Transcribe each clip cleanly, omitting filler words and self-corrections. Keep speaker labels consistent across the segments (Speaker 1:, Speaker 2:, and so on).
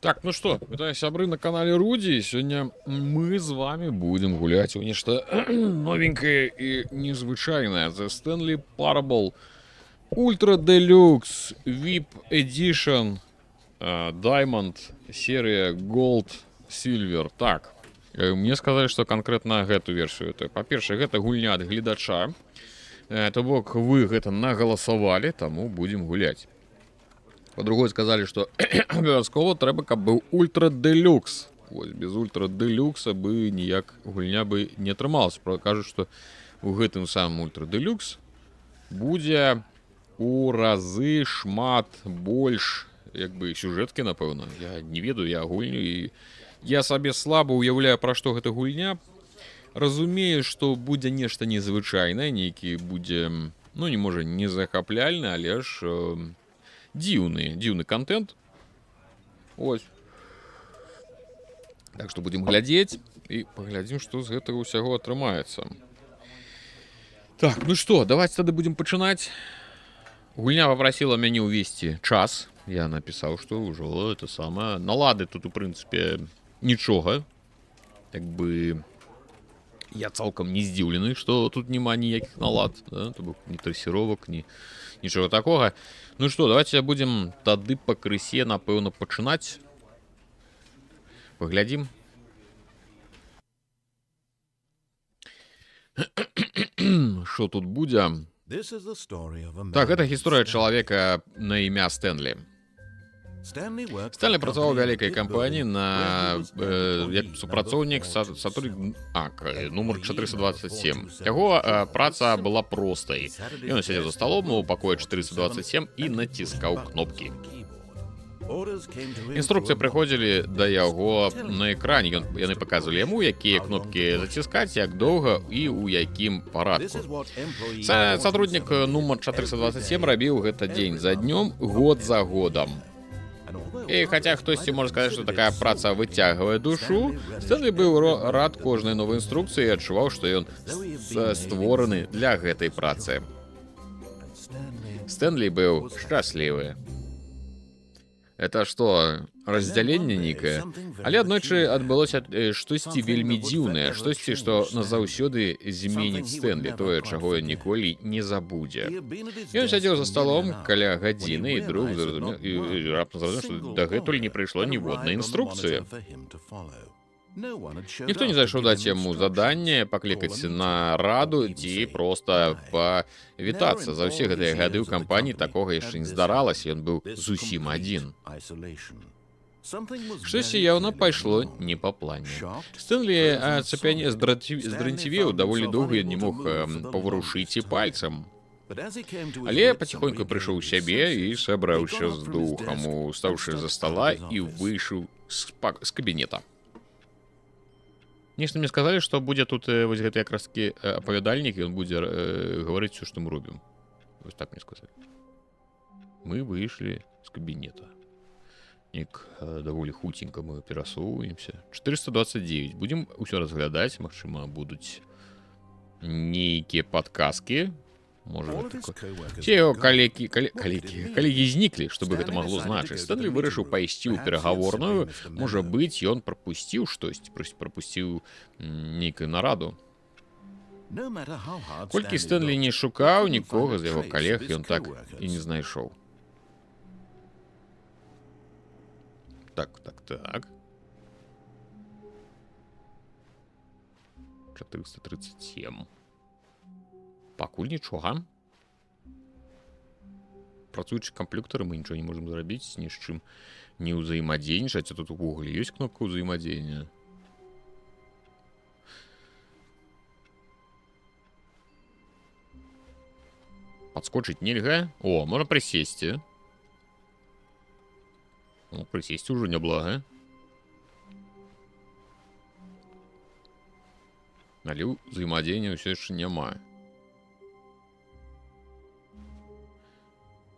Speaker 1: Так, ну что, это сябры на канале Руди. Сегодня мы с вами будем гулять у нечто новенькое и незвычайное. The Stanley Parable Ultra Deluxe VIP Edition Diamond серия Gold Silver. Так, мне сказали, что конкретно гэту версию. Па-першае, гэта гульня ад гледача. То бок вы гэта нагаласавалі, таму будем гуляць. По-другому сказали, что обовязково трэба, каб быў ультра делюкс. Вось, без ультра делюкса бы ніяк гульня бы не атрымалась. Кажуць, што у гэтым самым ультра делюкс будзе у разы шмат больш як бы сюжэткі, напэўна. Я не ведаю, я гульню і я сабе слаба уяўляю, пра што гэта гульня. Разумею, што будзе нешта незвычайнае, нейкі будзе, ну, не можа, не захапляльны, але ж дзіўны контент. Ось. Так што будзем глядзець і паглядзім, што з гэтага ўсяго атрымаецца. Так, ну што, давайте тады будзем пачынаць. Гульня попросила мяне ўвесці час. Я напісаў, што ўжо это самае. Налады тут, у прынцыпе, нічога. Так бы я цалкам не здзіўлены, што тут няма ніякіх налад. Да? То бок ні трэсіровак, ні нічога такога. Ну што, давайте будзем тады пакрысе, напэўна, пачынаць. Паглядзім. Што тут будзе? Так, гэта гісторыя чалавека на імя Стэнлі. Стэнлі працаваў у вялікай кампаніі на як супрацоўнік нумар 427. Яго праца была простай. Ён сядзеў за сталом у пакоі 427 і націскаў кнопкі. Інструкцыі прыходзілі да яго на экране. Яны паказвалі яму, якія кнопкі заціскаць, як доўга і ў якім парадку. Сатруднік нумар 427 рабіў гэта дзень за днём, год за годам. І хаця хтосьці можа сказаць, што такая праца выцягвае душу, Стэнлі быў рад кожнай новай інструкцыі і адчуваў, што ён створаны для гэтай працы. Стэнлі быў шчаслівы. Это што, раздзяленне нейкае? Але аднойчы адбылося штосьці вельмі дзіўнае, штосьці, што назаўсёды зменіць Стэнлі, тое, чаго ён ніколі не забудзе. Ён сядзеў за сталом каля гадзіны і раптам зразумеў, што дагэтуль не прыйшло ніводнай інструкцыі. Ніхто не зайшоў даць яму заданне, паклікаць на раду ці проста павітацца. За ўсе гэтыя гады ў кампаніі такога яшчэ не здаралася, ён быў зусім адзін. Штосьці яўна пайшло не па плане. Стэнлі ацапяне здранцівеў, даволі доўга ён не мог паварушыць і пальцам. Але паціхоньку прыйшоў у сябе і сабраўся з духам, устаўшы за стала і выйшаў з кабінета. Нешта мне сказалі, што будзе тут вось гэты якраз-такі апавядальнік, і ён будзе гаварыць усё, што мы робім. Вось так мне сказалі. Мы выйшлі з кабінета. Нек даволі хуценька мы перасоўваемся. 429. Будзем усё разглядаць, магчыма, будуць нейкія падказкі. Можа, ці яго калегі зніклі, што бы гэта магло значыць. Стэнлі вырашыў пайсці ў перагаворную. Можа быць, ён прапусціў штосьці, прапусціў нейкую нараду. Колькі Стэнлі не шукаў нікога з яго калег, ён так і не знайшоў. Так. 437. Пакуль нічога. Працуючы камп'ютары, мы нічого не можам зрабіць, ні з чым не ўзаемадзейнічаць, а тут увогуле ёсць кнопка ўзаемадзеяння. Падскочыць нельга. О, можна прысесці. Прысесці ўжо няблага. Але ўзаемадзеяння ўсё яшчэ няма.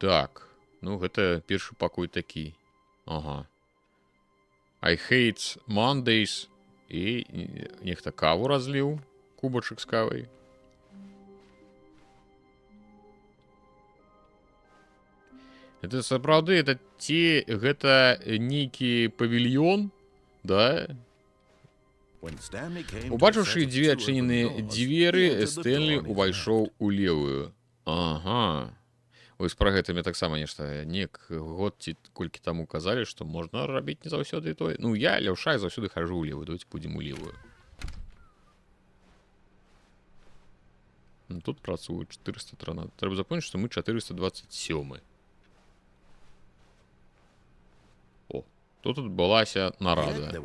Speaker 1: Так, гэта першы пакой такі. Ага. I hate Mondays. І нехта каву разліў, кубачак з кавай. Это сапраўды, гэта нейкі павільён, да? Убачыўшы дзве адчыненыя дзверы, Стэнлі ўвайшоў у левую. Ага. Вось пра гэта мне таксама нешта год ці колькі таму казалі, што можна рабіць не заўсёды і тое. Я, лявша, заўсёды хожу ў левую. Давайте будзем у левую. Тут працуюць 413. Трэба запомніць, што мы 427. Тут адбылася нарада.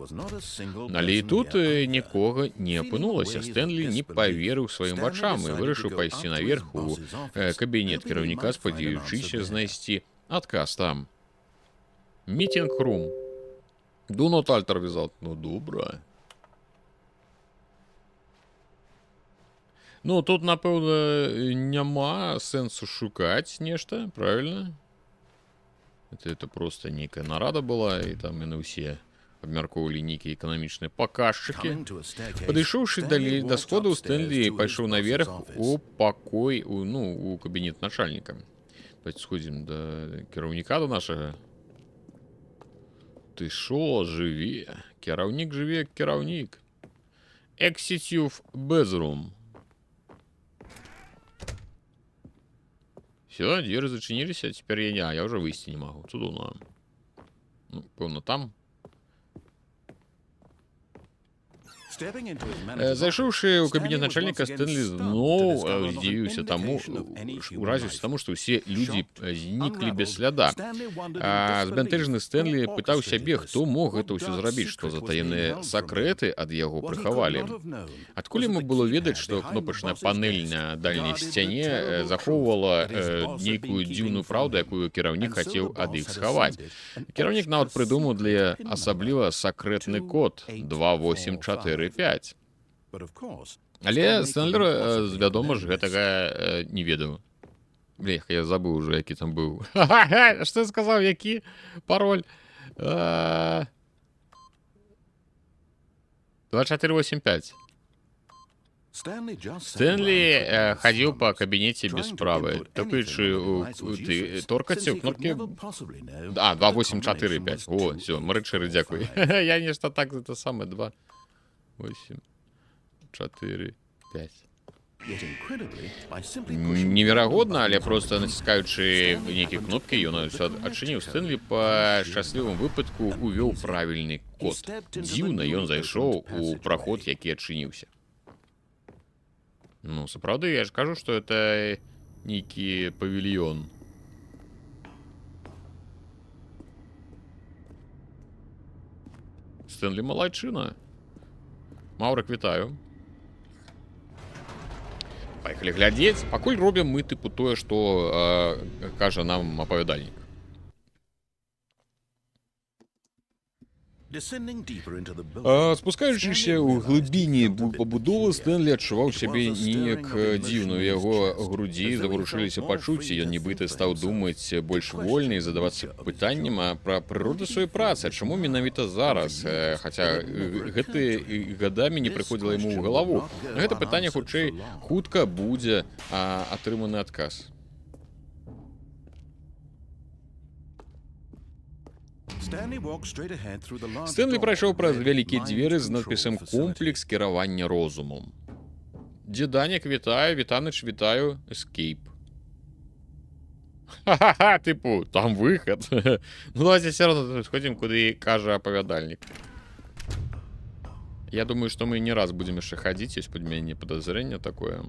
Speaker 1: Але і тут нікога не апынулася. Стэнлі не паверыў сваім вачам і вырашыў пайсці наверх у кабінет кіраўніка, спадзеючыся знайсці адказ там. Meeting room. Do not alter without. Добра. Тут, напэўна, няма сэнсу шукаць нешта, правильно? Это просто нейкая нарада была, і там яны ўсе абмяркоўвалі нейкія эканамічныя паказчыкі. Падышоўшы далей да сходу, Стэнлі пайшоў наверх у пакой, у кабінет начальніка. Давайте сходзім да кіраўніка до нашага. Ты шо, жыве? Кіраўнік жыве, кіраўнік. Executive bedroom. Все, двери зачинились, а теперь я уже выйти не могу. Цудовно. Певно, там. Зайшоўшы ў кабінет начальніка, Стэнлі зноў здзівіўся таму, уразіўся таму, што ўсе людзі зніклі без сляда. Збянтэжаны Стэнлі пытаў сябе, хто мог гэта ўсё зрабіць, што за таемныя сакрэты ад яго прыхавалі. Адкуль яму было ведаць, што кнопачная панэль на дальняй сцяне захоўвала нейкую дзіўную праўду, якую кіраўнік хацеў ад іх схаваць. Кіраўнік нават прыдумаў для асабліва сакрэтны код 2845. Але Стэнлер, вядома ж, гэтага не ведаў. Блех, я забыў уже, які там быў. Што я сказаў, які пароль? 2485. Стэнлі хадзіў па кабінеце без справы. Топаючы торкаце ў кнопкі... 2845. О, все, Марычэры, дзякуй. Я нешта так, это самае, 2, 8, 4, 5. Неверагодна, але просто націскаючы нейкія кнопкі, ён ўсё адчыніў. Стэнлі па шчаслівым выпадку увёў правільны код. Дзіўна, ён зайшоў у праход, які адчыніўся. Ну, сапраўды, я ж кажу, што это нейкі павільён. Стэнлі малайчына. Маўрык, вітаю. Паехалі глядзець. Пакуль робім мы тыпу тое, што кажа нам апавядальнік. Спускаючыся ў глыбіні пабудовы, Стэнлі адчуваў сябе неяк дзіўна. У яго грудзі заварушыліся пачуцці. Ён нібыта стаў думаць больш вольна і задавацца пытаннем пра прыроду сваёй працы. Чаму менавіта зараз? Хаця гэта гадамі не прыходзіла яму ў галаву. На гэта пытанне хутчэй хутка будзе атрыманы адказ. Стэнлі прайшоў праз вялікія дзверы з надпісам «Комплекс кіравання розумам». Дзеданік, вітаю, Вітаныч, вітаю, эскейп. Ха-ха-ха, тыпу, там выхад. Ну, давайте все равно сходим, куды кажа апавядальнік. Я думаю, што мы не раз будзем яшчэ хадзіць, ёсць пад мяне падазрэнне такое.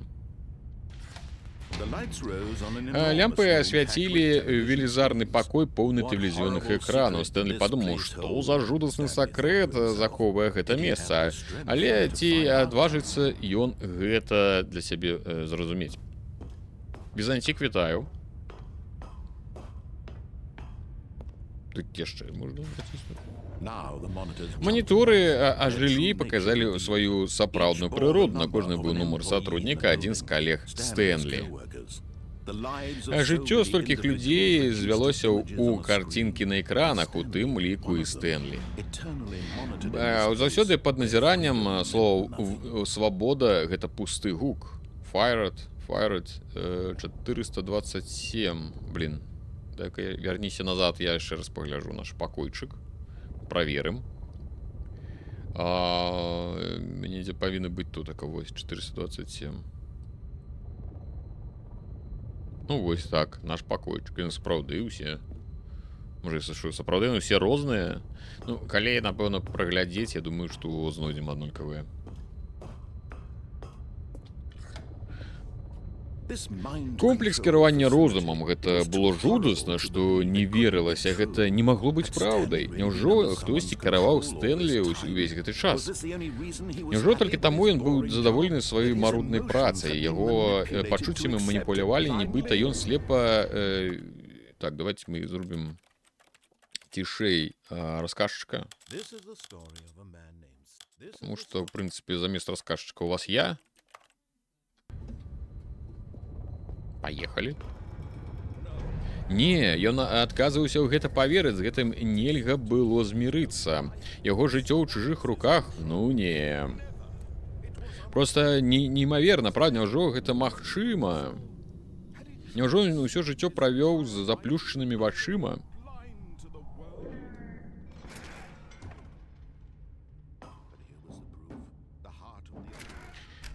Speaker 1: Лямпы асвяцілі велізарны пакой, поўны тэлевізіённых экранаў. Стэнлі падумаў, што за жудасны сакрэт захоўвае гэта месца. Але ці адважыцца ён гэта для сябе зразумець? Візантик, вітаю. Тут яшчэ можна націснуць. Маніторы ажылі і паказалі сваю сапраўдную прыроду. На кожны быў нумар сотрудніка, адзін з калег Стэнлі. Жыццё столькіх людзей звялося ў карцінкі на экранах, у тым ліку і Стэнлі. Заўсёды пад назіраннем слова «свабода» гэта пусты гук. Fired, 427. Блин, так, вярніся назад, я яшчэ раз пагляжу наш пакойчык. Праверым. Недзе павінны быць тут, вось, 427. Ну, вось так, наш пакойчык. Ён сапраўды ўсе. Можа, сапраўды усе розныя. Ну, калі, напэўна, праглядзець, я думаю, што знойдзем аднолькавыя. Комплекс кіравання розумам, гэта было жудасна, што не верылася, гэта не магло быць праўдай. Няўжо хтосьці кіраваў Стэнлі ўвесь гэты час? Няўжо толькі таму ён быў задаволены сваёй маруднай працай, яго пачуццямі маніпулявалі, нібыта ён слепа... Так, давайте мы зробім цішэй расказчыка. Таму што, ў прынцыпе, замест расказчыка у вас я. Паехалі. Не, ён адказваўся ў гэта паверыць, з гэтым нельга было змірыцца. Яго жыццё ў чужых руках, ну не. Просто неймаверна, правда, няўжо гэта магчыма? Няўжо ён усё жыццё правёў з заплюшчанымі вачыма?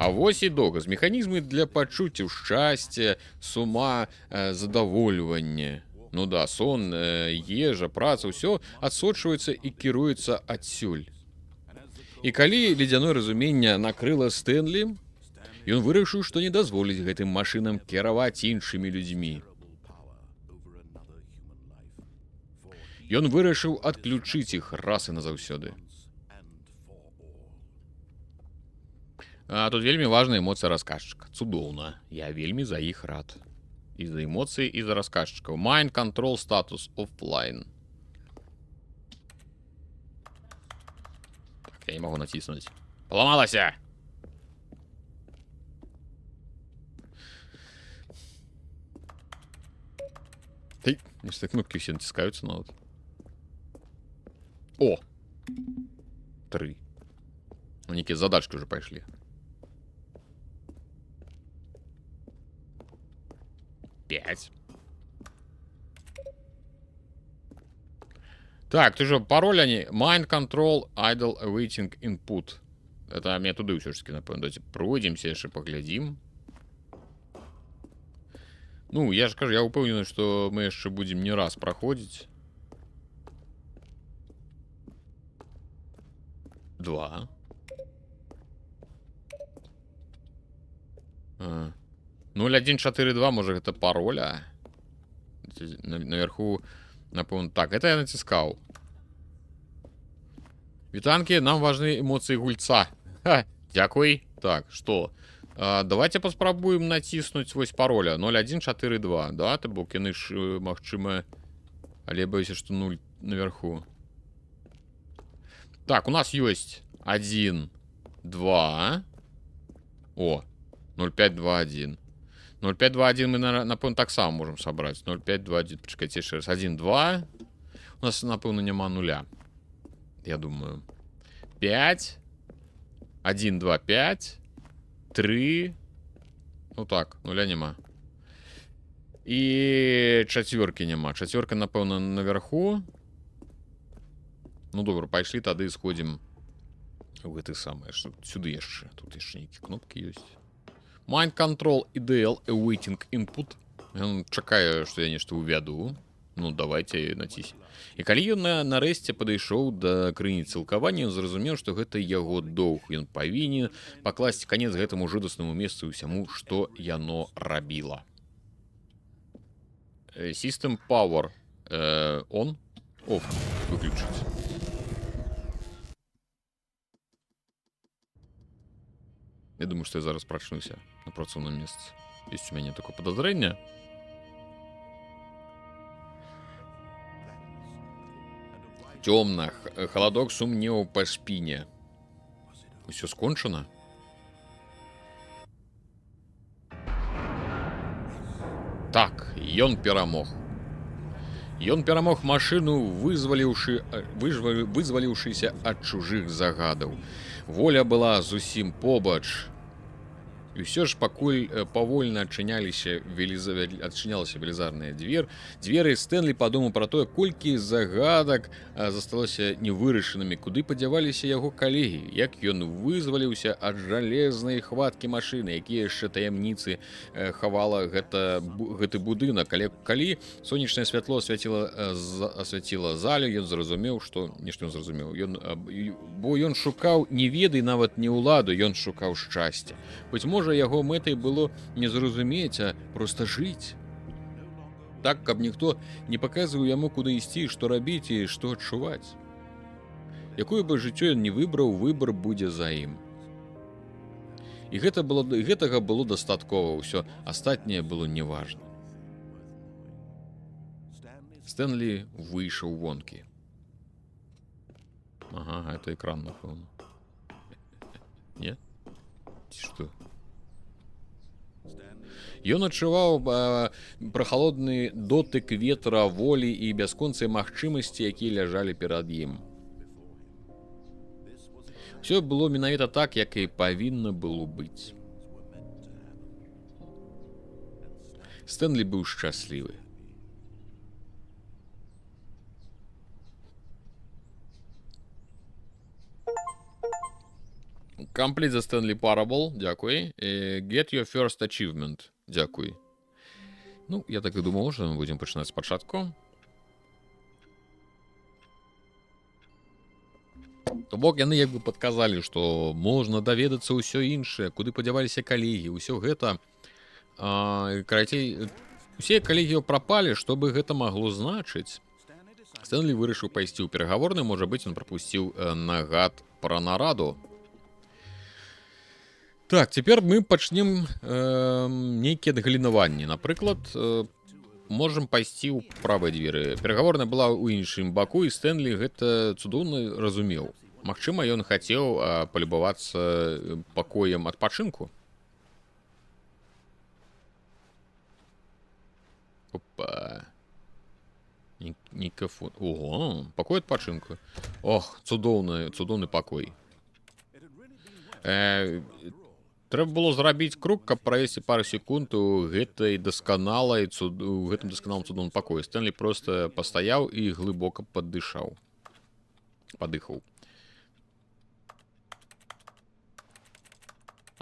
Speaker 1: А вось і доказ. Механізмы для пачуццяў шчасця, сума, задавольвання. Ну да, сон, ежа, праца, ўсё адсочваецца і кіруецца адсюль. І калі ледзяное разуменне накрыла Стэнлі, ён вырашыў, што не дазволіць гэтым машынам кіраваць іншымі людзьмі. Ён вырашыў адключыць іх раз і назаўсёды. Тут вельмі важная эмоцыя расказчыка. Цудоўна. Я вельмі за іх рад. І за эмоцыі, і за расказчыкаў. Mind control status offline. Так, я не магу націснуць. Паламалася! Ты, нешта кнопкі ўсе націскаюцца нават. О! 3. Ну, некія задачкі ўжо пайшлі. 5. Так, ты же пароль они. Mind control idle awaiting input. Это мне туды ўсё ж таки напэўна. Давайте пройдемся яшчэ паглядзім. Ну, я ж кажу, я упэўнены, што мы яшчэ будзем не раз праходзіць. 2. 0142, можа гэта пароля. Наверху, напэўна, так, это я націскаў. Вітанкі, нам важны эмоцыі гульца. Ха, дзякуй. Так, што? Давайте паспрабуем націснуць вось пароля 0142, да, ты бок яны ж, магчыма, але баюся, што 0 наверху. Так, у нас ёсць 1, 2. О, 0521. 0521 мы, напэўна, таксама можам сабраць. 0521, пачакайце яшчэ раз. 1, 2. У нас, напэўна, няма нуля. Я думаю. 5. 1, 2, 5. 3. Ну так, нуля няма. І чацвёркі няма. Чацвёрка, напэўна, наверху. Ну, добра, пайшлі тады сходзім у гэты самае. Сюды яшчэ. Тут яшчэ нейкія кнопкі ёсць. Mind control ideal awaiting input. Ён чакае, што я нешта увяду. Ну, давайте націсь. І калі ён нарэшце падышоў да крыніцы цылкавання, ён зразумеў, што гэта яго доўг. Ён павінен пакласці канец гэтаму жудаснаму месцу ўсяму, што яно рабіла. System power on, off, выключыць. Я думаю, што я зараз прачнуся на працоўным месцы. Ёсць у мяне такое падазрэнне. Цёмна, халадок сумнеў па шпіне. Усё скончана? Так, ён перамог. Ён перамог машыну, вызваліўшыся ад чужых загадаў. Воля была зусім побач. І ўсё ж пакуль павольна адчынялася велізарная дзверы, Стэнлі падумаў пра тое, колькі загадак засталося невырашанымі, куды падзяваліся яго калегі, як ён вызваліўся ад жалезнай хваткі машыны, якія яшчэ таямніцы хавала гэты будынак. Калі сонечнае святло асвяціла залю, ён зразумеў, што нешта ён зразумеў. Бо ён шукаў не веды, нават не ўладу, ён шукаў шчасця. Хоць можа, яго мэтай было не зразумець, а проста жыць. Так, каб ніхто не паказваў яму, куды ісці, што рабіць і што адчуваць. Якое бы жыццё ён не выбраў, выбар будзе за ім. І гэтага было дастаткова, ўсё астатняе было неважна. Стэнлі выйшаў вонкі. Ага, это экран, напэўна. Не? Ці што? Ён адчуваў прахалодны дотык ветра, волі і бясконцай магчымасці, якія ляжалі перад ім. Усё было менавіта так, як і павінна было быць. Стэнлі быў шчаслівы. Complete the Stanley Parable, дякуй. Get your first achievement, дякуй. Ну, я так і думав, що ми будемо починати спочатку. То бок яны як бы падказалі, што можна даведацца ўсё іншае, куды падзяваліся калегі, ўсё гэта. Карацей, усе калегі прапалі, што бы гэта магло значыць. Стэнлі вырашыў пайсці ў перагаворны, можа быць, ён прапусціў нагад пра нараду. Так, цяпер мы пачнем нейкія адгалінаванні. Напрыклад, можам пайсці ў правай дзверы. Перагаворная была ў іншым баку, і Стэнлі гэта цудоўна разумеў. Магчыма, ён хацеў палюбавацца пакоем адпачынку. Опа. Никафон. Ого, пакой адпачынку. Ох, цудоўны пакой. Трэба было зрабіць круг, каб правесці пару секунд у гэтай дасканалай у гэтым дасканалым цудоўным пакоі. Стэнлі проста пастаяў і глыбока падыхаў.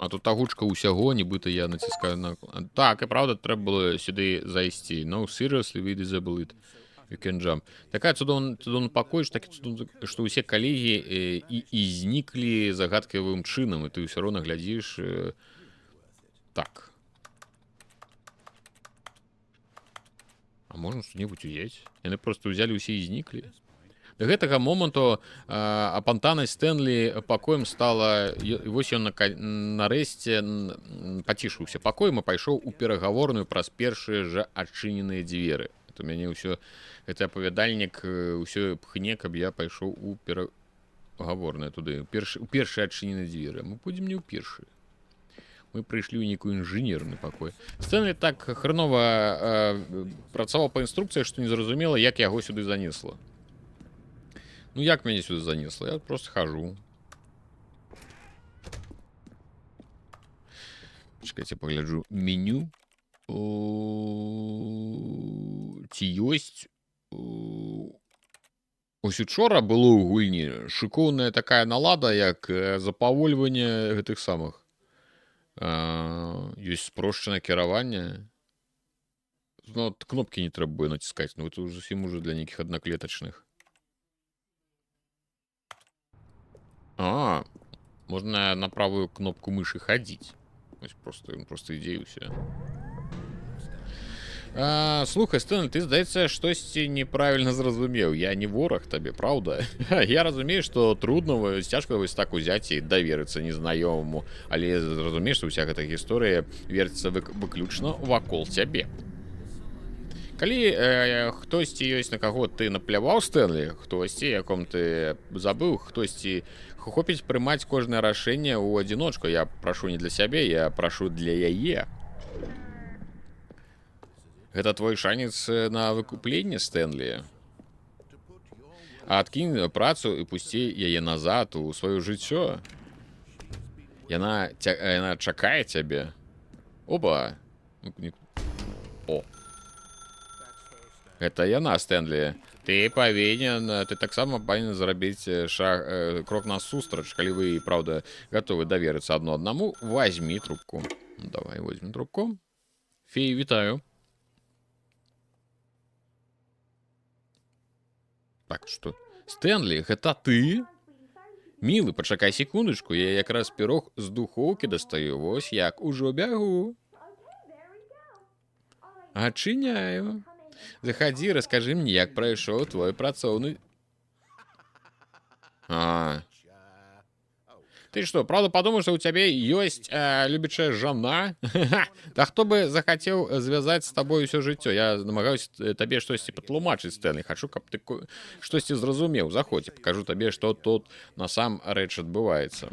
Speaker 1: А тут агучка ўсяго, нібыта я націскаю на... Так, і правда, трэба было сюды зайсці. No, seriously, we disable it. You can jump. Такая цудоўны пакой, што ўсе калегі і зніклі загадкавым чынам, і ты ўсё роўна глядзіш... Так. А можна што-небудзь узяць? Яны проста ўзялі ўсе і зніклі. Да гэтага моманту апантанасць Стэнлі пакоем стала... Вось ён нарэшце пацішыўся пакоем і пайшоў у перагаворную праз першыя жа адчыненыя дзверы. У мяне ўсё гэты апавядальнік ўсё пхне, каб я пайшоў у перагаворнае туды, у першыя адчыненыя дзверы. Мы будзем не ў першы. Мы прыйшлі ў нейкую інжынерны пакой. Стэнлі так хрэнова працаваў па інструкцыі, што незразумела, як яго сюды занесла. Ну як мяне сюды занесла? Я просто хожу. Чакайце, пагляджу меню. Ці ёсць ось учора было ў гульні шыкоўная такая налада, як запавольванне гэтых самых. Ёсць спрошчанае кіраванне. Ну, кнопкі не трэба было націскаць, ну это зусім уже для нейкіх аднаклетачных. Можна на правую кнопку мышы хадзіць. Ось просто ідзе і ўсё. Слухай, Стэн, ты, здаецца, штосьці неправільна зразумеў. Я не вораг табе, праўда? Я разумею, што трудно, цяжка вось так узяць і даверыцца незнаёмаму, але зразумееш, што ўся гэта гісторыя верціцца выключна вакол цябе. Калі хтосьці ёсць, на каго ты напляваў, Стэнлі, хтосьці, яком ты забыў, хтосьці хопіць прымаць кожнае рашэнне ў адзіночку. Я прашу не для сябе, я прашу для яе. Гэта твой шанец на выкупленне, Стэнлі. Адкінь працу і пусці яе назад у сваё жыццё. Яна чакае цябе. Опа. О. Гэта яна, Стэнлі. Ты таксама павінен зрабіць крок насустрач, калі вы, праўда, гатовы даверыцца адно аднаму. Возьмі трубку. Давай, возьмем трубку. Фей, вітаю. Так, што? Стэнлі, гэта ты? Мілы, пачакай секундачку, я якраз пірог з духоўкі дастаю. Вось як, ужо бягу. Адчыняю. Захадзі, раскажы мне, як прайшоў твой працоўны... Ты што, правда падумаў, што ў цябе ёсць любячая жана? Да хто бы захацеў звязаць з табой усё жыццё? Я намагаюся табе штосьці патлумачыць, Стэнлі. Хачу, каб ты штосьці зразумеў. Заходзь, пакажу табе, што тут насамрэч адбываецца.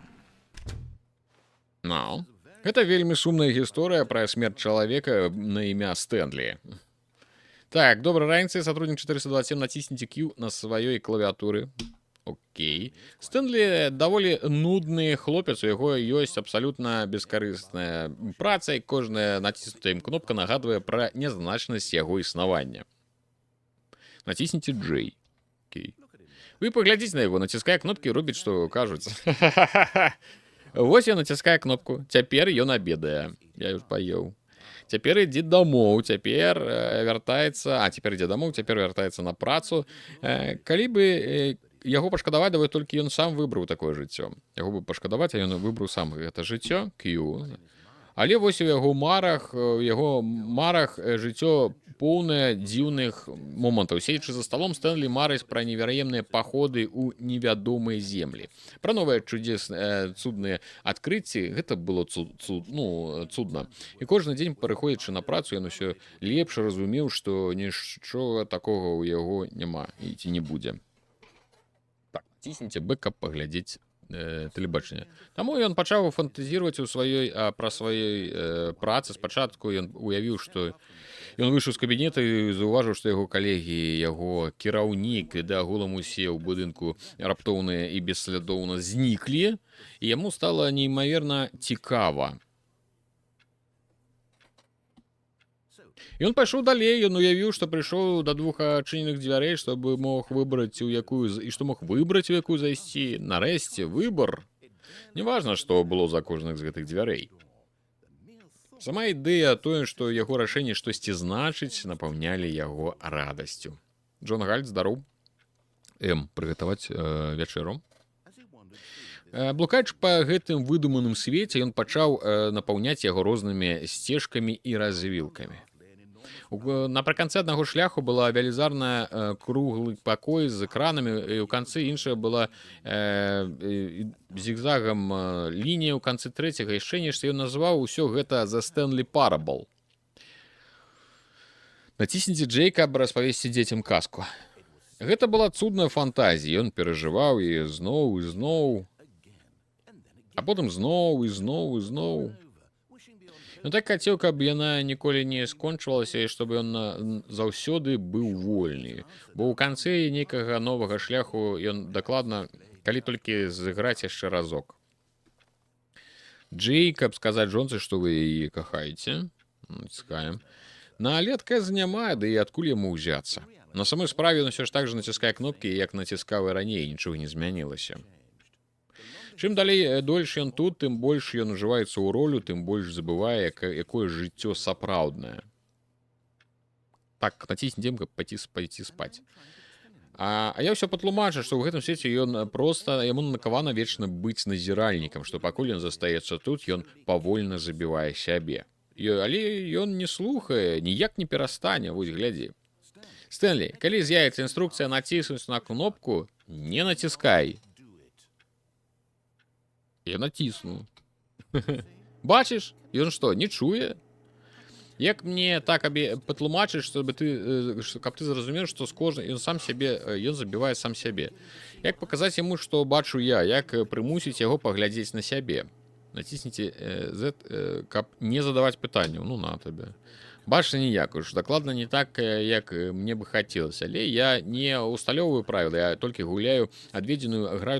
Speaker 1: Гэта вельмі сумная гісторыя пра смерць чалавека на імя Стэнлі. Так, добрай раніцы, сотрудник 427, націсніце Q на сваёй клавіатуры. Окей. Стэнлі даволі нудны хлопец, у яго ёсць абсалютна бескарысная праца, і кожная націснутая ім кнопка нагадвае пра нязначнасць яго існавання. Націсніце J. Окей. Вы паглядзіце на яго, націскае кнопкі і робіць, што кажуць. Вось ён націскае кнопку. Цяпер ён абедае. Я już паеў. Цяпер ідзе дамоў, цяпер вяртаецца... цяпер ідзе дамоў, цяпер вяртаецца на працу. Калі бы яго пашкадаваць, давай толькі ён сам выбраў такое жыццё. Яго бы пашкадаваць, а ён выбраў сам гэта жыццё, Q. Але вось у яго марах жыццё поўнае дзіўных момантаў. Седзячы за сталом, Стэнлі марыць пра невераемныя паходы ў невядомыя землі. Пра новыя цудныя адкрыцці, гэта было цудна. І кожны дзень, пераходзячы на працу, ён усё лепш разумеў, што нічога такога ў яго няма і ці не будзе. Так, цісніце Б, каб паглядзець тэлебачання. Таму ён пачаў фантазіраваць пра сваёй працы. Спачатку ён уявіў, што ён выйшаў з кабінета і заўважыў, што яго калегі, яго кіраўнік да агулам усе ў будынку раптоўныя і бесслядоўна зніклі, і яму стала неймаверна цікава. Ён пайшоў далей, ён уявіў, што прыйшоў да двух адчыненых дзвярэй, што мог выбраць у якую зайсці. Нарэшце выбар. Неважна, што было за кожных з гэтых дзвярэй. Сама ідэя тое, што яго рашэнне штосьці значыць, напаўнялі яго радасцю. Джон Гальд, здароў. Прыгатаваць вячэру. Блукаючы па гэтым выдуманым свеце, ён пачаў напаўняць яго рознымі сцежкамі і развілкамі. Напрыканцы аднаго шляху была велізарная круглы пакой з экранамі, і ў канцы іншая была зігзагам лінія, ў канцы трэцяга яшчэ нешта. Ён назваў усё гэта The Stanley Parable. Націсніце J, каб распавесці дзецям казку. Гэта была цудная фантазія. Ён перажываў і зноў, а потым зноў. Ён так хацеў, каб яна ніколі не скончылася і чтобы ён заўсёды быў вольны. Бо ў канцы нейкага новага шляху ён дакладна, калі толькі зыграць яшчэ разок. Джей, каб сказаць жонцы, што вы яе кахаеце. Націскаем. Але адказу няма, ды і адкуль яму ўзяцца. На самой справе ён усё ж так жа націскае кнопкі, як націскаў і раней, нічога не змянілася. Чым далей дольш ён тут, тым больш ён ужываецца ў ролю, тым больш забывае, якое жыццё сапраўднае. Так, націсніцем, каб пайці спаць. А я ўсё патлумачу, што ў гэтым свеце ён проста, яму накавана вечна быць назіральнікам, што пакуль ён застаецца тут, ён павольна забівае сябе. Але ён не слухае, ніяк не перастане, вось глядзі. Стэнлі, калі з'явіцца інструкцыя націснуць на кнопку, не націскай. Я натисну. Бачиш? Ён што, не чуе? Як мне так патлумачыць, каб ты зразумеў, што з кожнай ён забівае сам сябе. Як паказаць яму, што бачу я, як прымусіць яго паглядзець на сябе. Націсніце Z, каб не задаваць пытанняў. На табе. Бачна ніяк, уж дакладна не так, як мне бы хацелася. Але я не усталёўваю правілы, я толькі граю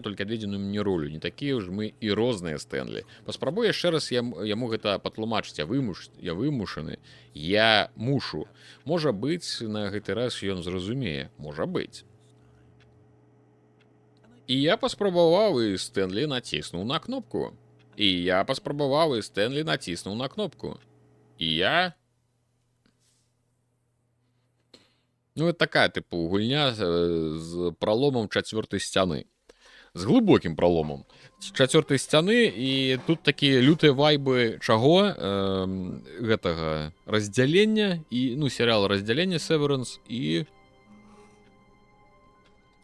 Speaker 1: толькі адведзеную мне ролю. Не такія ўж мы і розныя, Стэнлі. Паспрабуй яшчэ раз яму гэта патлумачыць. Я вымушаны. Я мушу. Можа быць, на гэты раз ён зразумее. Можа быць. І я паспрабаваў, і Стэнлі націснуў на кнопку. І я паспрабаваў, і Стэнлі націснуў на кнопку. І я... это такая, гульня з праломам чацвёртай сцяны. З глыбокім праломам чацвёртай сцяны, і тут такія лютыя вайбы чаго? Гэтага раздзялення, серыял раздзялення Severance і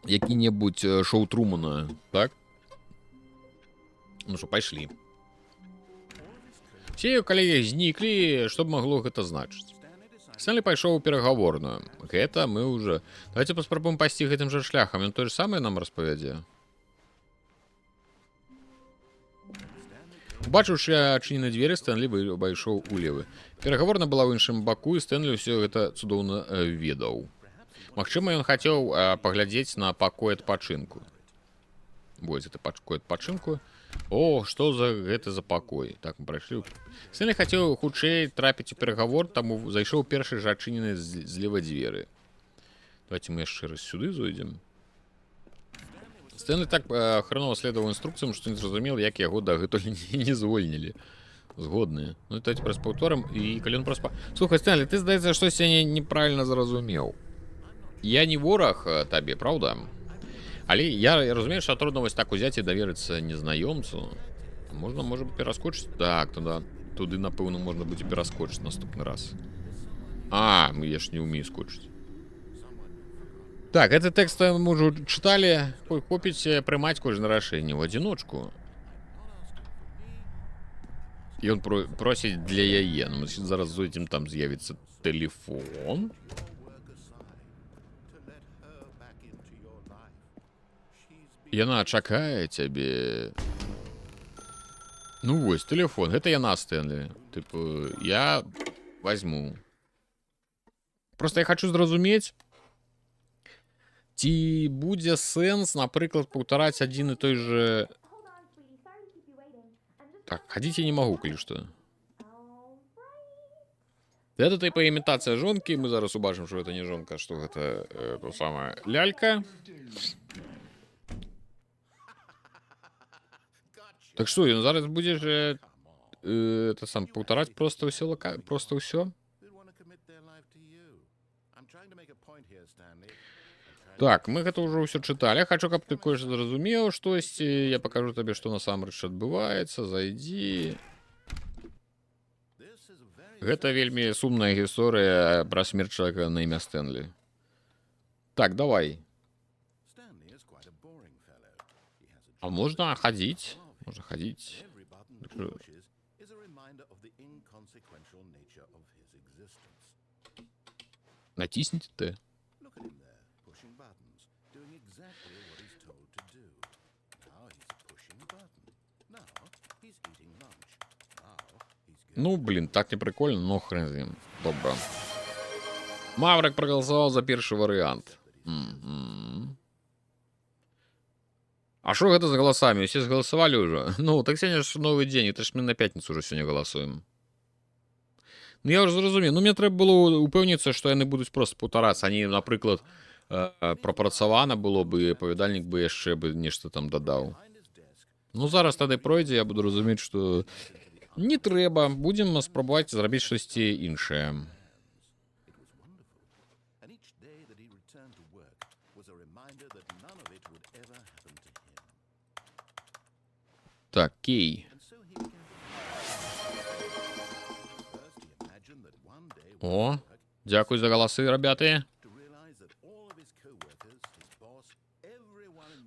Speaker 1: які-небудзь шоу Трумана, так? Што, пайшлі. Все яго калегі зніклі, што б магло гэта значыць? Стэнлі пайшоў у перагаворную. Гэта мы ўжо... Давайте паспрабуем пайсці гэтым жа шляхам. Ён тое ж самае нам распавядзе. Убачыўшы адчыненыя дзверы, Стэнлі пайшоў улевы. Перагаворна была ў іншым баку, і Стэнлі ўсё гэта цудоўна ведаў. Магчыма, ён хацеў паглядзець на пакой адпачынку. Вось, гэта пакой адпачынку. О, што гэта за пакой? Так, мы прайшлі. Стэнлі хацеў хутчэй трапіць у перагавор, таму зайшоў першы ж адчыненыя злева дзверы. Давайте мы яшчэ раз сюды зойдзем. Стэнлі так хранова следаваў інструкцыям, што не зразумеў, як яго дагэтуль не звольнілі. Згодныя. Давайте праз паўторам, і калі ён праз... Слухай, Стэнлі, ты, здаецца, штосьці неправільна зразумеў. Я не вораг табе, праўда? Але я разумею, што трудно вось так узяць і даверыцца незнаёмцу. Можна, можа, пераскочыць? Так, туды, напэўна, можна будзе пераскочыць наступны раз. А, я ж не ўмею скочыць. Так, гэты тэкст мы ўжо чыталі. Хопіць прымаць кожнае рашэнне ў адзіночку. Ён просіць для яе. Ну, зараз зойдзем, там з'явіцца тэлефон. Яна чакае цябе. Ну вось, тэлефон. Гэта яна, Стэнлі. Тыпу, я возьму. Просто я хочу зразумець, ці будзе сэнс, напрыклад, паўтараць адзін і той же... Так, хадзіць я не магу, калі што. Это типа імітацыя жонкі. Мы зараз убачым, што гэта не жонка, што гэта то самая лялька. Так што, ён зараз будзе же это сам паўтараць просто ўсё просто ўсё. Так, мы гэта ўжо ўсё чыталі. Хачу, каб ты кое-што зразумеў штосьці. Я пакажу табе, што насамрэч адбываецца. Зайдзі. Гэта вельмі сумная гісторыя пра смерць чалавека на імя Стэнлі. Так, давай. А можна хадзіць? Можна хадзіць. Націсніце ты. Ну, блин, так не прикольно, но хрен з ним. Добре. Маврик проголосовал за перший вариант. А что это за голосами? Все сголосовали уже? Ну, так сегодня же новый день, это ж мы на пятницу уже сегодня голосуем. Ну, я уже зрозумів. Ну, мне треба було упевнитися, що я не буду просто повторатися. Ані, наприклад, пропрацовано було б, і оповідальник би ще б нечто там додав. Ну, зараз тоді пройде, я буду розуміти, що не треба. Будемо спробувати зробити щось інше. Так, Кей. О, дякую за голоси, ребята.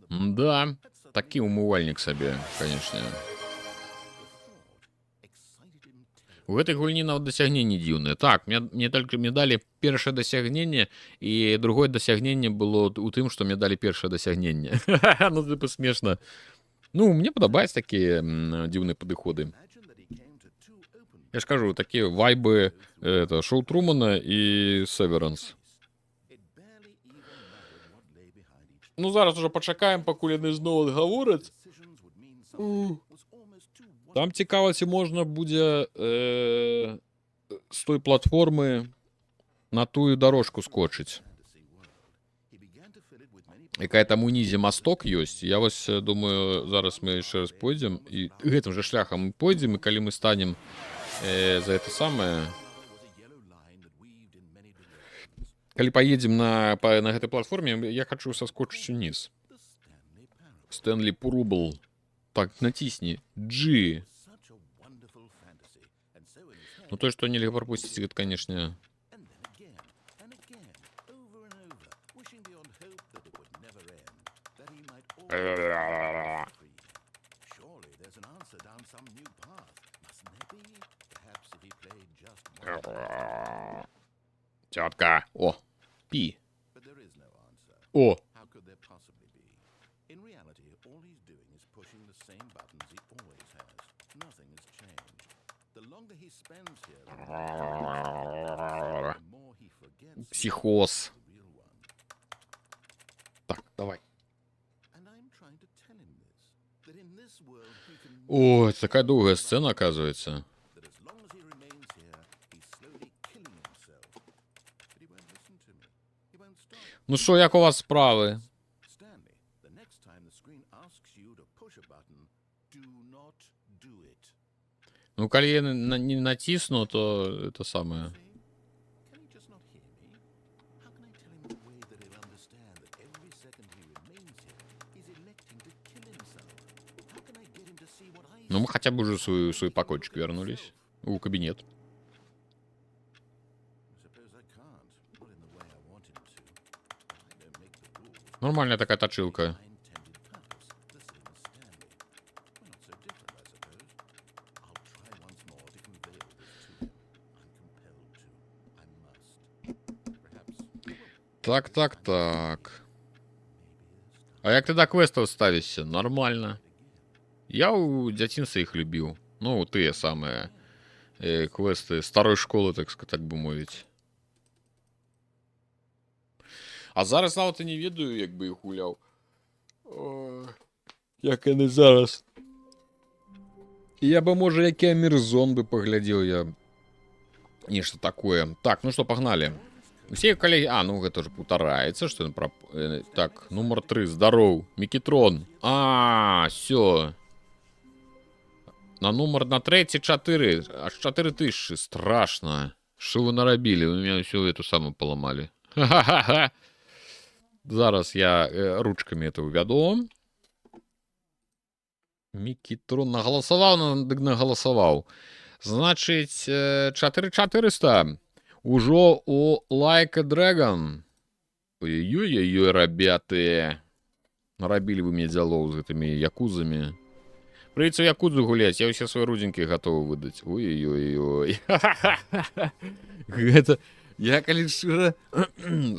Speaker 1: Да, такий умивальник собі, конечно. У гэтай гульні нават дасягненні дзіўныя. Так, мне толькі мне далі першае дасягненне, і другое дасягненне было у тым, што мне далі першае дасягненне. Ну, типа, смешна. Ну, мне падабаюцца такія дзіўныя падыходы. Я ж кажу, такія вайбы Шоу Трумана і Северанс. Ну, зараз уже пачакаем, пакуль яны зноў адгавораць. Там цікава, ці можна будзе з той платформы на тую дорожку скочыць. Якая там унізе масток ёсць. Я вось думаю, зараз мы яшчэ раз пойдзем, і гэтым жа шляхам мы пойдзем, і калі мы станем за это самае... Калі паедзем на гэтай платформе, я хочу саскочыць уніз. Стэнлі Парабл. Так, натисни. G. Ну, то, что нельзя пропустить, это, конечно... Тетка. О, пи. О. Психоз. Так, давай. О, это такая долгая сцена, оказывается. Ну что, як у вас справи? Ну, коли я не натисну, то это самое. Ну, мы хотя бы уже свой покойчик вернулись. У кабинет. Нормальная такая точилка. Так, так, так. А як ти до квестов ставишься? Нормально. Я у дзяцінства их любил. Ну, тыя самыя квесты старой школы, так бы мовіць. А зараз нават і не ведаю, як бы іх гуляў. Як яны зараз. Я бы, можа, які Амірзон бы паглядзеў я. Нешта такое. Так, ну что, погнали. Все коллеги... А, ну это же повторяется, что... Так, номер 3, здоров. Микитрон. А, все. На номер на третий 4. Аж 4000. Страшно. Что вы наробили? Вы меня всю эту самую поломали. Ха-ха-ха. Зараз я ручками это увяду. Микитрон наголосовал, наголосовал. Значить, 4400. Ужо у Like a Dragon. Ой-ой-ой, ребята. Наробили вы мне дзялоў з гэтымі якузамі. Прыйдзецца якудзу гуляць, я ўсе свае рудзенькі гатовы выдаць. Ой-ой-ой. Гэта... Я, калі шчыра,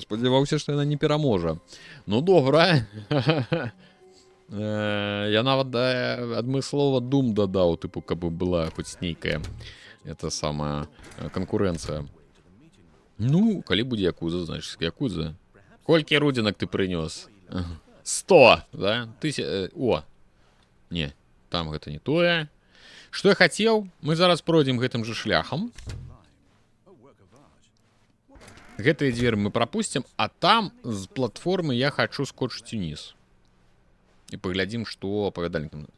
Speaker 1: спадзяваўся, што яна не пераможа. Ну, добра. Я нават адмыслова дум дадаў, тыпу, каб была хоць нейкая это самая канкурэнцыя. Ну, калі будзе якуза, значыць, якуза. Колькі рудзінак ты прынёс? 100, да? О, не, там гэта не тое. Што я хацеў? Мы зараз пройдзем гэтым жа шляхам. Гэтыя дзверы мы прапусцім, а там з платформы я хачу скочыць уніз. І паглядзім, што апавядальнікам.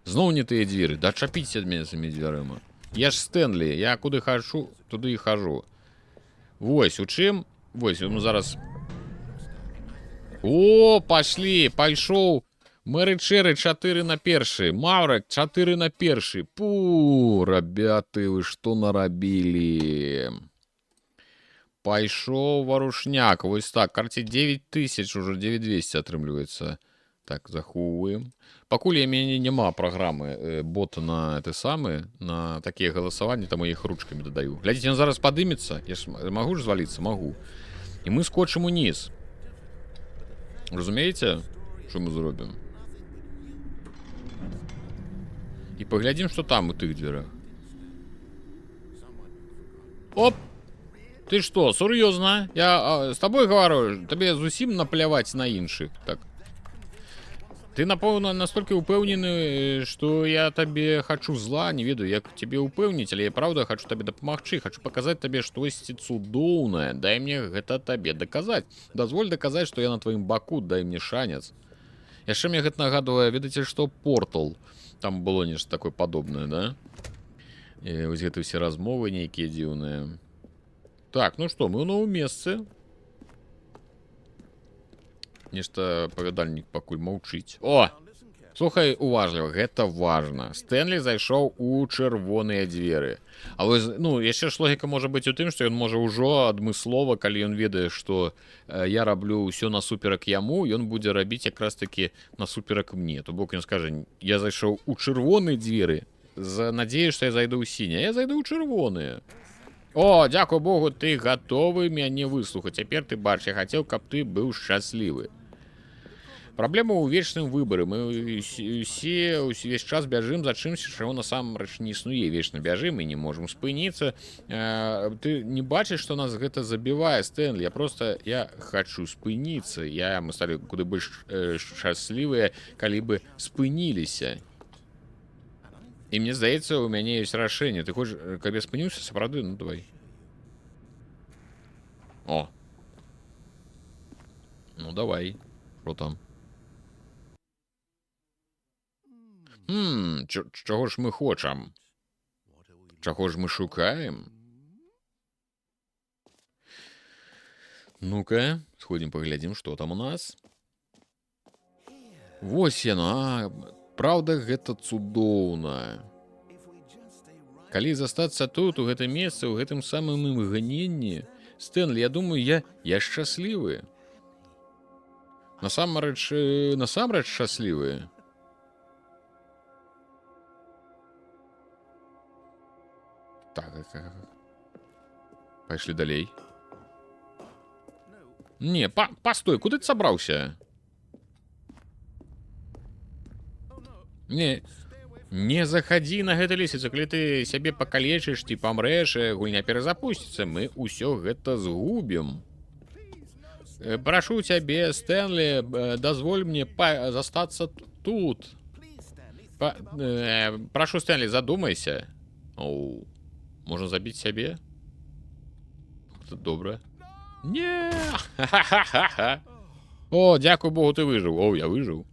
Speaker 1: Зноў не тыя дзверы. Да чапіце ад мяне з тымі дзвярыма. Я ж Стэнлі, я куды хачу, туды і хажу. Вось, у чым? Вось, мы зараз... О, пашлі, пайшоў. Мэры Чэры 4 на 1. Маўрак 4 на 1. Пу, ребяты, вы што нарабілі? Пайшоў варушняк. Вось так, карці 9000, уже 9200 атрымліваецца. Так, захоўваем. Пакуль у мяне няма праграмы бота на ты самы, на такія галасаванні, там я іх ручкамі дадаю. Глядзіце, ён зараз падымецца. Я ж магу ж зваліцца? Магу. І мы скочым уніз. Разумееце, што мы зробім? І паглядзім, што там у тых дзвярах. Оп! Ты што, сур'ёзна? Я з табой гавару, табе зусім напляваць на іншых. Так. Ты, напэўна, настолькі ўпэўнены, што я табе хачу зла, не ведаю, як цябе ўпэўніць, але я правда хачу табе дапамагчы, хачу паказаць табе штосьці цудоўнае. Дай мне гэта табе даказаць. Дазволь даказаць, што я на тваім баку, дай мне шанец. Яшчэ мне гэта нагадвае, ведаеце, што Портал. Там было нешта такое падобнае, да? І вось гэта ўсе размовы нейкія дзіўныя. Так, ну што, мы ў новым месцы. Нешта павядальнік пакуль маўчыць. О! Слухай уважліва, гэта важна. Стэнлі зайшоў у чырвоныя дзверы. А вось, ну, яшчэ ж логіка можа быць у тым, што ён можа ўжо адмыслова, калі ён ведае, што я раблю ўсё насуперак яму, ён будзе рабіць якраз такі насуперак мне. То бок ён скажа, я зайшоў у чырвоныя дзверы з надзеяй, што я зайду ў сінія. Я зайду ў чырвоныя. О, дзякуй Богу, ты гатовы мяне выслухаць. Цяпер ты бач, я хацеў, каб ты быў шчаслівы. Праблема ў вечным выбары. Мы усе ўвесь час бяжым за чымсьці, чаго насамрэч не існуе. Вечна бяжым і не можам спыніцца. Ты не бачыш, што нас гэта забівае, Стэнлі. Я хачу спыніцца. Мы сталі куды больш шчаслівыя, калі бы спыніліся. І мне здаецца, у мяне ёсць рашэнне. Ты хочаш, каб я спыніўся, сапраўды? Ну, давай. О. Ну, давай. Што там? Чаго ж мы хочам? Чаго ж мы шукаем? Ну-ка, сходзім паглядзім, што там у нас. Вось яно, Праўда, гэта цудоўна. Калі застацца тут, у гэтым месцы, у гэтым самым імгненні, Стэнлі, я думаю, я шчаслівы. Насамрэч шчаслівы. Так. Пайшлі далей. Не, постой, куды ты сабраўся? Не заходи на гэта лесвіцу, калі ты сябе пакалечыш ці памрэш, гульня перазапусціцца, мы ўсё гэта згубім. Прашу цябе, Стэнлі, дазволь мне застацца тут. Прашу, Стэнлі, задумайся. Оу, можна забіць сябе? Добра. Не. О, дзякуй Богу, ты выжыў. О, я выжыў.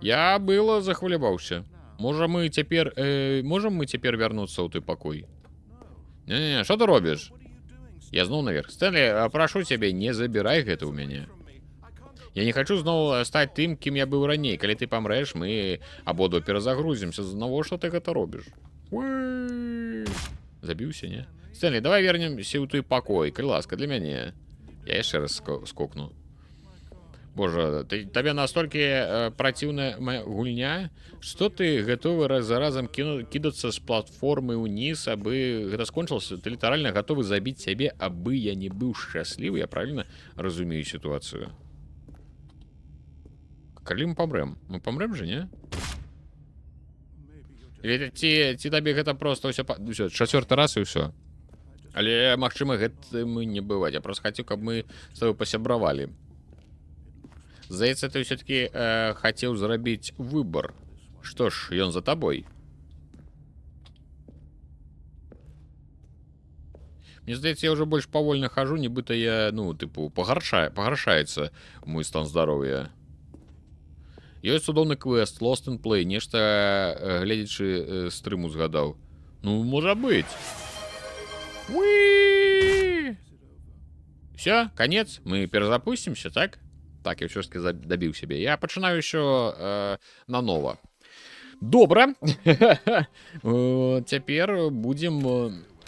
Speaker 1: Я было захваляваўся. Можам мы цяпер вярнуцца ў той пакой? Не, што ты робіш? Я зноў наверх. Стэнлі, прашу цябе, не забірай гэта ў мяне. Я не хачу зноў стаць тым, кім я быў раней. Калі ты памрэш, мы абодва перазагрузімся. Навошта ты гэта робіш? Забіўся, не? Стэнлі, давай вернемся ў той пакой. Калі ласка, для мяне. Я яшчэ раз скокну. Боже, табе настолькі праціўная моя гульня, што ты гатовы раз за разам кідацца з платформы ўніз, абы гэта скончылася? Ты літаральна гатовы забіць сябе, абы я не быў шчаслівы? Я правільна разумею сітуацыю? Калі мы памрэм? Мы памрэм же, не? Ці табе гэта проста ўсё чацвёрты раз і ўсё? Але, магчыма, гэтым не бываць. Я проста хацеў, каб мы з тобой пасябравалі. Здаецца, ты ўсё-такі хацеў зрабіць выбар. Што ж, ён за табой. Мне здаецца, я ўжо больш павольна хожу, нібыта я, пагаршаецца мой стан здароўя. Ёсць цудоўны квест, Lost in Play, нешта, гледзячы стрыму згадаў. Ну, можа быць. Всё, конец, мы перазапусцімся, так? Так, я ўсё ж таки дабіў сябе. Я пачынаю ўсё нанова. Добра. Цяпер будзем...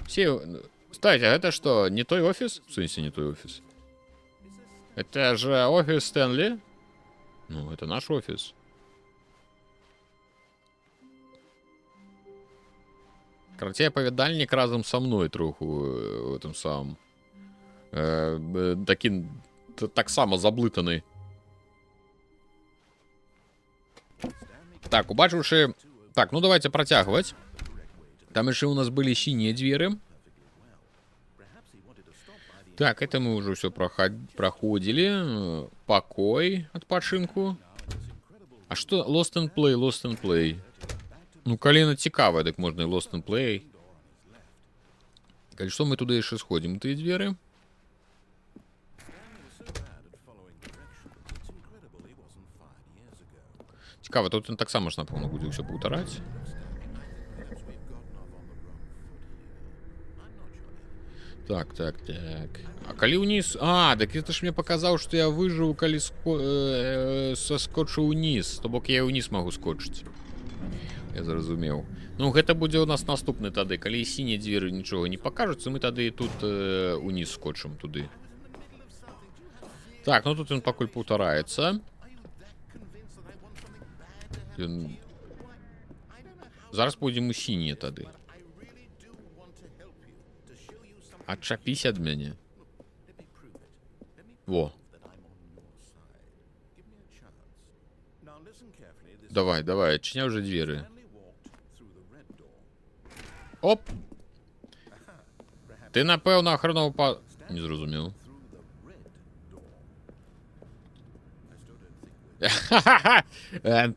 Speaker 1: Стойте, гэта што, не той офіс? В сэнсе не той офіс. Это же офіс Стэнлі? Ну, это наш офіс. Карацей, апавядальнік разам са мной троху в этом самым. Такі... таксама заблытаны. Так, убачыўшы... Так, ну давайте працягваць. Там яшчэ у нас былі сінія дзверы. Так, это мы уже все проходили. Покой, адпачынку. А что? Lost and Play, Lost and Play. Ну, калі цікавае, так можна і Lost and Play. Калі што, мы туды яшчэ сходзім, тыя дзверы. Цікава, тут ён таксама ж, напэўна, будзе ўсё паўтараць. Так. А калі ўніз... А, так это ж мне паказаў, што я выжыў, калі саскочыў ўніз. То бок я ўніз магу скочыць. Я зразумеў. Ну, гэта будзе у нас наступны тады. Калі сінія дзверы нічога не пакажуцца, мы тады тут ўніз скочым туды. Так, ну тут ён пакуль паўтараецца. Зараз пойдзем у сінія тады. Адчапіся ад мяне. Во. Давай, адчыняй уже дзверы. Оп! Ты, напэўна, ахрануў па... Не зразумеў.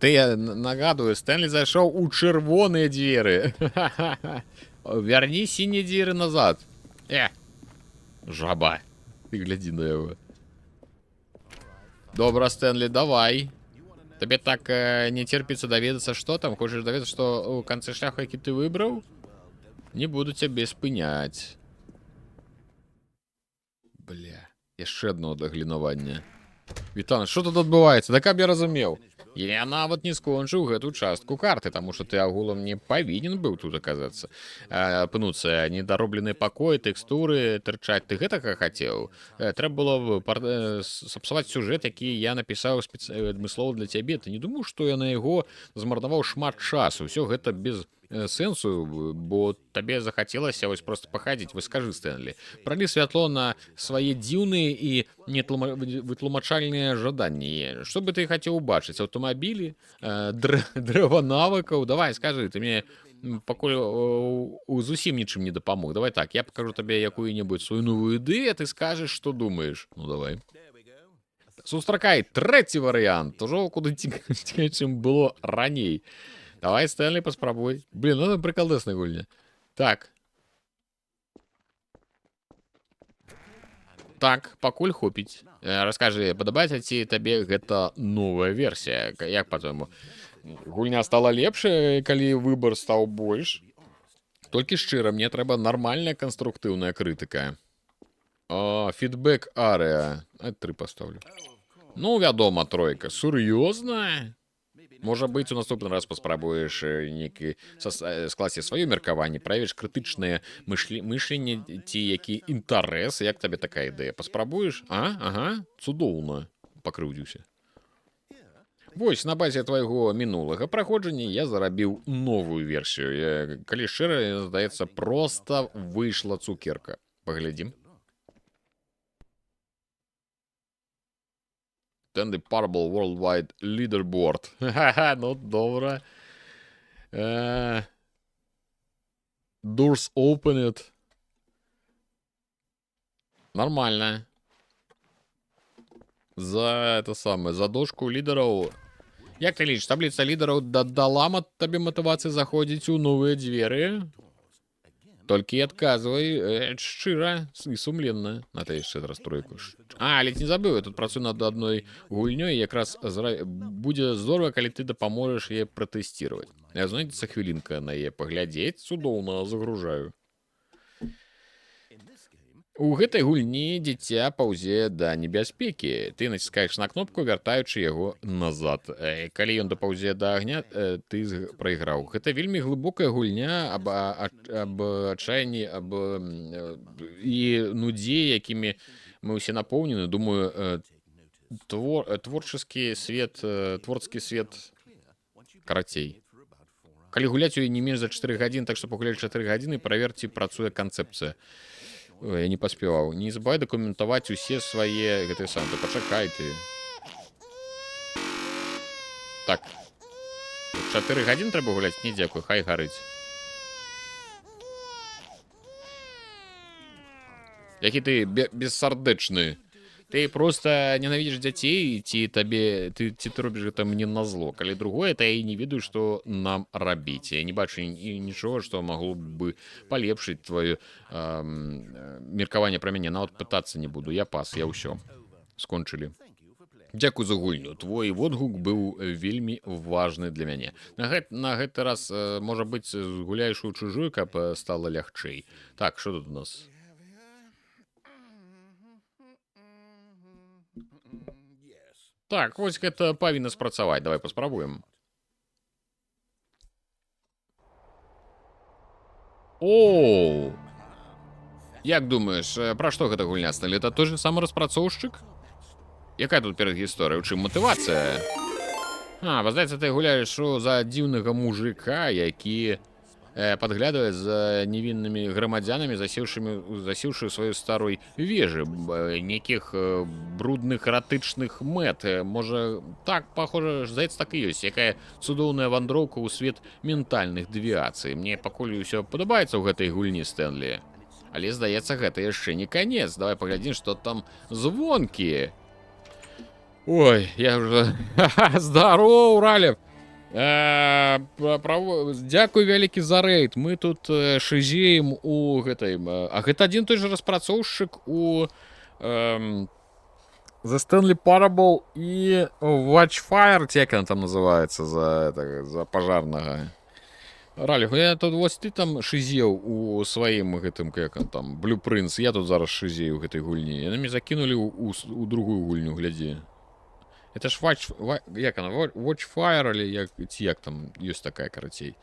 Speaker 1: Ты, нагадую, Стэнлі зайшоў у чырвоныя дзверы. Вярні сінія дзверы назад. Жаба. Ты глядзі на яго. Добра, Стэнлі, давай. Табе так не терпіцца даведацца, што там? Хочаш даведацца, што ў канцы шляху, які ты выбраў? Не буду цябе спыняць. Бля, яшчэ адно даглінаванне. Вітан, што тут адбываецца? Да каб я разумеў. Я нават не скончыў гэту частку карты, таму што ты агулам не павінен быў тут аказацца. Апынуцца недароблены пакоі, тэкстуры, тырчаць. Ты гэтага хацеў? Трэба было сапсаваць сюжэт, які я напісаў адмыслова для цябе. Ты не думаў, што я на яго змарнаваў шмат часу. Усё гэта без сэнсу, бо табе захацелася вось просто пахадзіць. Вось скажы, Стэнлі, пралі святло на свае дзіўныя і вытлумачальныя жаданні. Што бы ты хацеў убачыць? Аўтамабілі, дрэва навыкаў? Давай, скажы, ты мне пакуль зусім нічым не дапамог. Давай так, я пакажу табе якую-небудзь сваю новую ідэю, а ты скажаш, што думаеш. Ну, давай. Сустракай трэці варыянт. Ужо куды цікавей, чым было раней. Давай, Стэнлі, паспрабуй. Блин, ну прикалдесная гульня. Так. Так, пакуль хопіць. Раскажы, падабаецца ці табе гэта новая версія? Як па-твойму? Гульня стала лепшая, калі выбар стаў больш? Толькі шчыра, мне трэба нармальная канструктыўная крытыка. Фідбэк арыя. 3 паставлю. Ну, вядома, 3. Сур'ёзна? Можа быць, у наступны раз паспрабуеш нейкі скласці сваё меркаванне, праверыш крытычнае мышленне ці які інтарэс, як табе такая ідэя? Паспрабуеш? Ага, цудоўна, пакрыўдзіўся. Вось, на базе твайго мінулага праходжання я зарабіў новую версію. Калі шчыра, здаецца, проста выйшла цукерка. Паглядзім. Stanley Parable Worldwide Leaderboard. Ха-ха, ну добре. Doors opened. Нормально. За это самое, за дошку лідераў. Як ты лічыш, табліца лідараў дадала табе матывацыі заходзіць у новыя дзверы? Толькі адказвай шчыра і сумленна. На ты яшчэ раз 3. Але не забыў, я тут працую над адной гульнёй, якраз будзе здорава, калі ты дапаможаш яе пратэсціраваць. Знойдзецца хвілінка на яе паглядзець, цудоўна, загружаю. У гэтай гульні дзіця паўзе да небяспекі. Ты націскаеш на кнопку, вяртаючы яго назад. Калі ён дапаўзе да агня, ты прайграў. Гэта вельмі глыбокая гульня аб адчаянні, аб і нудзе, якімі мы ўсе напоўнены. Думаю, творчы свет карацей. Калі гуляць у яе не менш за 4 гадзіны, так што пагуляць 4 гадзіны, праверці, працуе канцэпцыя. Я не паспяваў. Не забывай дакументаваць усе свае гэтыя самыя. Пачакай ты. Так. 4 гадзіны трэба гуляць? Не, дзякуй, хай гарыць. Які ты бессардэчны. Ты проста ненавідзіш дзяцей, ці ты робіш гэта мне назло. Калі другое, то я і не ведаю, што нам рабіць. Я не бачу нічога, што магло бы палепшыць твоё меркаванне пра мяне. Нават пытацца не буду. Я пас, я ўсё. Скончылі. Дзякуй за гульню. Твой водгук быў вельмі важны для мяне. На гэты раз, можа быць, гуляеш у чужую, каб стала лягчэй. Так, што тут у нас? Так, вось гэта павінна спрацаваць. Давай паспрабуем. О! Як думаеш, пра што гэта гульня, Стэнлі? Это той же самы распрацоўшчык? Якая тут перадгісторыя? У чым матывацыя? Здаецца, ты гуляеш за дзіўнага мужика, які падглядвае за невіннымі грамадзянамі, засеўшы сваёй старой вежы, нейкіх брудных эратычных мэт. Можа, так, пахожа, здаецца, так і ёсць. Якая цудоўная вандроўка ў свет ментальных дэвіацый. Мне пакуль усё падабаецца ў гэтай гульні, Стэнлі. Але, здаецца, гэта яшчэ не канец. Давай паглядзім, што там звонкі. Ой, я ўжо... Здароў, Ралев! Дзякуй вялікі за рэйд. Мы тут шызеем у гэтай... А гэта адзін той же распрацоўшчык у The Stanley Parable і Watchfire, ці як ён там называецца, за пажарнага. Ралев, я тут вось ты там шызеў у сваім гэтым, як он там, Blueprints. Я тут зараз шызею ў гэтай гульні. Яны мне закінулі у другую гульню, глядзі. Это ж як она, Watchfire, или як там ёсць такая, карацей.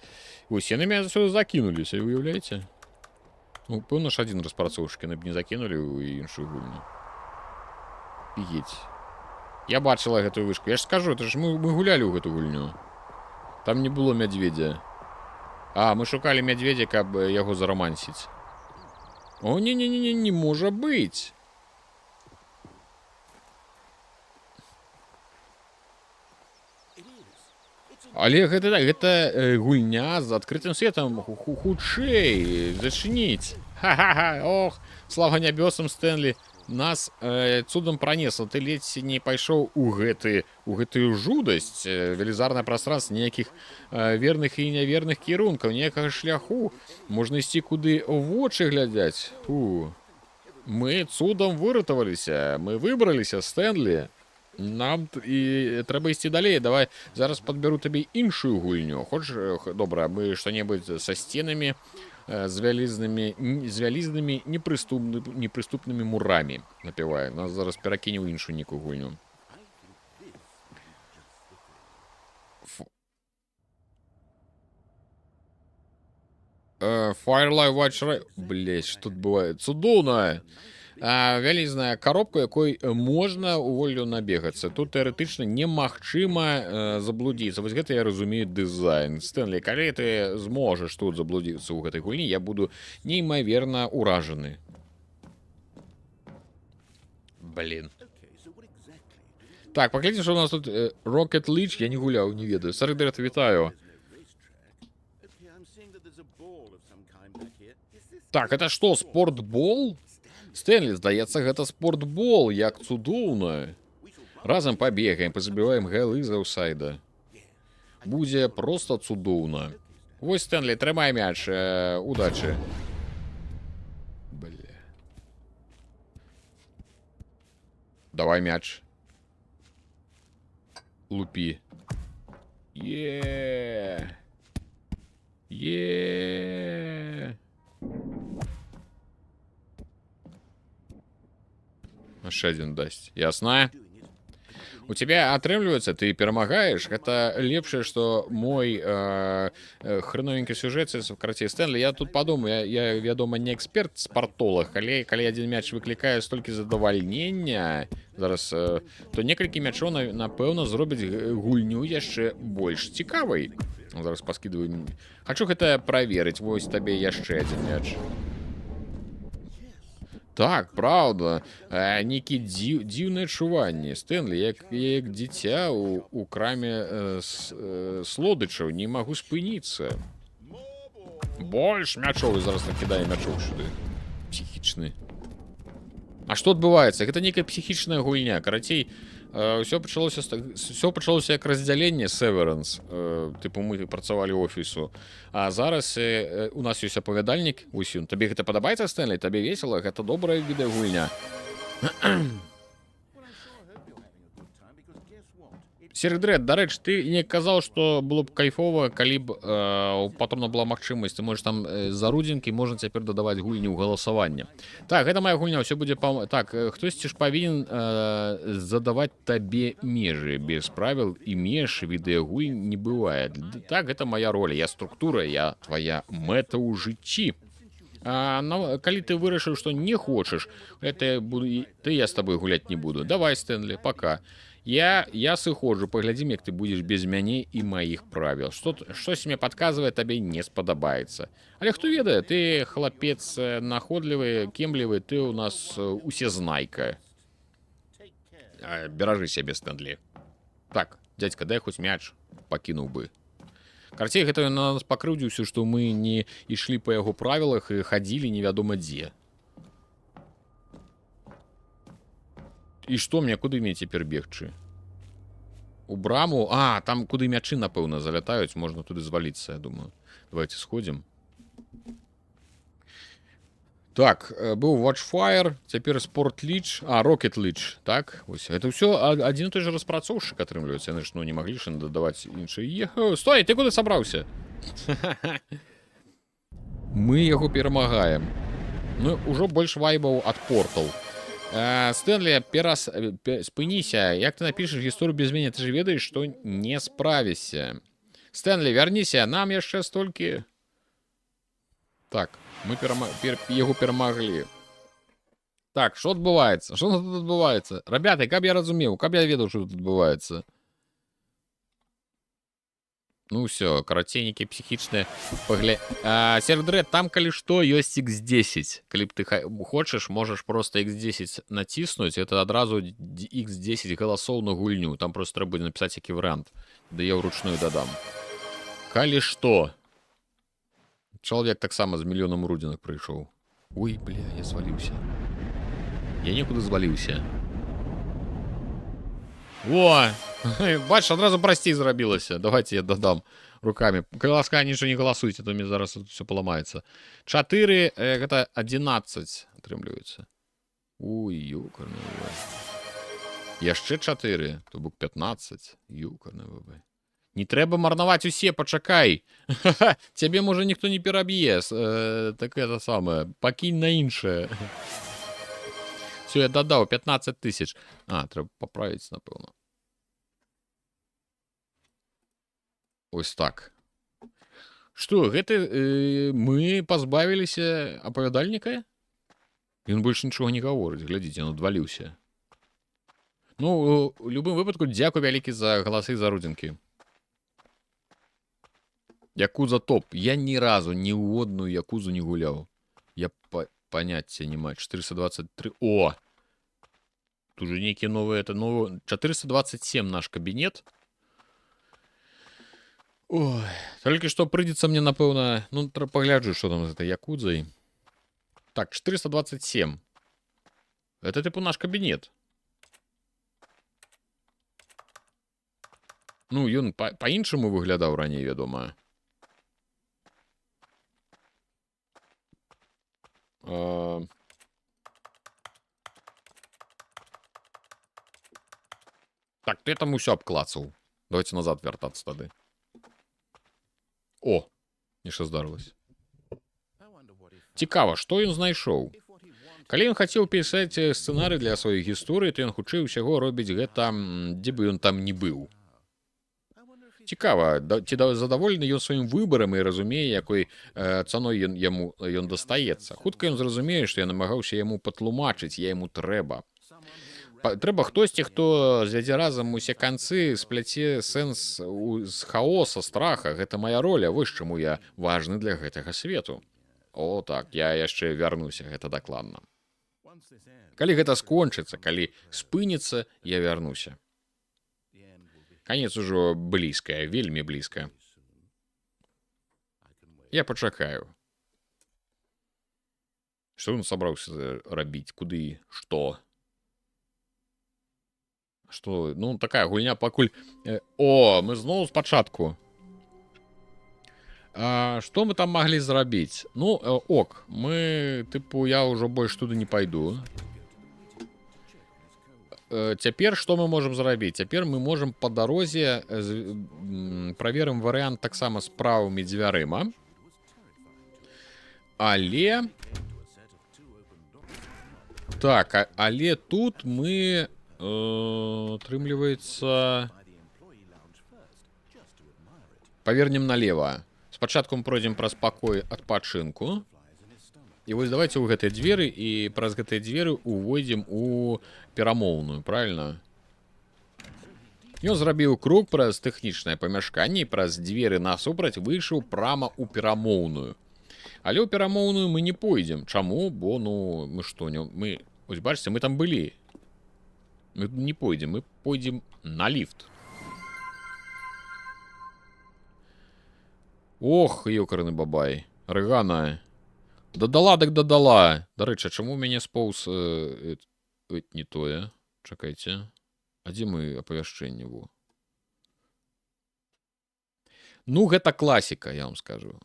Speaker 1: Вось, яны мяне сюда закінуліся, вы уяўляеце? Ну, пэўна ж адзін распрацоўшчык, яны б не закінулі ў іншую гульню. Пігець. Я бачыла гэтую вышку. Я ж скажу, это ж мы гулялі ў гэту гульню. Там не было мядзведзя. А, мы шукалі мядзведзя, каб яго зарамансіць. О, не-не-не, не можа быць. Але гэта гульня з адкрытым светам. Хутчэй зачыніць. Ха-ха-ха, ох, слава нябёсам, Стэнлі. Нас цудам пранесла. Ты ледзь не пайшоў у гэтую жудасць. Велізарнае прастранства, ніякіх верных і няверных кірункаў, ніякага шляху. Можна ісці куды вочы глядзяць. Мы цудам выратаваліся. Мы выбраліся, Стэнлі. Нам і трэба ісці далей. Давай зараз падбяру табе іншую гульню. Хочаш, добра, мы што-небудзь са сценамі, з вялізнымі непрыступнымі мурамі напівае. Нас зараз перакіне ў іншую нейкую гульню. Firelight Watch... Блять, што тут бывае? Цудоўная! Вялізная коробка, якой можна уволю набегацца. Тут тэарэтычна немагчыма заблудзіцца. Вось гэта я разумею дызайн. Стэнлі, калі ты зможаш тут заблудзіцца ў гэтай гульні, я буду неймаверна ўражаны. Блин. Так, паглядзім, што у нас тут Rocket League, я не гуляў, не ведаю. Сарыберт, вітаю. Так, это што, спортбол? Стэнлі, здаецца, гэта спортбол, як цудоўна. Разам пабегаем, пазабіваем галы з аўсайда. Будзе проста цудоўна. Вось, Стэнлі, трымай мяч. Удачы. Бля. Давай мяч. Лупі. Е. Яшчэ адзін дасць. Ясна? У тебя атрымліваецца, ты перамагаеш. Гэта лепшае, што мой хреновенькі сюжэт, карацей, Стэнлі, я тут падумаю, я вядома, не эксперт, спартолог, але калі адзін мяч выклікае столькі задавальнення, зараз, то некалькі мячоў, напэўна, зробяць гульню яшчэ больш цікавай. Зараз паскідваю. Хачу гэта праверыць. Вось табе яшчэ адзін мяч. Так, правда. Нейкі дзіўныя адчуванні. Стэнлі, як дзіця у краме слодычаў. Не магу спыніцца. Больш мячоў. Зараз накідае мячоў сюды. Псіхічны. А што адбываецца? Гэта нейкая псіхічная гульня. Карацей, все пачалося як раздзяленне Severance. Типу, мы працавалі офісу. А зараз у нас ёсць апавядальнік. Усюн. Табе гэта падабаецца, Стэнлі? Табе весела? Гэта добрая відэагульня. Сердред, дарэчы, ты не казаў, што было б кайфова, калі б патомна была магчымасць. Ты можаш там за рудзінкі можна цяпер дадаваць гульні ў галасаванне. Так, гэта моя гульня, ўсё будзе так, хтосьці ж павінен задаваць табе межы. Без правіл і меж відэагульнь не бывае. Так, гэта моя роля, я структура, я твоя мэта ў жыцці. Калі ты вырашыў, што не хочаш, ты я з табой гуляць не буду. Давай, Стэнлі, пока. Я сыходжу, паглядзім, як ты будзеш без мяне і маіх правіл. Штось мне падказвае, табе не спадабаецца. Але хто ведае, ты хлапец находлівы, кемлівы, ты ў нас усезнайка. Беражы сябе, Стэнлі. Так, дзядзька, дай хоць мяч, пакінуў бы. Карцей, гэта на нас пакрыўдзіўся, што мы не ішлі па яго правілах і хадзілі невядома дзе. І што мне, куды мне цяпер бегчы? У браму? Там куды мячы, напэўна, залятаюць, можна туды зваліцца, я думаю. Давайте сходзім. Так, быў Watchfire, цяпер Sport League, Rocket League, так? Вось, гэта ўсё адзін і той жа распрацоўшчык атрымліваецца, яны ж, не маглі ж дадаваць іншыя. Стой, ты куды сабраўся? Мы яго перамагаем. Ну, ужо больш вайбаў ад Portal. Стэнли, спыніся. Як ты напишешь гісторыю без мяне, ты же ведаеш, што не справішся. Стэнли, вярніся, нам яшчэ столькі. Так, мы яго перамаглі. Так, што адбываецца? Што тут адбываецца? Ребята, каб я разумеў, каб я ведаў, што тут адбываецца. Ну все, карацейнікі псіхічныя сердрэд, там калі што ёсць X10. Калі б ты хочаш, можаш просто X10 націснуць, это адразу X10 галасоў на гульню. Там просто трэба будзе напісаць які варыянт. Да я ўручную дадам. Калі што. Чалавек таксама з мільёнам рудзінак прыйшоў. Ой, бля, я сваліўся. Я некуды зваліўся. О! Бачиш, одразу прасцей зрабілася. Давайте я додам руками. Ласка, нічого не голосуйте, то мне зараз все поламаецца. 4, гэта 11 атрымліваецца. Ой, юкарны бабай. Яшчэ 4, то бок 15. Юкарны бабай. Не трэба марнаваць усе, пачакай. Цябе, можа, ніхто не пераб'е. Так это самае. Пакінь на іншае. Все, я дадаў 15 тысяч. Трэба паправіць, напэўна. Ось так. Што, гэта мы пазбавіліся апавядальніка? Ён больш нічога не гаворыць. Глядзіце, ён адваліўся. Ну, у любым выпадку, дзякуй вялікі за галасы за рудзінкі. Якуза топ. Я ні разу ні ў одную якузу не гуляў. Я паняцця не маю. 423. О! Тут же нейкія новыя, это новые. 427 наш кабінет. Ой, толькі што прыйдзецца мне, напэўна, ну, пагляджу, што там з этой якудзай. Так, 427. Это, типу, наш кабінет. Ну, ён па-іншаму выглядаў раней, вядома. Так, ты там усё абклацаў. Давайте назад вяртацца тады. О, нешта здарылася. Цікава, што ён знайшоў? Калі ён хацеў пісаць сцэнарый для сваёй гісторыі, то ён хутчэй усяго робіць гэта, дзе бы ён там не быў. Цікава, ці задаволены ён сваім выбарам і разумее, якой цаной ён дастаецца. Хутка ён зразумее, што я намагаўся яму патлумачыць, я яму трэба. Трэба хтосьці, хто звядзе разам усе канцы, спляце сэнс з хаоса, страха. Гэта моя роля, вось чаму я важны для гэтага свету. О, так, я яшчэ вярнуся, гэта дакладна. Калі гэта скончыцца, калі спыніцца, я вярнуся. Канец ужо блізкая, вельмі блізкая. Я пачакаю. Што ён сабраўся рабіць? Куды? Што? Што, ну, такая гульня пакуль... О, мы зноў спачатку. Што мы там маглі зрабіць? Ну, ок, мы, тыпу, я ўжо больш туды не пайду. Цяпер што мы можам зрабіць? Цяпер мы можам па дарозе праверым варыянт таксама з правымі дзвярыма. Але... Так, але тут мы... атрымліваецца, павернем налево. Спачатку мы пройдзем праз пакой адпачынку. І вось давайте ў гэтыя дзверы і праз гэтыя дзверы увойдзем у перамоўную, правильно? Ён зрабіў круг праз тэхнічнае памяшканне і праз дзверы насупраць выйшаў прама ў перамоўную. Але ў перамоўную мы не пойдзем. Чаму? Бо, ну, мы што, мы... Ось бачыце, мы там былі. Мы не пойдем, мы пойдем на лифт. Ох, ёкарны бабай. Рыгана. Дадала, так дадала. Дарэчы, чаму ў мяне споўз не тое? Чакайце. А дзе мы апавяшчэнне, во? Ну, гэта класіка, я вам скажу.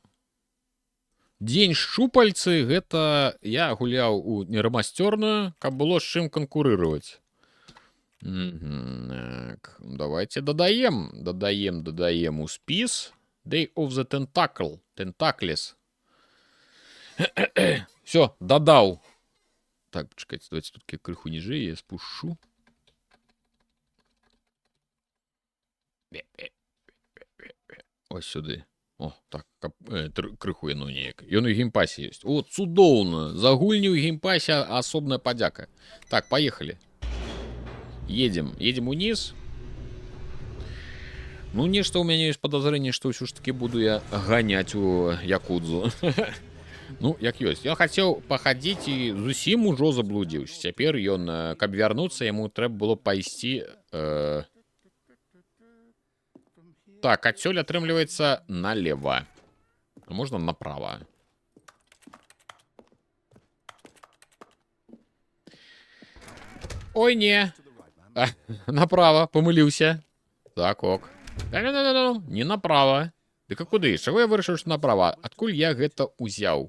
Speaker 1: Дзень шчупальцы, гэта я гуляў у нейрамасцёрную, каб было з чым канкурыраваць. Так, давайте додаем у спіс Day of the Tentacles. Все, додал. Так, чекайте, давайте тут крыху ниже я спушу. Ось сюди. О, так, крыху яно неяк. Ён у геймпасе ёсць. О, цудоўна. За гульні ў геймпасе асобная падзяка. Так, поехали. Едем. Едем униз. Ну, нечто у меня есть подозрение, что все ж таки буду я гонять у Якудзу. Ну, як ёсць. Ён хацеў пахадзіць і зусім ужо заблудзіўся. Цяпер ён, каб вярнуцца, яму трэба было пайсці... Так, адсюль атрымліваецца налево. Можна направо. Ой, не. Направо, помыліўся. Так, ок. Не направо. Дык а куды? Чаго я вырашыў, што направо? Адкуль я гэта ўзяў?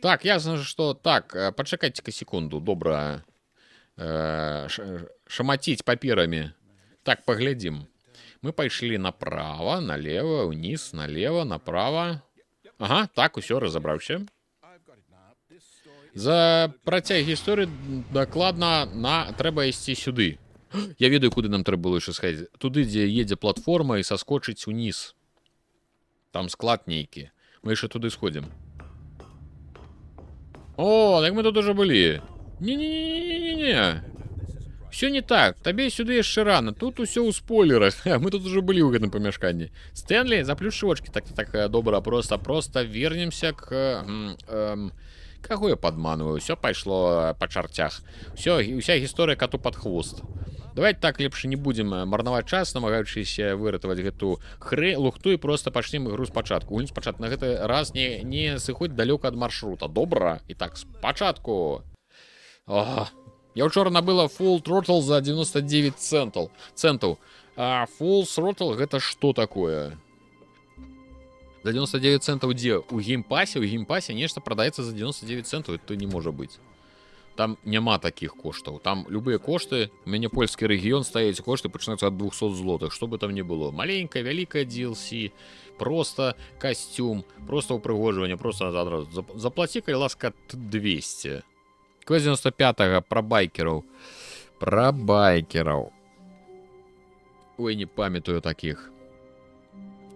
Speaker 1: Так, ясно, што... Так, пачакайце-ка секунду. Добра. Шамаціць паперамі. Так, паглядзім. Мы пайшлі направо, налево, вниз, налево, направо. Ага, так, усё, разабраўся. За працяг гісторыі дакладна трэба ісці сюды. Я ведаю, куды нам трэба было яшчэ схадзіць. Туды, дзе едзе платформа і саскочыць униз. Там склад нейкі. Мы яшчэ туды сходзім. О, так мы тут уже былі. Не-не-не-не-не-не. Все не так. Табе сюды яшчэ рано. Тут усё ў спойлерах. Мы тут уже былі ў гэтым памяшканні. Стэнлі, заплюш вочки. Так, добра, просто вернемся к... Каго я падманываю? Все пайшло па чарцях. Все, уся гісторыя кату пад хвост. Давайте так лепш не будем марнаваць час, намагаючыся выратаваць гэту лухту і просто пачнем ігру спачатку. Гульню спачатку. На гэты раз не сыходзь далёка ад маршрута. Добра? І так, спачатку. Я учора набыла Full Throttle за 99 центаў. А Full Throttle гэта што такое? За 99 центаў дзе? У геймпасе? У геймпасе нешта прадаецца за 99 центаў. Это не можа быць. Там няма такіх коштаў. Там любыя кошты, у мяне польскі рэгіён стаяць кошты пачынаюцца ад 200 злотых. Што бы там ни было. Маленькая, вялікая DLC, просто касцюм, просто упрыгожванне, просто адразу. Заплаці, калі ласка, 200. Квест 95-го про байкераў. Про байкераў. Ой, не памятаю таких.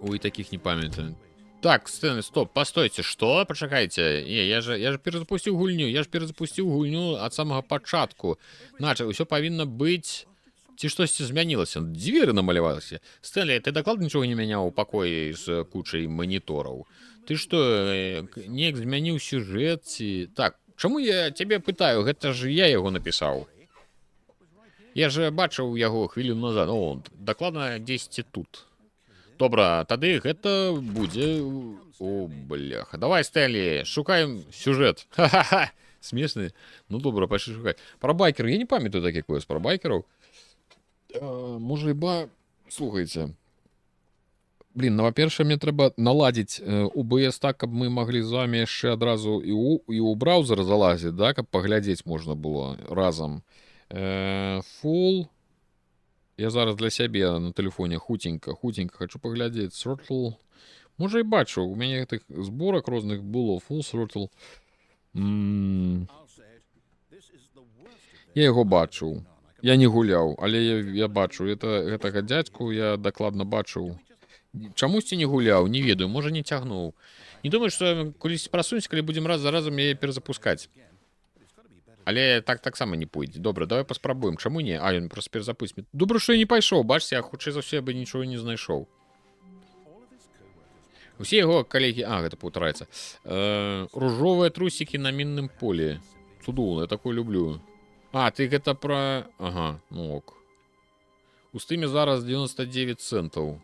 Speaker 1: Ой, таких не памятаю. Так, Стэнли, стоп, постойте, что? Пачакайце. Я же перезапусціў гульню. Я ж перезапусціў гульню ад самага пачатку. Нача, ўсё павінна быць... Ці штосьці змянілася? Дзверы намалявалася. Стэнли, ты дакладна нічога не мяняў у пакоі з кучай манітораў? Ты што, неяк змяніў сюжэт ці... Так, чаму я цябе пытаю? Гэта ж я яго напісаў. Я же бачыў яго хвіліну назад. О, дакладна дзесьці тут. Добра, тады гэта будзе... О, бляха. Давай, Стэнли, шукаем сюжэт. Ха-ха-ха. Смешны. Ну, добра, пайшлі шукаць. Про байкераў. Я не памятаю такі квест про байкераў. Можа, слухайце. Блин, ну, во-перше, мне трэба наладзіць OBS так, каб мы маглі з вами яшчэ адразу і ў браузер залазіць, да, каб паглядзець можна было разам. Full... Я зараз для сябе на тэлефоне хутенька хочу паглядзець. Throttle. Можа, і бачу, у мяне гэтых зборак розных было. Full Throttle. Я яго бачыў. Я не гуляў, але я бачу. Гэтага дзядзьку я дакладна бачыў. Чамусьці не гуляў, не ведаю, можа, не цягнуў. Не думаю, што калісьці прасунуць, калі будзем раз за разам яе перазапускаць. Але таксама не пойдзе. Добра, давай паспрабуем. Чаму не? А, ён проста перазапусць. Добра, што я не пайшоў. Бачце, я хутчэй за ўсё бы нічога не знайшоў. Усе яго калегі... А, гэта паўтараецца. Ружовыя трусікі на мінным полі. Цудоўна, я такое люблю. А, ты гэта пра... Ага, ну ок. У стыме зараз 99 центаў.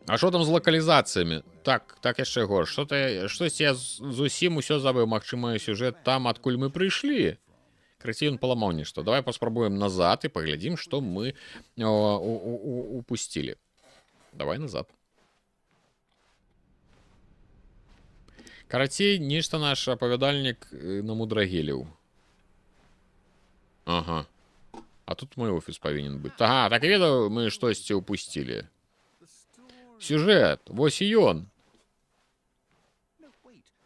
Speaker 1: А што там з лакалізацыямі? Так яшчэ горш. Штось я зусім усё забыў. Магчыма, сюжэт там, адкуль мы прыйшлі. Крыці ён паламаў нешта. Давай паспрабуем назад і паглядзім, што мы упусцілі. Давай назад. Карацей, нешта наш апавядальнік намудрагеліў. Ага. А тут мой офіс павінен быць. Ага, так і ведаў, мы штосьці упусцілі. Сюжэт, вось і ён.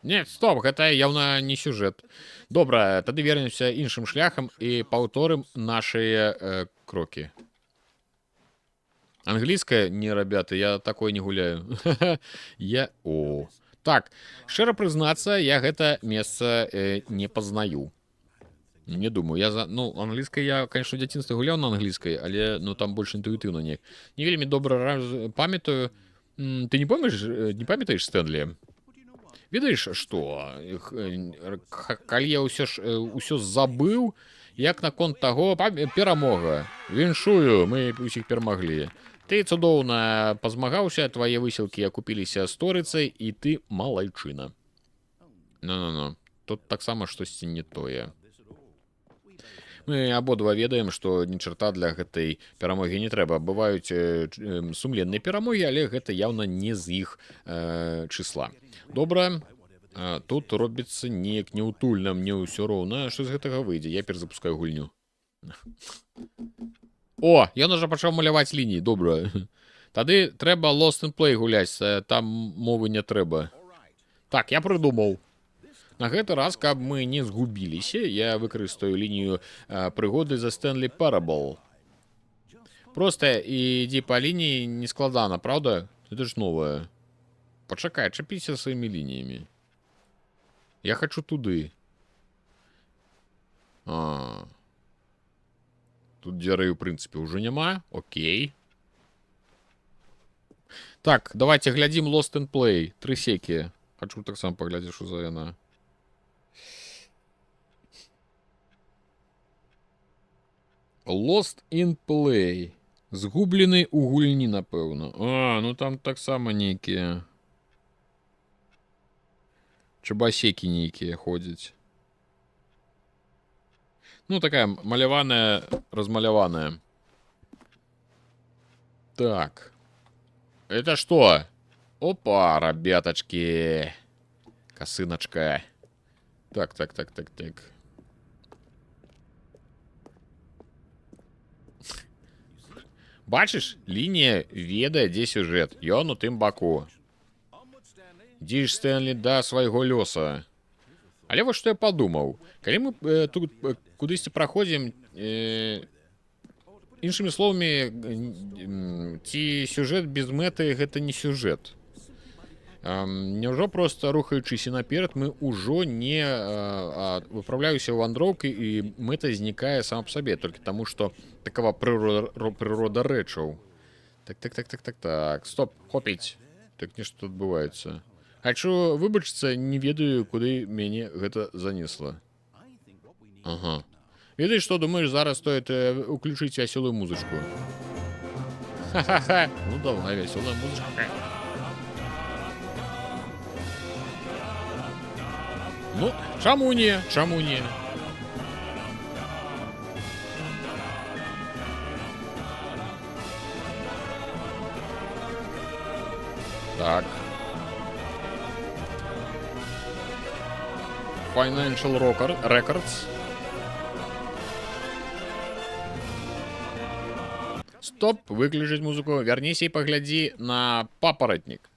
Speaker 1: Не, стоп, гэта яўна не сюжэт. Добра, тады вернемся іншым шляхам і паўторым нашыя крокі. Англійская? Не, ребята, я такое не гуляю. Так, шчыра прызнацца, я гэта месца не пазнаю. Не думаю, ну, англійскай я, конечно, у дзяцінстве гуляў на англійскай, але, ну, там больш інтуітыўна неяк. Не вельмі добра памятаю. Ты не памятаеш Стэнлі? Ведаеш, што? Калі я ўсё забыў, як наконт таго, перамога. Віншую, мы ўсіх перамаглі. Ты цудоўна пазмагаўся, твае высілкі акупіліся сторыцай, і ты малайчына. Ну-ну-ну, тут таксама штосьці не тое. Мы абодва ведаем, што ні чарта для гэтай перамогі не трэба. Бываюць сумленныя перамогі, але гэта яўна не з іх чысла. Добра, тут робіцца неяк няўтульна, мне ўсё роўна, што з гэтага выйдзе. Я перазапускаю гульню. О, ён уже пачаў маляваць лініі, добра. Тады трэба Lost in Play гуляць, там мовы не трэба. Так, я прыдумаў. На гэты раз, каб мы не згубіліся, я выкарыстаю лінію прыгоды за Стэнлі Парабл. Проста ідзі па лініі не складана, правда? Гэта ж новае. Пачакай, чапіся сваімі лініямі. Я хачу туды. Тут дзвярэй, у прынцыпе, ўжо няма. Окей. Так, давайте глядзім Lost in Play. 3 секі. Хачу таксама паглядзець, што за яна. Lost in Play. Згублены ў гульні, напэўна. Ну там таксама нейкія чабасекі нейкія ходзяць. Ну, такая маляваная, размаляваная. Так. Это что? Опа, ребяточки. Косыночка. Так. Бачыш, лінія ведае, дзе сюжэт. Ён у тым баку. Ідзі ж, Стэнлі, да свайго лёса. Але вот што я падумаў. Калі мы тут кудысьці праходзім, іншымі словамі, ці сюжэт без мэты гэта не сюжэт. Няўжо проста рухаючыся наперад, мы ўжо не выпраўляюся ў вандроўкі, і мэта знікае сама па сабе, толькі таму, што такова прырода рэчаў. Так. Стоп, хопіць. Так нешта адбываецца. Хачу выбачыцца, не ведаю, куды мяне гэта занесла. Ага. Ведаеш, што думаеш, зараз стоит уключыць вясёлую музычку? Ха-ха-ха. Ну давай, вясёлая музычка. Ну, чаму не? Так. Financial Records. Стоп, выключыць музыку. Вярніся і паглядзі на папаратнік.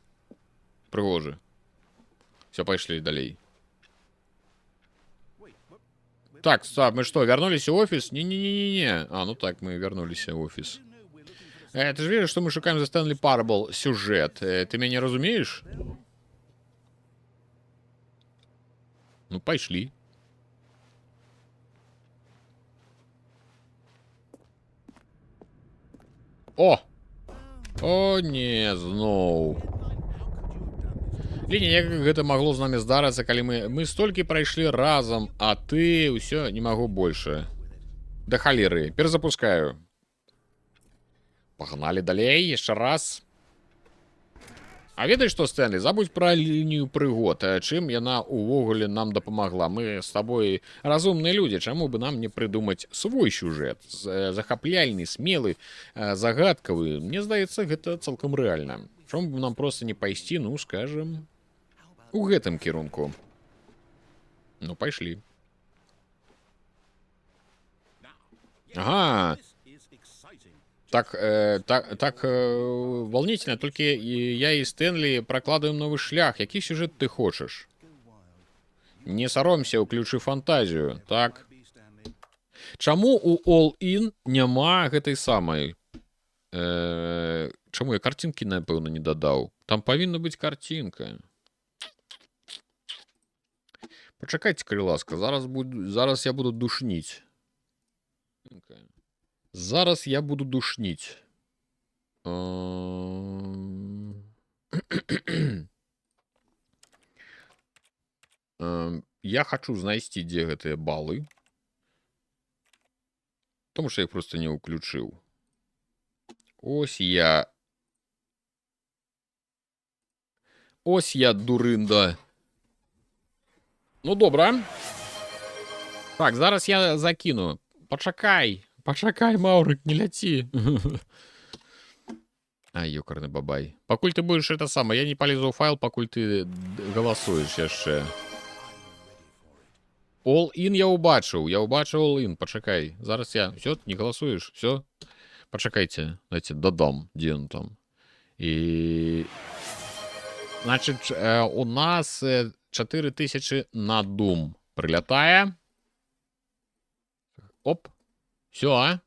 Speaker 1: Прыгожы. Все, пайшлі далей. Так, стоп, мы что, вернулись в офис? Не-не-не-не. Ну так, мы вернулись в офис. Ты же веришь, что мы шукаем за Стэнлі Парабл сюжет? Ты меня разумеешь? Ну, пайшлі. О, не, зноў. Ліня, як гэта магло з намі здарыцца, калі мы столькі прайшлі разам, а ты ўсё не магу больше. Да халеры, перазапускаю. Пагналі далей, яшчэ раз. А ведаеш што, Стэнлі, забудь пра лінію прыгод, чым яна увогуле нам дапамагла. Мы з табой разумныя людзі, чаму бы нам не прыдумаць свой сюжэт? Захапляльны, смелы, загадкавы. Мне здаецца, гэта цалкам рэальна. Чаму бы нам проста не пайсці, ну, скажем, у гэтым кірунку? Ну, пайшлі. Ага. Так волнительно, только я и Стэнлі прокладываем новый шлях. Який сюжет ты хочешь? Не саромся, уключы фантазію, так? Чаму у All-In няма гэтай самай? Чаму я картинкі, напэўна, не дадаў? Там павінна быць картинка. Пачакайце, калі ласка, зараз я буду душніць. Зараз я буду душніць. Я хочу знайсці, дзе гэтыя балы. Тому що я їх просто не уключив. Ось я. Ось я, дуринда. Ну, добре. Так, зараз я закину. Почекай. Почекай, Маурик, не ляці. Ай, ёкарный бабай. Пакуль ты будешь это самое, я не полезу в файл, покуль ты голосуешь яшчэ. All-in я убачыў all-in, почекай. Зараз я... Все, не голосуешь? Все? Почекайте, знаете, додам, где он там. И... Значит, у нас 4000 на Doom прилетая. Оп. Все, а?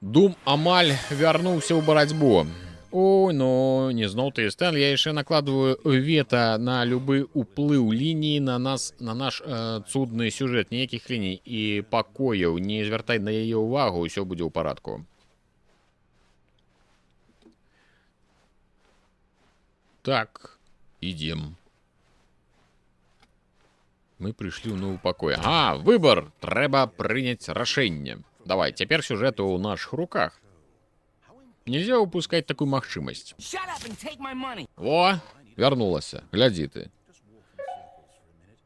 Speaker 1: Doom амаль вярнуўся ў барацьбу. Ой, ну, не зноў ты, Стэн, я яшчэ накладываю вето на любы уплыў лініі на нас, на наш цудны сюжэт, ніякіх ліній і пакояў, не звяртай на яе ўвагу, ўсё будзе ў парадку. Так, ідзем. Мы прыйшлі ў новы пакой. А, выбор! Трэба прыняць рашэнне. Давай, цяпер сюжэт у наших руках. Нельзя упускать такую магчымасць. Во, вярнулася. Глядзі ты.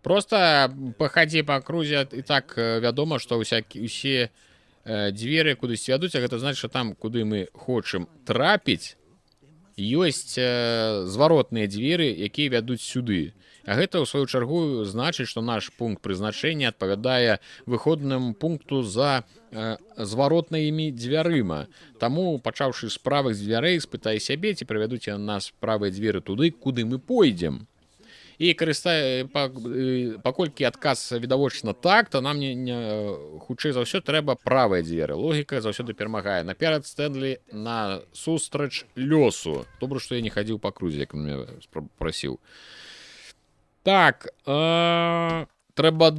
Speaker 1: Просто пахадзі па крузе, і так вядома, што усе дзверы кудысь вядуць, а гэта значыць, што там, куды мы хочам трапіць, ёсць зваротныя дзверы, якія вядуць сюды. А гэта, ў сваю чаргу, значыць, што наш пункт прызначэння адпавядае выходнаму пункту за зваротнымі дзвярыма. Таму, пачаўшы з правых дзвярэй, спытай сябе, ці прывядуць нас правыя дзверы туды, куды мы пойдзем. І паколькі адказ відавочна так, то нам хутчэй за ўсё трэба правыя дзверы. Логіка заўсёды перамагае. Наперад Стэнлі на сустрач лёсу. Добра, што я не хадзіў па крузе, як он мяне прасіў. Так, трэба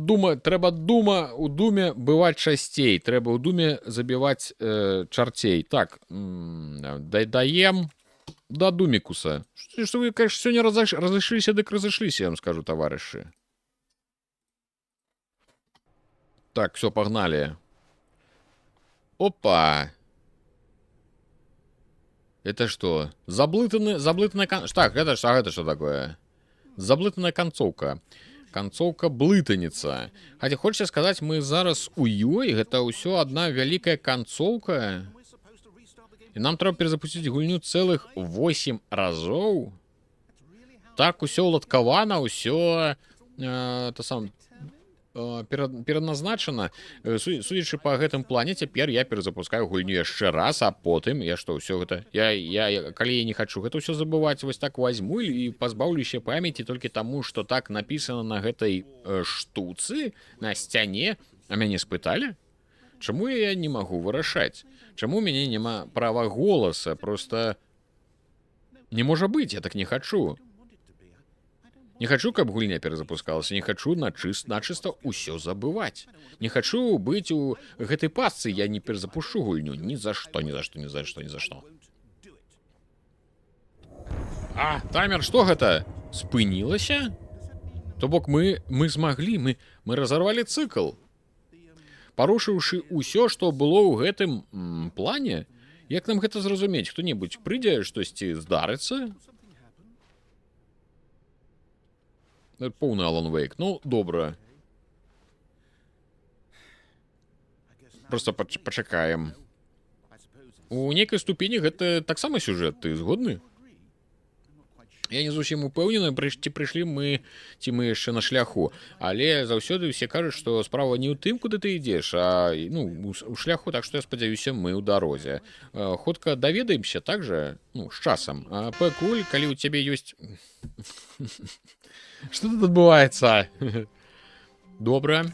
Speaker 1: у думе бываць часцей. Трэба ў думе забіваць чарцей. Так, даем да думікуса. Што вы, конечно, сёння разышліся, дык разышліся, я вам скажу, таварышы. Так, все, погнали. Опа. Это что? Заблытанная... Так, это что такое? Заблытаная концовка. Концовка блытаніца. Хаця хочется сказаць, мы зараз у ёй, гэта ўсё одна вялікая концовка. І нам трэба перезапусціць гульню цэлых 8 разоў. Так усё уладкавана, усё перадназначана. Судзячы па гэтым плане, цяпер я перезапускаю гульню яшчэ раз, а потым я што, ўсё гэта... Калі я не хачу гэта ўсё забываць, вось так возьму і пазбаўлюся памяці толькі таму, што так напісана на гэтай штуцы, на сцяне. А мяне спыталі? Чаму я не магу вырашаць? Чаму у мяне няма права голаса? Просто не можа быць, я так не хачу. Не хочу, каб гульня перезапускалася, не хочу начисто ўсё забываць. Не хочу быць у гэтай пасцы, я не перезапушу гульню. Ни за что, ни за что, ни за что, ни за что. А, таймер, што гэта? Спынілася? То бок мы змаглі, мы разорвали цикл. Парушыўшы ўсё, што было ў гэтым плане, як нам гэта зразумець? Хто-небудзь прыйдзе, штосьці здарыцца? Поўны Алан Вейк. Ну, добра. Просто пачакаем. У нейкай ступені гэта таксама сюжэт. Ты згодны? Я не зусім упэўнены, ці прыйшлі мы, ці мы яшчэ на шляху. Але заўсёды ўсе кажуць, што справа не ў тым, куды ты ідзеш, а у шляху, так што я спадзяюся, мы ў дарозе. Хутка даведаемся, так жа, з часам. А пакуль, калі ў цябе ёсць Что тут адбываецца? Добра.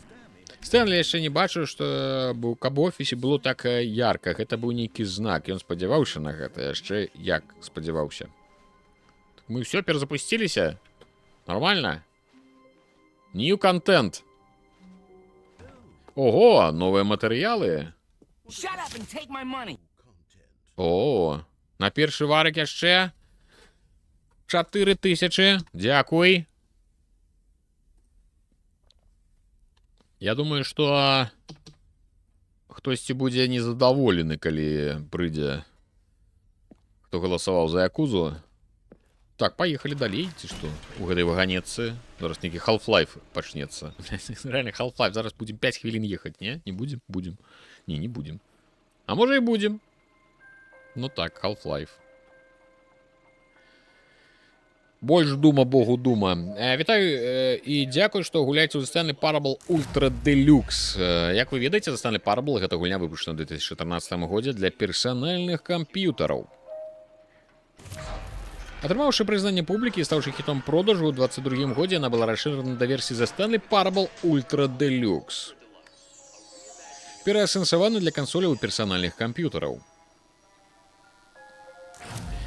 Speaker 1: Стэнлі яшчэ не бачыў, што каб у офісе было так ярка. Гэта быў нейкі знак. Ён спадзяваўся на гэта. Яшчэ як спадзяваўся. Мы ўсё перазапусціліся? Нормально? New контент. Ого, новыя матэрыялы. О, на першы варык яшчэ 4000. Дзякуй. Я думаю, што хтосьці будзе незадаволены, калі прыйдзе, хто галасаваў за Якузу. Так, поехали далей, ці што? У гэтай ваганетцы. Зараз нейкі Half-Life пачнецца. Реально, Half-Life. Зараз будем 5 хвілін ехаць, не? Не будем? Будем. Не будем. А можа і будем. Ну так, Half-Life. Больш дума, богу дума. Вітаю і дзякую, што гуляеце ў The Stanley Parable Ultra Deluxe. Як вы ведаеце, The Stanley Parable — гэта гульня, выпушчана ў 2014 годзе для персанальных камп'ютараў. Атрымаўшы прызнанне публікі і стаўшы хітом продажу, у 2022 годзе яна была расшырана да версіі The Stanley Parable Ultra Deluxe. Пераасэнсавана для кансоляў і персанальных камп'ютараў.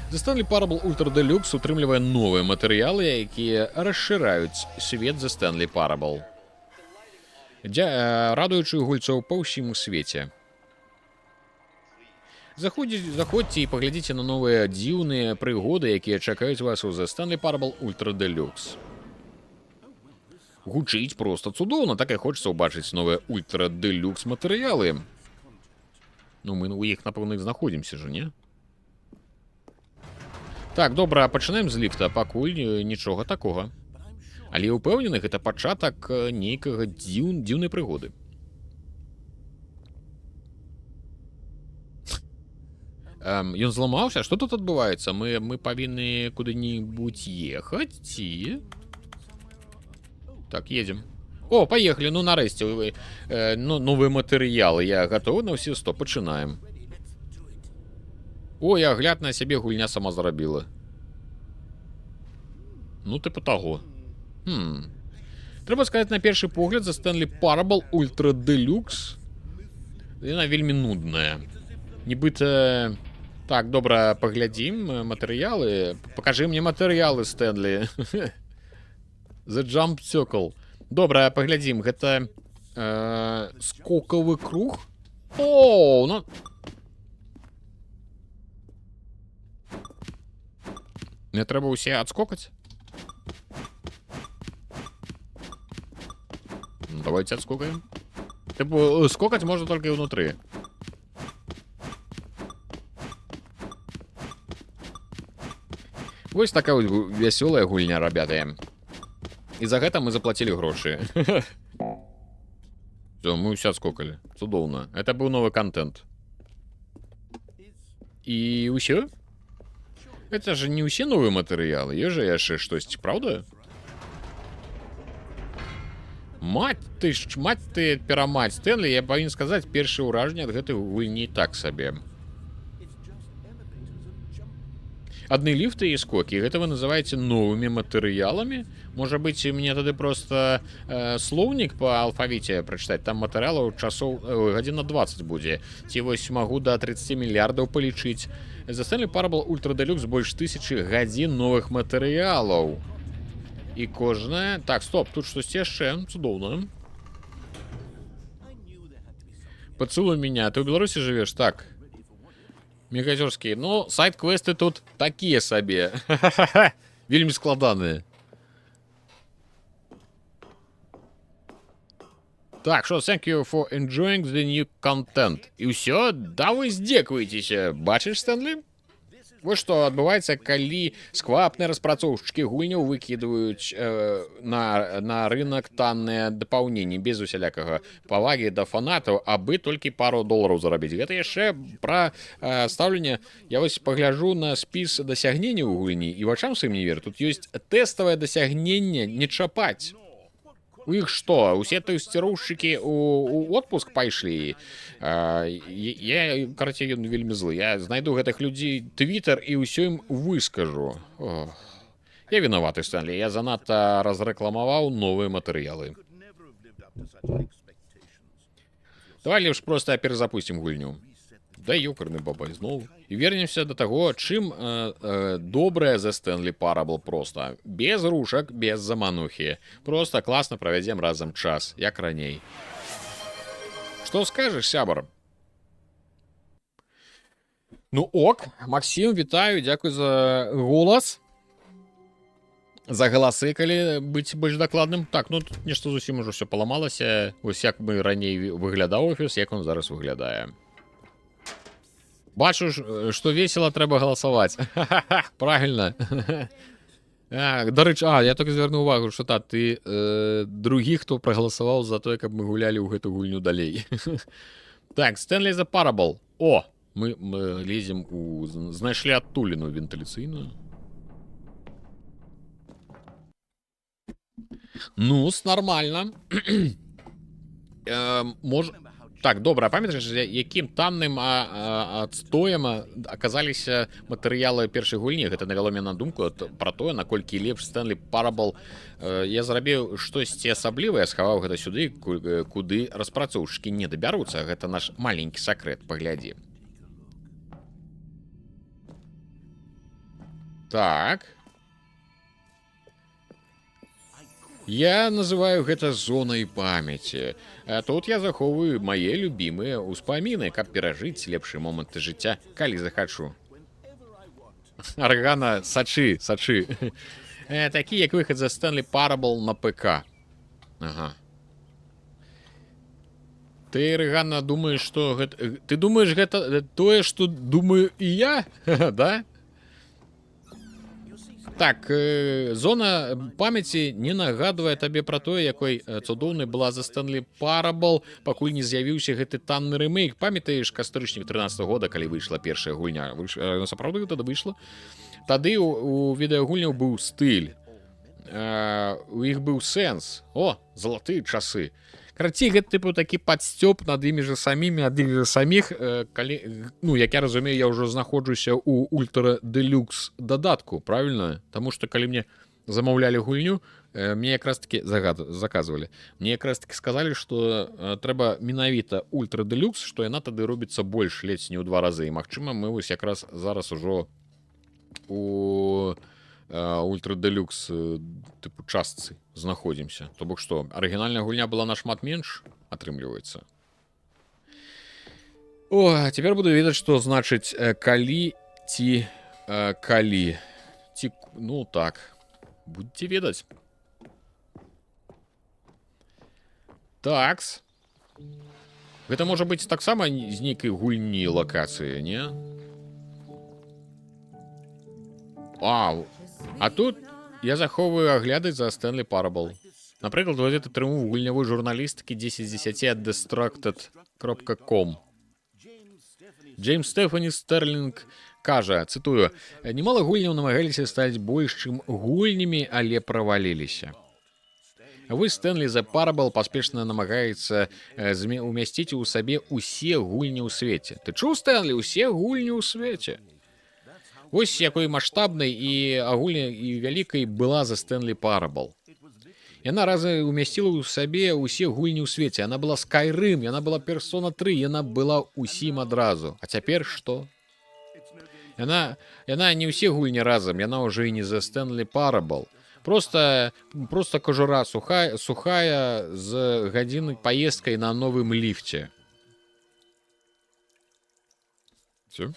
Speaker 1: The Stanley Parable Ultra Deluxe утрымлівае новыя матэрыялы, якія расшыраюць свет The Stanley Parable, радуючы гульцоў па ўсім свеце. Заходзьце і паглядзіце на новыя дзіўныя прыгоды, якія чакаюць вас у The Stanley Parable Ultra Deluxe. Гучыць проста цудоўна, так і хочацца ўбачыць новыя Ultra Deluxe матэрыялы. Ну, мы у іх, напэўна, знаходзімся ж, не? Так, добра, пачынаем з ліфта, пакуль нічога такога. Але я ўпэўнены, гэта пачатак нейкага дзіўнай прыгоды. Ён зламаўся? Што тут адбываецца? Мы павінны куды-небудзь ехаць, ці? Так, едзем. О, паехалі, ну нарэшце. Новыя матэрыялы. Я гатовы на ўсе 100, пачынаем. О, я гляд на сябе, гульня сама зрабіла. Ну, типа таго. Трэба сказаць, на першы погляд, The Stanley Parable Ultra Deluxe яна вельмі нудная. Нібыта... Так, добра, паглядзім матэрыялы. Пакажы мне матэрыялы, Стэнлі. The Jump Circle. Добра, паглядзім. Гэта скокавы круг. О, ну... Мне трэба ўсе адскокаць? Ну, давайте адскокаем. Типу, скокаць можна толькі ўнутры. Вось такая вясёлая гульня, рабята. І за гэта мы заплацілі грошы. Всё, мы ўсе адскокалі. Цудоўна. Это быў новы контент. І ўсё? Это же не ўсе новыя матэрыялы. Ёсць жа яшчэ штосьці, праўда? Мать ты, перамаць. Стэнлі, я павінен сказаць, першае ўражанне ад гэтай гульні так сабе. Адны ліфты і скокі. Гэта вы называеце новымі матэрыяламі? Можа быць, мне тады проста слоўнік па алфавіце прачытаць. Там матэрыялаў часоў гадзін на 20 будзе. Ці вось магу да 30 мільярдаў палічыць. The Stanley Parable Ultra Deluxe больш 1000 гадзін новых матэрыялаў. І кожная... Так, стоп, тут штосьці яшчэ. Цудоўна. Пацэлуй меня. Ты ў Беларусі жывеш? Так. Мегазёрскія. Ну, сайт-квесты тут такія сабе. Вельмі складаныя. Так, що, thank you for enjoying the new content. І ўсё? Да вы здзекуецеся. Бачыш, Стэнлі? Вось што адбываецца, калі сквапныя распрацоўшчыкі гульняў выкідваюць на рынок танныя дапаўненні без усялякага павагі да фанатаў, абы толькі пару долараў зарабіць. Гэта яшчэ пра стаўленне. Я вось пагляджу на спіс дасягненняў у гульні і вачам сваім не веру. Тут ёсць тэставае дасягненне не чапаць. У іх што? Усе тэсціроўшчыкі ў отпуск пайшлі? Карацей, ён вельмі злы. Я знайду гэтых людзей твітар і ўсё ім выскажу. Я вінаваты, Стэнлі, я занадта разрэкламаваў новыя матэрыялы. Давай лепш проста перазапусцім гульню. Да ёкарны бабай зноў. І вернемся да таго, чым добрая The Stanley Parable проста. Без рушак, без заманухі. Проста класна правядзем разам час, як раней. Што скажаш, сябар? Ну ок, Максім, вітаю, дзякуй за голас. За галасы, калі быць больш дакладным. Так, ну тут нешта зусім ужо ўсё паламалася. Вось як мы раней выглядаў офіс, як он зараз выглядае. Бачу, што весела, трэба галасаваць. Правильно. Дарэчы, я толькі звярну увагу, што ты другі, хто прагаласаваў за тое, каб мы гулялі ў гэту гульню далей. Так, Stanley the Parable. О, мы лезем у... Знайшлі адтуліну вентыляцыйную. Ну, нормально. Так, добра, памятаеш, якім танным адстоем аказаліся матэрыялы першай гульні? Гэта навяло мяне на думку пра тое, наколькі лепш Stanley Parable. Я зрабіў штосьці асаблівае, схаваў гэта сюды, куды распрацоўшчыкі не дабяруцца. Гэта наш маленькі сакрэт, паглядзі. Так. Я называю гэта зонай памяці. Тут я захоўваю мае любімыя ўспаміны, каб перажыць лепшыя моманты жыцця, калі захачу. Аргана, сачы. Такі, як выхад за Stanley Parable на ПК. Ага. Ты, Аргана, думаеш, што гэта... Ты думаеш, гэта тое, што думаю і я? Да? Так, зона памяці не нагадвае табе пра тое, якой цудоўнай была The Stanley Parable, пакуль не з'явіўся гэты танны рэмейк. Памятаеш кастрычнік 13-го года, калі выйшла першая гульня? Сапраўды тады выйшла? Тады у відэагульняў быў стыль. У іх быў сэнс. О, залатыя часы. Карацей, гэта тыпу такі падсцёп над імі же самімі, ад іх же саміх, калі, ну, як я разумею, я ўжо знаходжуся ў ультра дэлюкс дадатку, правильно? Таму што калі мне замаўлялі гульню, мне якраз таки заказвалі. Мне якраз таки сказалі, што трэба менавіта ультра дэлюкс, што яна тады робіцца больш, ледзь не ў 2 разы. І магчыма, мы вось якраз зараз ужо у ультра дэлюкс тыпу частцы знаходзімся. То бок што, арыгінальная гульня была нашмат менш, атрымліваецца. О, цяпер буду ведаць, што значыць калі ці калі. Ці, ну так, будзеце ведаць. Такс. Гэта можа быць таксама з нейкай гульні лакацыі, не? А тут я захоўваю агляды за Stanley Parable. Напрыклад, вот это трыму гульнявой журналісткі 10 з 10 ад Destructed.com. Джеймс Стефані Стерлінг кажа, цытую, «Немало гульняў намагаліся стаць больш, чым гульнямі, але праваліліся. Вы, Stanley the Parable, паспешна намагаецца умясціць у сабе усе гульні ў свеце. Ты чуў, Стэнлі, усе гульні ў свеце? Вось якой маштабнай і агульнай і вялікай была за Stanley Parable. Яна разам умясціла ў сабе ўсе гульні ў свеце. Яна была Skyrim, яна была Persona 3, яна была ўсім адразу. А цяпер што? Яна не ўсе гульні разам, яна ўжо і не за Stanley Parable. Просто кожура сухая з гадзіннай паездкай на новым ліфце. Все?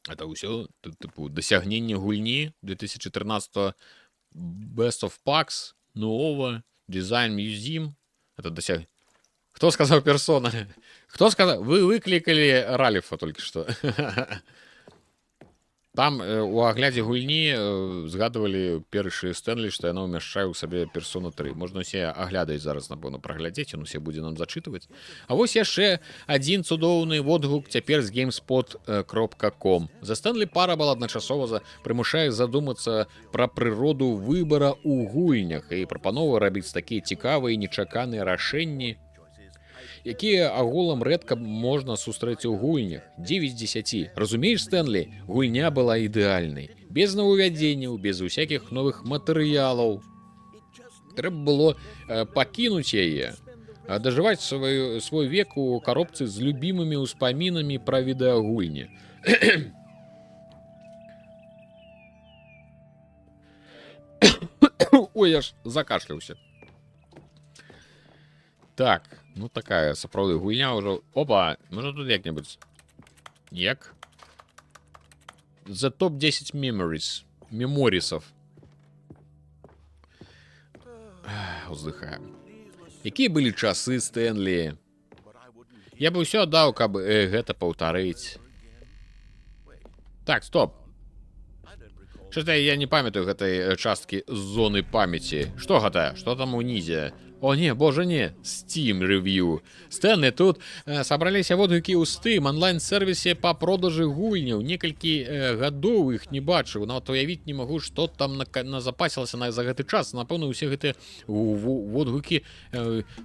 Speaker 1: Это ўсё, тыпу, дасягненне гульні 2013 Best of Packs, нового, дизайн Museum. Это досяг... Кто сказал персона? Кто сказал? Вы выкликали Ралифа только что. Там у аглядзе гульні згадывалі першы Стэнлі, што яна ўмяшчае ў сабе Persona 3. Можна усе аглядаць зараз, напэўна, праглядзець, ён усе будзе нам зачытваць. А вось яшчэ адзін цудоўны водгук цяпер з gamespot.com. За Stanley Parable адначасова прымушае задумацца пра прыроду выбара ў гульнях і прапановы рабіць такія цікавыя і нечаканыя рашэнні. якія агулам рэдка можна сустрэць у гульнях. 9 з 10. Разумееш, Стэнлі, гульня была ідэальнай. Без новаўвядзенняў, без усякіх новых матэрыялаў. Трэба было пакінуць яе, дажываць свой век у коробцы з любімымі ўспамінамі пра відэагульні. Ой, я ж закашляўся. Так, ну такая сапраўды гульня ўжо. Опа, можа тут як-небудзь. Як? The Top 10 Memories. Меморисов. Уздыхаем. Якія былі часы, Стэнлі? Я бы ўсё аддаў, каб гэта паўтарыць. Так, стоп. Что-то я не памятаю гэтай часткі з зоны памяці. Што гэта? Што там унізе? О, не, боже, не. Steam Review. Стэнлі, тут сабраліся водгукі ў Steam, онлайн-сервісе па продажы гульняў. Некалькі гадоў іх не бачыў. Нават уявіць не магу, што там назапасілася за гэты час. Напэўна, усе гэтыя водгукі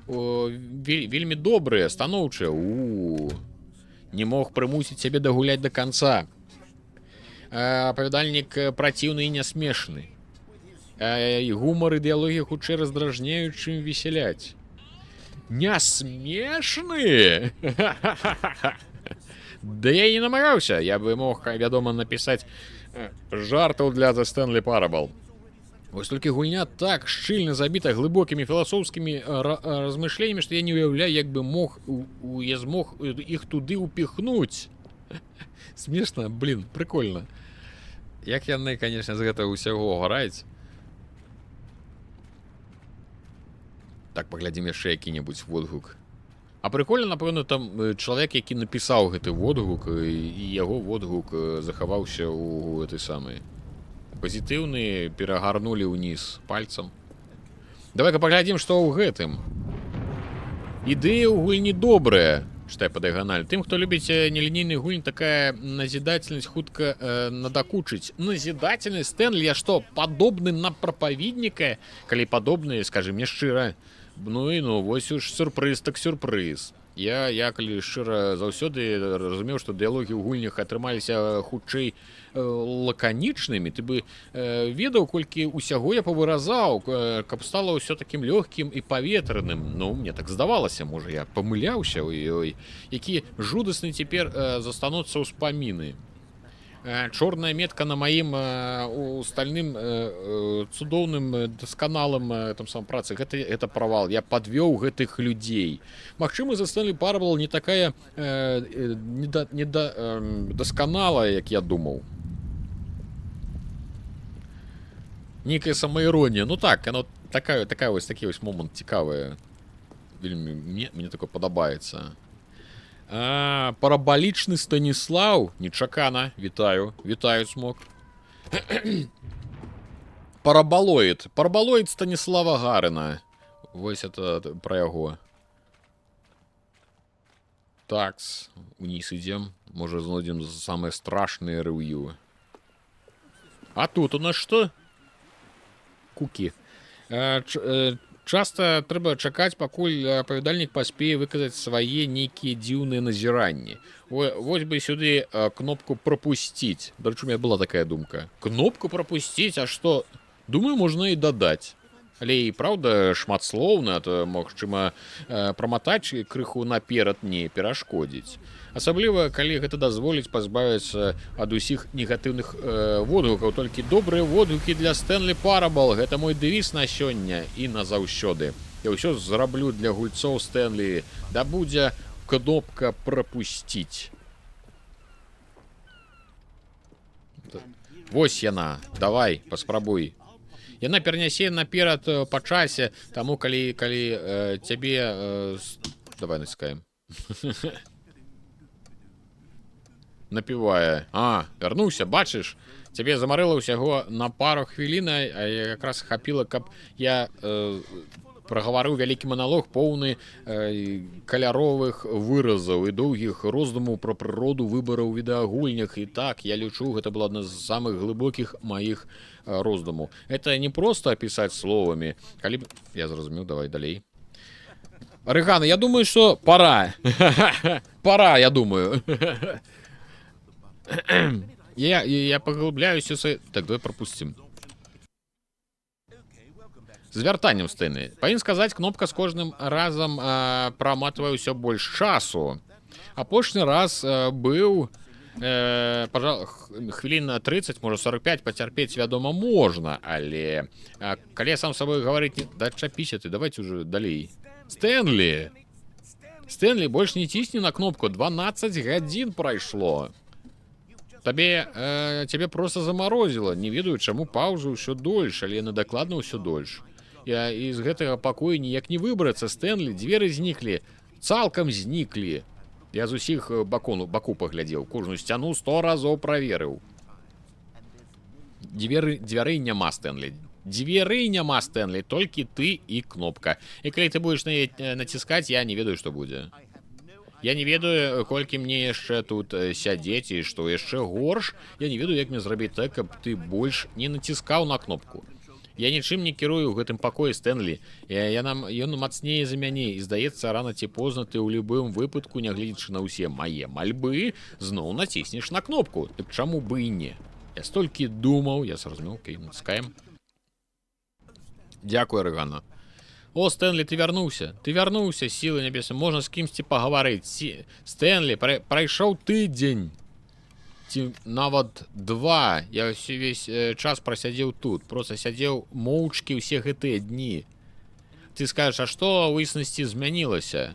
Speaker 1: вельмі добрыя, станоўчыя. Не мог прымусіць сябе дагуляць да канца. Апавядальнік праціўны і нясмешны. Гумар і дыялогі хутчэй раздражняюць, чым весяляць. Нясмешны? Да я не намагаўся. Я бы мог, вядома, напісаць жартаў для The Stanley Parable. Вось толькі гульня так шчыльна забіта глыбокімі філасофскімі размышленнямі, што я не уяўляю, як бы я змог іх туды ўпіхнуць. Смешна, блин, прикольно. Як яны, конечно, з гэтага ўсяго граюць. Так, паглядзім яшчэ які-небудзь водгук. А прикольно, напэўна, там чалавек, які напісаў гэты водгук, і яго водгук захаваўся ў гэтай самай. Пазітыўны перагарнулі ўніз пальцам. Давай-ка паглядзім, што ў гэтым. Ідэя ў гульні добрая. Читай по дыяганаль. Тым, хто любіць нелінейны гульні, такая назидательнасць хутка надакучыць. Назидательнасць, Стэнлі, я што, падобны на прапавідніка? Калі падобны, скажы мне шчыра. Ну і ну, вось уж сюрпрыз так сюрпрыз. Я калі шчыра заўсёды разумеў, што дыялогі ў гульнях атрымаліся хутчэй лаканічнымі. Ты бы ведаў, колькі усяго я павыразаў, каб стала ўсё такім лёгкім і паветраным. Ну, мне так здавалася, можа, я памыляўся. Ой-ой. Які жудасны цяпер застануцца ўспаміны. Чорная метка на маім устальным цудоўным дасканалым там сам працы. Гэта правал. Я падвёў гэтых людзей. Магчыма, The Stanley Parable не такая дасканалая, як я думаў. Некая самаіронія. Ну так, оно такая вось такі вось момант цікавы. Вельмі мне такое падабаецца. Парабалічны Станіслаў. Нечакана. Вітаю. Вітаю, Смок. Парабалоид. Парабалоид Станіслава Гарына. Вось это пра яго. Такс. Уніз ідзем. Можа, знойдзем самыя страшныя рэв'ю. А тут у нас што? Кукі. Часта трэба чакаць, пакуль апавядальнік паспее выказаць свае нейкія дзіўныя назіранні. Вось бы сюды кнопку «Пропусціць». Дарэчы, у мяне была такая думка. Кнопку «Пропусціць», а што? Думаю, можна і дадаць. Але і праўда, шматслоўна, то, магчыма, праматаць крыху наперад не перашкодзіць. Асабліва, калі гэта дазволіць пазбавіцца ад усіх негатыўных водгукаў. Толькі добрыя водгукі для Stanley Parable. Гэта мой дэвіз на сёння і назаўсёды. Я ўсё зраблю для гульцоў Стэнлі. Да будзе кнопка «Пропусціць». Вось яна. Давай, паспрабуй. Яна перанясе наперад па часе, таму калі цябе... Давай націскаем. Напівае. Вярнуўся, бачыш? Цябе замарыла ўсяго на пару хвілін, а якраз хапіла, каб я прагаварыў вялікі маналог, поўны каляровых выразаў і доўгіх роздумаў пра прыроду выбараў у відэагульнях. І так, я лічу, гэта была адна з самых глыбокіх маіх роздумаў. Это не проста апісаць словамі. Калі б... Я зразумеў, давай далей. Рыгана, я думаю, что пора. Пора, я думаю. Я поглубляюсь у... Так, давай пропустим. З вяртаннем сцэны. Павінен сказаць, кнопка з кожным разам праматвае ўсё больш часу. Апошні раз быў хвілін 30, можа 45, пацярпець, вядома, можна, але калі я сам сабой гаварыць, да чапіся ты, давайте уже далей. Стэнлі! Стэнлі, больш не цісні на кнопку, 12 гадзін прайшло. Цябе просто замарозіла, не ведаю, чаму паўзу ўсё дольш, але яны дакладна ўсё дольш. Я з гэтага пакою ніяк не выбрацца, Стэнлі, дзверы зніклі, цалкам зніклі. Я з усіх баку паглядзеў, кожную сцяну 100 разоў праверыў. Дзвярэй няма, Стэнлі. Дзвярэй няма, Стэнлі, толькі ты і кнопка. І калі ты будзеш націскаць, я не ведаю, што будзе. Я не ведаю, колькі мне яшчэ тут сядзець і што яшчэ горш. Я не ведаю, як мне зрабіць так, каб ты больш не націскаў на кнопку. Я нічым не кірую ў гэтым пакоі, Стэнлі. Ён мацнее за мяне, і здаецца, рана ці позна ты ў любым выпадку, нягледзячы на ўсе мае мальбы, зноў націснеш на кнопку. Так чаму бы і не? Я столькі думаў, я зразумеў, окей, націскаем. Дзякуй, Рыгана. О, Стэнлі, ты вярнуўся, сілы нябесны, можна з кімсьці пагаварыць. Стэнлі, прайшоў тыдзень. Ці нават 2. Я весь час прасядзеў тут. Просто сядзеў моўчкі ўсе гэтыя дні. Ты скажаш, а што ў існасці змянілася?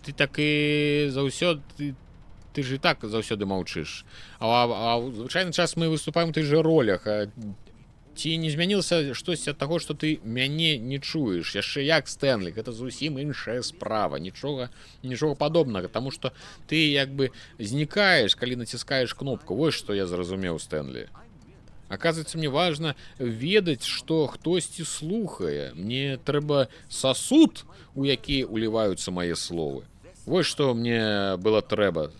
Speaker 1: Ты так і заўсёды... Ты ж і так заўсёды маўчыш. А ў звычайны час мы выступаем у тых жа ролях. Ці не змянілася штосьці ад таго, што ты мяне не чуеш? Яшчэ як, Стэнлі, гэта зусім іншая справа. Нічога падобнага, таму што ты як бы знікаеш, калі націскаеш кнопку. Вось што я зразумеў, Стэнлі. Аказваецца, мне важна ведаць, што хтосьці слухае. Мне трэба сасуд, у які уліваюцца мае словы. Вось што мне было трэба.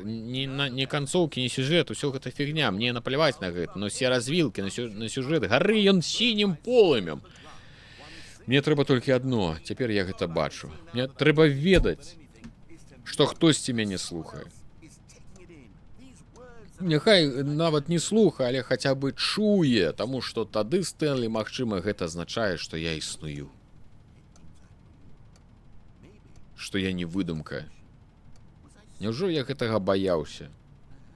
Speaker 1: Не канцоўкі, не сюжэт, усё гэта фігня. Мне напляваць на гэта, но все развілкі на сюжэт. Гары ён сінім полымем. Мне трэба толькі адно. Цяпер я гэта бачу. Мне трэба ведаць, што хтосьці мяне слухае. Няхай нават не слухае, але хаця бы чуе, таму што тады, Стэнлі, магчыма, гэта азначае, што я існую. Што я не выдумка. Няўжо я гэтага баяўся?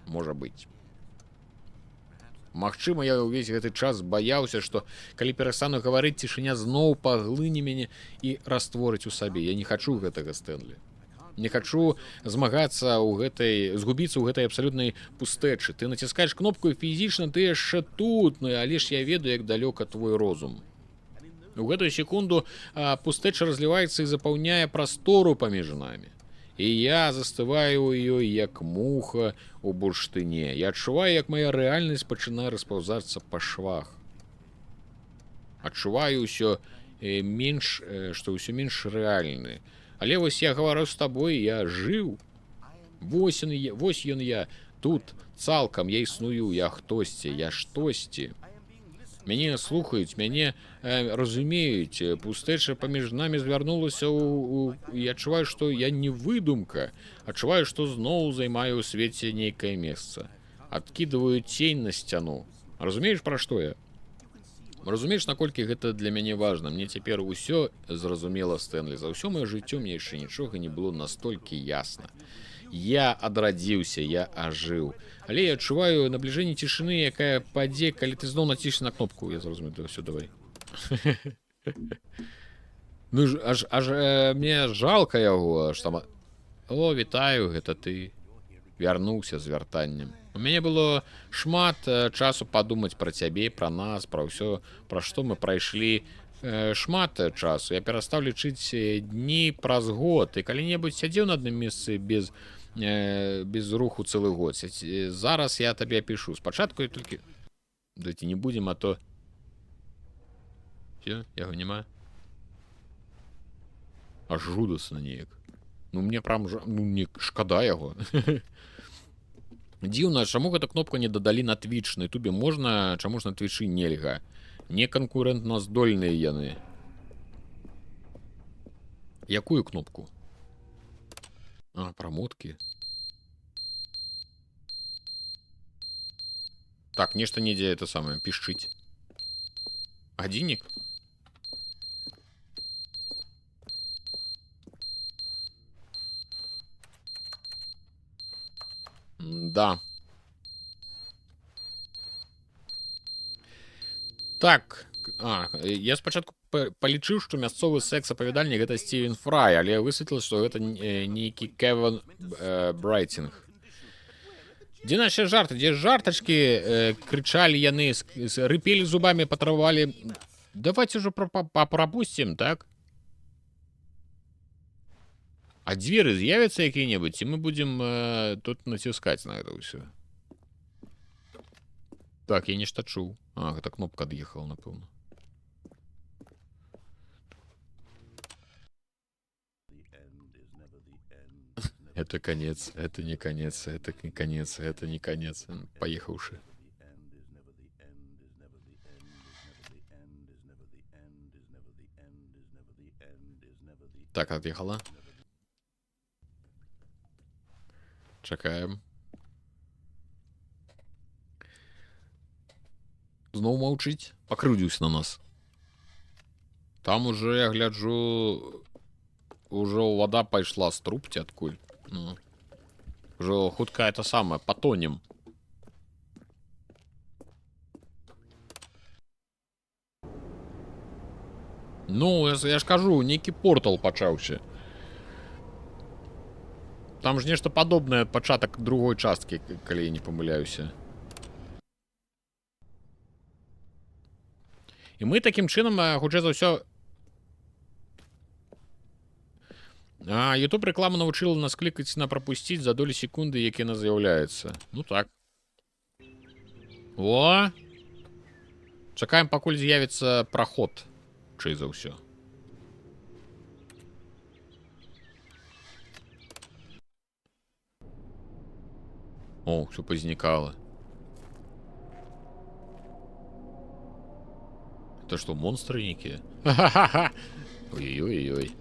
Speaker 1: Можа быць. Магчыма, я ўвесь гэты час баяўся, што калі перастану гаварыць, цішыня зноў паглыне мяне і растворыць у сабе. Я не хачу гэтага, Стэнлі. Не хачу змагацца згубіцца ў гэтай абсалютнай пустэчы. Ты націскаеш кнопку і фізічна ты яшчэ тут, але ж я ведаю, як далёка твой розум. У гэтую секунду пустэча разліваецца і запаўняе прастору паміж намі. І я застываю ў ёй, як муха ў бурштыне. Я адчуваю, як моя рэальнасць пачынае распаўзацца па швах. Адчуваю ўсё менш, што ўсё менш рэальны. Але вось я гавару з табой, я жыў. Вось ён я. Тут цалкам я існую, я хтосьці, я штосьці. Мяне слухаюць, мяне разумеюць. Пустэча паміж намі звярнулася і адчуваю, што я не выдумка. Адчуваю, што зноў займаю ў свеце нейкае месца. Адкідываю цень на сцяну. Разумееш, пра што я? Разумееш, наколькі гэта для мяне важна? Мне цяпер усё зразумела, Стэнлі. За ўсё маё жыццё мне яшчэ нічога не было настолькі ясна. Я адрадзіўся, я ажыў. Але я адчуваю набліжэнне цішыны, якая падзе, калі ты зноў націснеш на кнопку. Я зразумею, ўсё, давай. Ну, аж мне жалка яго, што... О, вітаю, гэта ты. Вярнуўся з вяртаннем. У мяне было шмат часу падумаць пра цябе, пра нас, пра ўсё, пра што мы прайшлі. Шмат часу. Я перастаў лічыць дні праз год. І калі-небудзь сядзеў на адным месцы без руху цэлы год. Зараз я табе пішу. Спачатку я толькі... Давайте не будзем, а то... Все, яго няма. Аж жудасна неяк. Ну, мне прям... Ну, мне шкада яго. Дзіўна, чаму гэту кнопку не дадалі на Twitch? На Ютубе можна, чаму ж на Твічы нельга? Не канкурэнтна здольныя яны. Якую кнопку? А, промотки. Так, нечто недзе это самое, пішчыць. Гадзіннік? Да. Так, я спачатку палічыў, што мясцовы секс-апавядальнік гэта Стівен Фрай, але высветлілася, што гэта нейкі Кевин Брайтинг. Дзе нашы жарты? Дзе жартачкі крычалі яны, рыпелі зубамі, патрабавалі. Давайте ўжо пропусцім, так? А дзверы з'явяцца якія-небудзь, ці мы будзем тут націскаць на гэта ўсё? Так, я нешта чуў. А, гэта кнопка ад'ехала, напэўна. Это конец, это не конец, это не конец, это не конец. Поехавши. Так, отъехала. Чакаем. Зноў маўчыць. Пакрыўдзіўся на нас. Там уже, я гляджу, уже вода пайшла з труб ці адкуль. Ну, уже хутка это самое, потонем. Ну, я ж кажу, нейкі портал пачаўся. Там ж нешта падобнае пачатак другой часткі, калі я не памыляюся. І мы такім чынам, хутчэй за ўсё... YouTube реклама навучила нас клікаць на пропусціць за долі секунды, які яна з'яўляецца. Ну так. О! Чакаем, пакуль з'явіцца праход. Чый за ўсё. О, все познікало. Это что, монстры некие? Ха-ха-ха! Ой-ой-ой.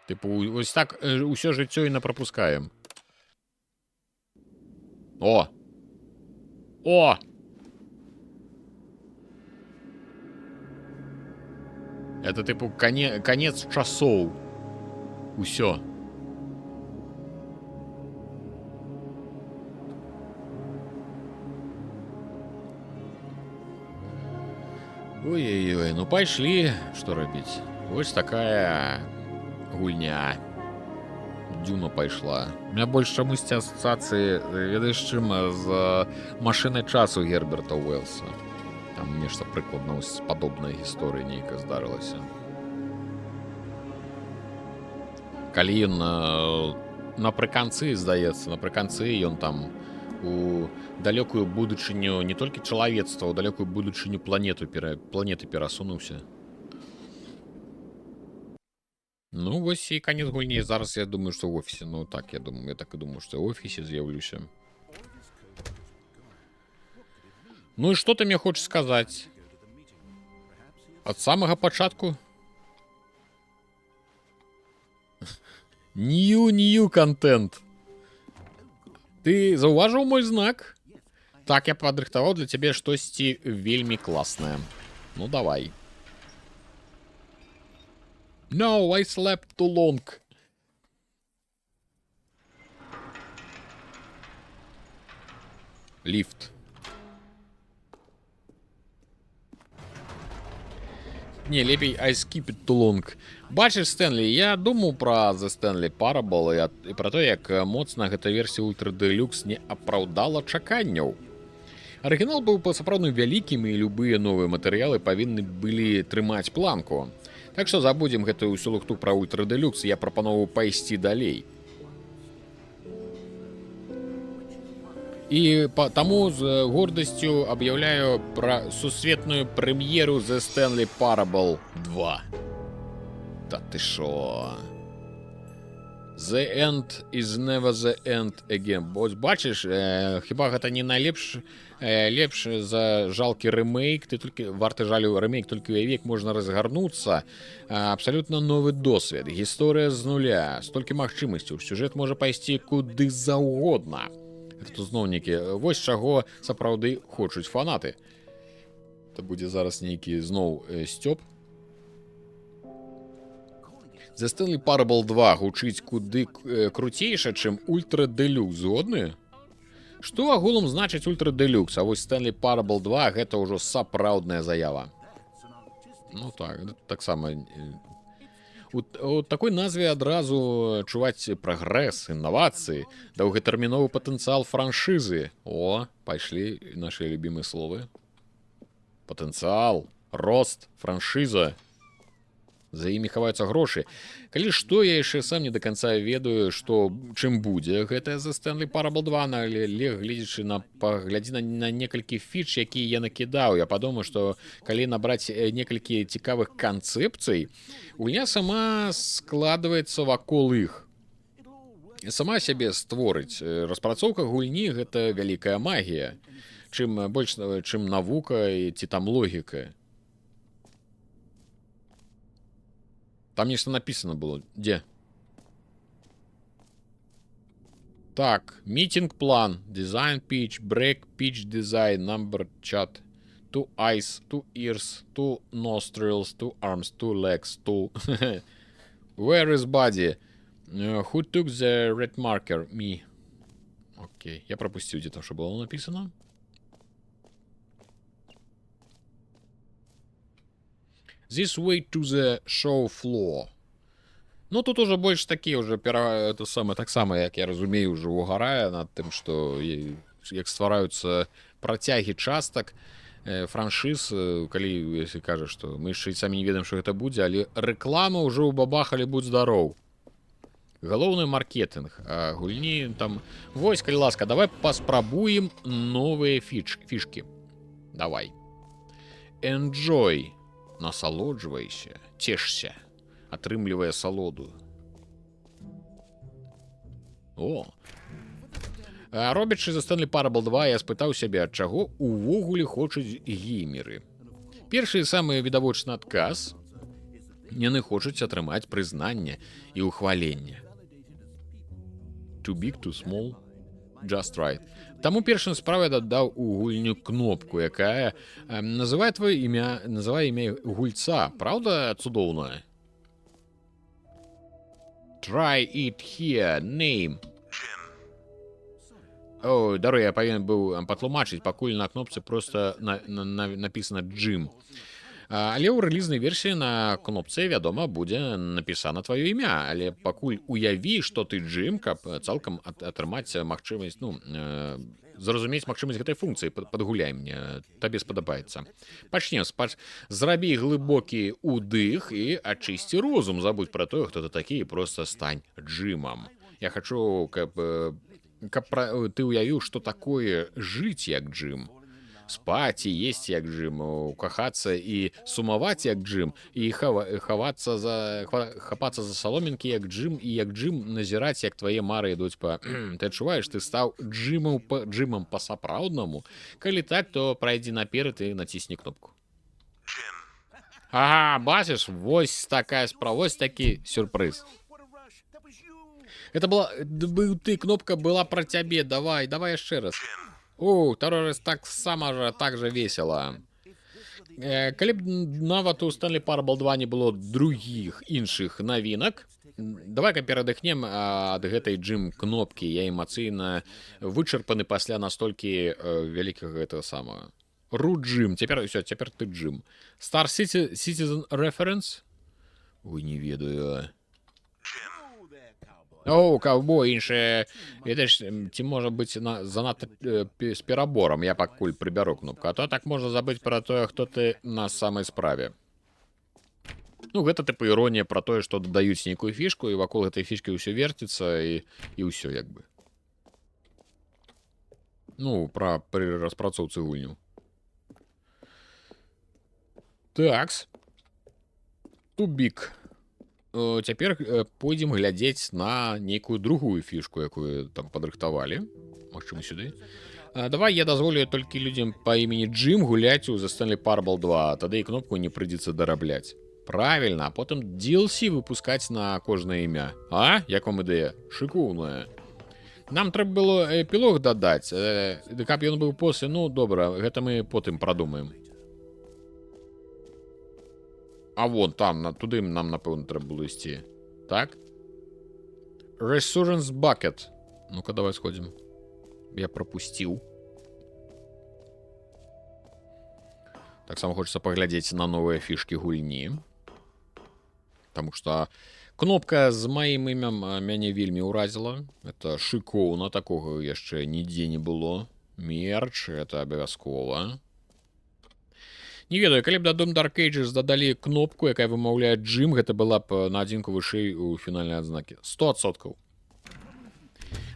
Speaker 1: Типу, ось так усё жыццё і напропускаем. О! О! Это, типу, конец часоў. Усё. Ой-ой-ой, ну пайшлі, што рабіць. Вось такая гульня. Дюна пайшла. У меня больш чамусьці асацыі, ведаеш чым, з машынай часу Герберта Уэллса. Там нешта прыкладна падобная гісторыя нейкая здарылася. Калі ён напрыканцы, здаецца, напрыканцы ён там у далёкую будучыню не толькі чалавецтва, у далёкую будучыню планеты перасунуўся. Ну, вось і канец гульні. Зараз я думаю, што ў офісе. Ну так, я так і думаю, што ў офісе з'яўлюся. Ну і што ты мне хочаш сказаць? Ад самага пачатку? Нью контент. Ты заўважыў мой знак? Так, я падрыхтаваў для цябе штосьці вельмі класнае. Ну, давай. No, I slept too long. Лифт. Не, лепей I skip it too long. Бачыш, Стэнлі, я думаў пра The Stanley Parable і пра то, як моцна гэта версія Ultra Deluxe не апраўдала чаканняў. Арыгінал быў па-сапраўдны вялікім, і любыя новыя матэрыялы павінны былі трымаць планку. Так што забудзем гэтую ўсю лухту пра Ultra Deluxe, я прапановваю пайсці далей. І таму з гордасцю аб'яўляю пра сусветную прэм'еру The Stanley Parable 2. Та ты шо? The end is never the end again. Ось бачиш, хіба гэта не найлепш лепш за жалкі рэмейк, ты толькі варты жалю рэмейк, толькі уяві, як можна разгарнуцца. Абсалютна новы досвед, гісторыя з нуля, столькі магчымасцяў, сюжэт можа пайсці куды заўгодна. Гэта зноўнікі, вось чаго сапраўды хочуць фанаты. Это будзе зараз нейкі зноў сцёп. The Stanley Parable 2 гучыць куды круцейша, чым Ультра Делюкс. Згодны? Што агулам значыць Ультра Делюкс? А вось Stanley Parable 2 гэта ўжо сапраўдная заява. Ну так, таксама у такой назве адразу чуваць прагрэс, інавацыі, доўгатэрміновы патэнцыял франшызы. О, пайшлі нашы любімыя словы. Патэнцыял, рост, франшыза. За імі хаваюцца грошы. Калі што, я яшчэ сам не да канца ведаю, што чым будзе гэтая The Stanley Parable 2, але гледзячы на паглядзі на некалькі фіч, якія я накідаў, я падумаю, што калі набраць некалькі цікавых канцэпцый, гульня сама складваецца вакол іх. Сама сябе створыць. Распрацоўка гульні гэта вялікая магія. Чым больш, чым навука ці там логіка. Там нешта написано было. Где? Так, meeting план. Design pitch, break pitch design, number chat. 2 eyes, 2 ears, 2 nostrils, 2 arms, 2 legs, 2. Where is body? Who took the red marker? Me. Окей, я пропустил где-то, что было написано. This way to the show floor. Ну, тут уже больше такие уже это самое, так само, як я разумею, уже угорая над тым, што як ствараюцца працягі частак франшыз, калі, если кажа, што мы яшчэ самі не ведаем, што гэта будзе, але рэклама ўжо ўбабахалі, будь здароў. Галоўны маркетинг, а гульні там... Вось, калі ласка, давай паспрабуем новыя фішкі. Давай. Enjoy. Насалоджвайся, цешся, атрымлівае асалоду. О! Робячы The Stanley Parable 2, я спытаў сябе, ад чаго увогуле хочуць геймеры. Першы самы відавочны адказ. Яны хочуць атрымаць прызнанне і ўхваленне. Too big, too small, just right. Таму першым справа я дадаў у гульню кнопку, якая называе твоё імя, называе імя гульца. Праўда, цудоўная? Try it here, name. О, дарой, я павінен быў патлумачыць, пакуль на кнопцы просто написано Джим. Але ў рэлізнай версіі на кнопцы, вядома, будзе напісана твоё імя. Але пакуль уяві, што ты Джим, каб цалкам атрымаць магчымасць, ну, зразумець магчымасць гэтай функцыі, падгуляй мне, табе спадабаецца. Пачнем, зрабі глыбокі ўдых і ачысці розум, забудь пра тое, хто ты такі, і проста стань Джимам. Я хачу, каб ты ўявіў, што такое жыць як Джим. Спаць і есці як Джим, кахацца і сумаваць як Джим, і хапацца за саломінкі як Джим, і як Джим назіраць, як твае мары ідуць па... Ты адчуваеш, ты стаў Джимам па-сапраўднаму? Калі так, то прайдзі наперад і націсні кнопку. Ага, бачыш, вось такая справа, вось такі сюрпрыз. Это была... Ты, кнопка была пра цябе, давай яшчэ раз. О, второй раз так же весело. Калі б нават у Stanley Parable 2 не было других іншых навінак, давай-ка перадыхнем ад гэтай Джим кнопкі. Я эмацыйна вычарпаны пасля настолькі вялікага гэтага самага. Джим, цяпер ты Джим. Star Citizen Reference? Ой, не ведаю. О, каўбой, іншае, ведаеш, ці можа быць занадта з пераборам, я пакуль прыбяру кнопку, а то так можна забыць пра тое, хто ты на самай справе. Ну, гэта тыпу іронія пра тое, што дадаюць нейкую фішку, і вакол гэтай фішкі ўсё верціцца, і ўсё, як бы. Ну, пры распрацоўцы гульню. Такс. Too big. цяпер пойдзем глядзець на нейкую другую фішку, якую там падрыхтавалі. Магчыма, сюды. Давай я дазволю толькі людзям па імені Джим гуляць у The Stanley Parable 2, тады і кнопку не прыйдзецца дарабляць. Правільна, а потым DLC выпускаць на кожнае імя. А? Як вам ідэя? Шыкоўная. Нам трэба было эпілог дадаць, каб ён быў после, ну, добра, гэта мы потым прадумаем. А вон там, туды нам, напэўна, трэба было ісці. Так? Resurgence Bucket. Ну-ка, давай сходзім. Я пропусціў. Таксама хочацца паглядзець на новыя фішкі гульні. Таму што кнопка з маім імем мяне вельмі ўразіла. Это шыкоўна, такога яшчэ нідзе не было. Мерч, это абавязкова. Не ведаю, калі б да Doom Dark Ages дадалі кнопку, якая вымаўляе Джим, гэта была б на адзінку вышэй у фінальнай адзнакі. 100%.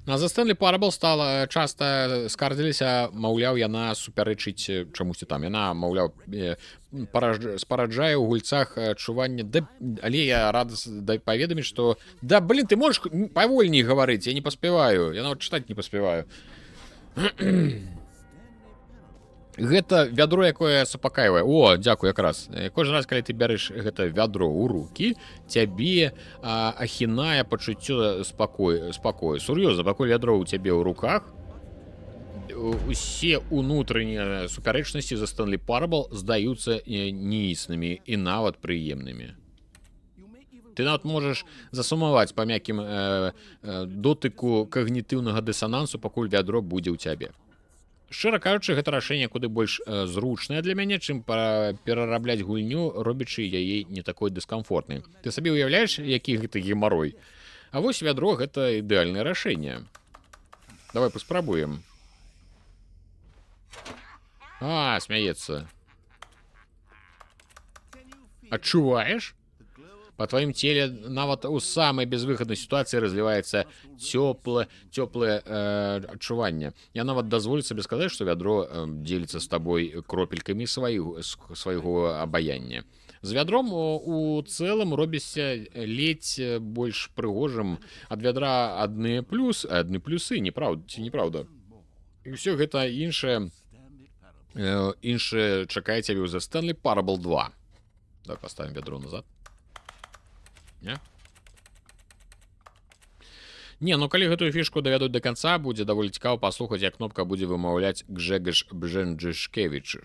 Speaker 1: На The Stanley Parable стала часта скардзіліся, маўляў, яна супярэчыць чамусьці там. Яна, маўляў, спараджае ў гульцах адчуванне. Да, але я рад паведаміць, што да, блин, ты можаш павольней гаварыць, я не паспяваю. Я нават чытаць не паспяваю. Гэта вядро, якое супакайвае. О, дзякую якраз. Кожны раз, калі ты бярэш гэта вядро ў рукі, цябе ахінае пачуццё спакою. Сур'ёзна, пакуль вядро ў цябе ў руках, усе ўнутраныя супярэчнасці за Stanley Parable здаюцца неіснымі і нават прыемнымі. Ты нават можаш засумаваць па мяккім дотыку когнітыўнага дысанансу, пакуль вядро будзе ў цябе. Шчыра кажучы, гэта рашэнне куды больш зручнае для мяне, чым перарабляць гульню, робячы яе не такой дыскамфортнай. Ты сабе ўяўляеш, які гэта гемарой? А вось вядро — гэта ідэальнае рашэнне. Давай паспрабуем. А, смяецца. Адчуваеш? По твоим теле нават у самой безвыходной ситуации разливается теплое адчуванне. Я нават дазволю себе сказать, что вядро делится с тобой кропельками свайго абаяння. З вядром у цэлым робіся ледзь больш прыгожым. Ад вядра адны плюсы, неправда. І ўсё гэта іншае чакае цябе ў The Stanley Parable 2. Давай поставим вядро назад. Не, ну калі гэтую фішку давядуць да канца, будзе даволі цікава паслухаць, як кнопка будзе вымаўляць Гжегош Бженджишкевич.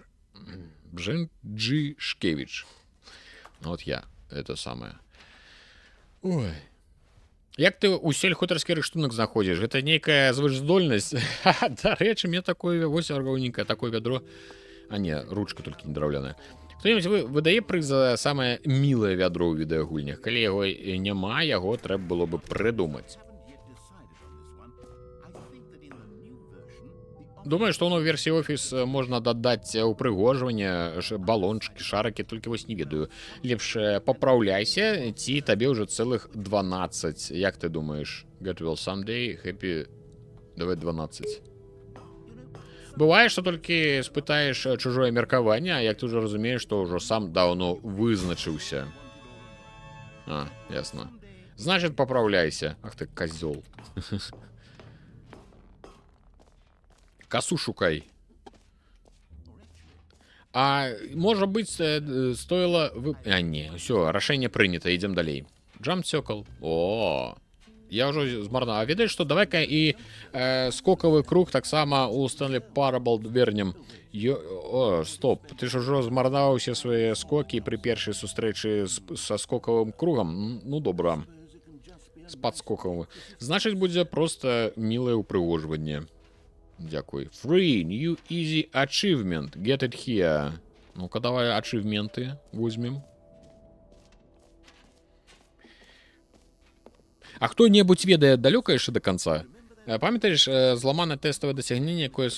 Speaker 1: Бженджишкевич. Вот я, это самое. Ой. Як ты ўсель хутарскі рыштунак знаходзіш? Гэта нейкая звышздольнасць. Дарэчы, мне такое вось аргоўненькае такое вядро. А не, ручка толькі не драўляная. Хто-нибудь выдае прыз за самае мілае вядро ў відэагульнях. Калі яго няма, яго трэба было бы прыдумаць. Думаю, што ў новай версіі Office можна дадаць упрыгожванне, балончыкі, шаракі, толькі вось не ведаю. Лепш папраўляйся, ці табе ўжо цэлых 12. Як ты думаеш? Get well someday, happy... Давай 12. Бывае, што толькі спытаеш чужое меркаванне, а як ты ўжо разумееш, што ўжо сам даўно вызначыўся. А, ясна. Значит, папраўляйся. Ах ты, козёл. Косу шукай. А, можа быць, стоило... А, не, ўсё, рашэнне прынята, ідзем далей. Jump Circle. О, я ўжо змарна. А ведаеш, што давай-ка і скокавы круг таксама у Stanley Parable вернем. О, стоп, ты ж ужо змарнаў усе свае скокі пры першай сустрэчы са скокавым кругам. Ну, добра. З падскокавым. Значыць, будзе проста мілае ўпрыгожванне. Дякуй. Free, new easy achievement. Get it here. Ну-ка, давай ачивменты возьмем. А хто-небудзь ведае далёка яшчэ да канца? Памятаеш зламанае тэставае дасягненне, якое...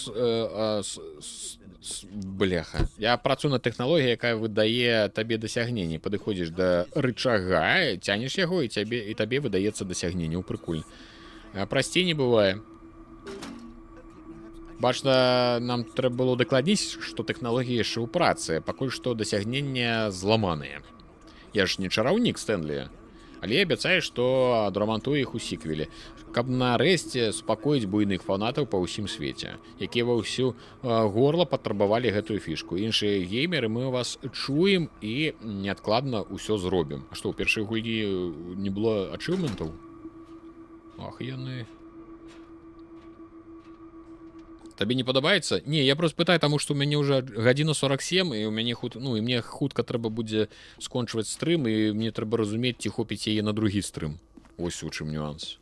Speaker 1: Бляха. Я працую на тэхналогіі, якая выдае табе дасягненне. Падыходзіш да рычага, цянеш яго, і табе выдаецца дасягненне. Прыкольна. Прасцей не бывае. Бачна, нам трэба было дакладніць, што тэхналогіі яшчэ ў працы, пакуль што дасягнення зламаныя. Я ж не чараўнік, Стэнлі. Але абяцае, што драмантуе іх у сіквеле, каб нарэшце супакоіць буйных фанатаў па ўсім свеце, якія ва ўсю горла патрабавалі гэтую фішку. Іншыя геймеры, мы вас чуем і неадкладна ўсё зробім. А што, ў першай гульні не было ачыўментаў? Ах, яны... Табе не падабаецца? Не, я просто пытаю, таму што ў мяне ўжо гадзіна 47, і ў мяне і мне хутка трэба будзе скончваць стрым, і мне трэба разумець, ці хопіць яе на другі стрым. Ось у чым нюанс.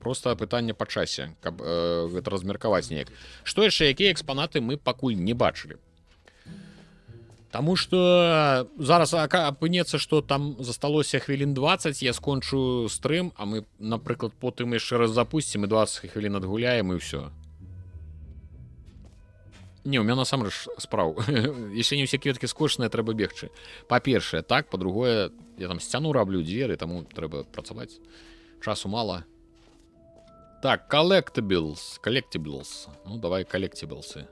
Speaker 1: Просто пытанне па часе, каб гэта размеркаваць неяк. Што яшчэ, якія экспанаты мы пакуль не бачылі? Таму што зараз апынецца, што там засталося хвілін 20, я скончу стрым, а мы, напрыклад, потым яшчэ раз запусцім і 20 хвілін адгуляем і ўсё. Не, у меня насамрэч спраў. Яшчэ не ўсе кветкі скошаныя, трэба бегчы. Па-першае, так, па-другое, я там сцяну раблю дзверы, таму трэба працаваць. Часу мала. Так, collectibles. Ну, давай collectibles.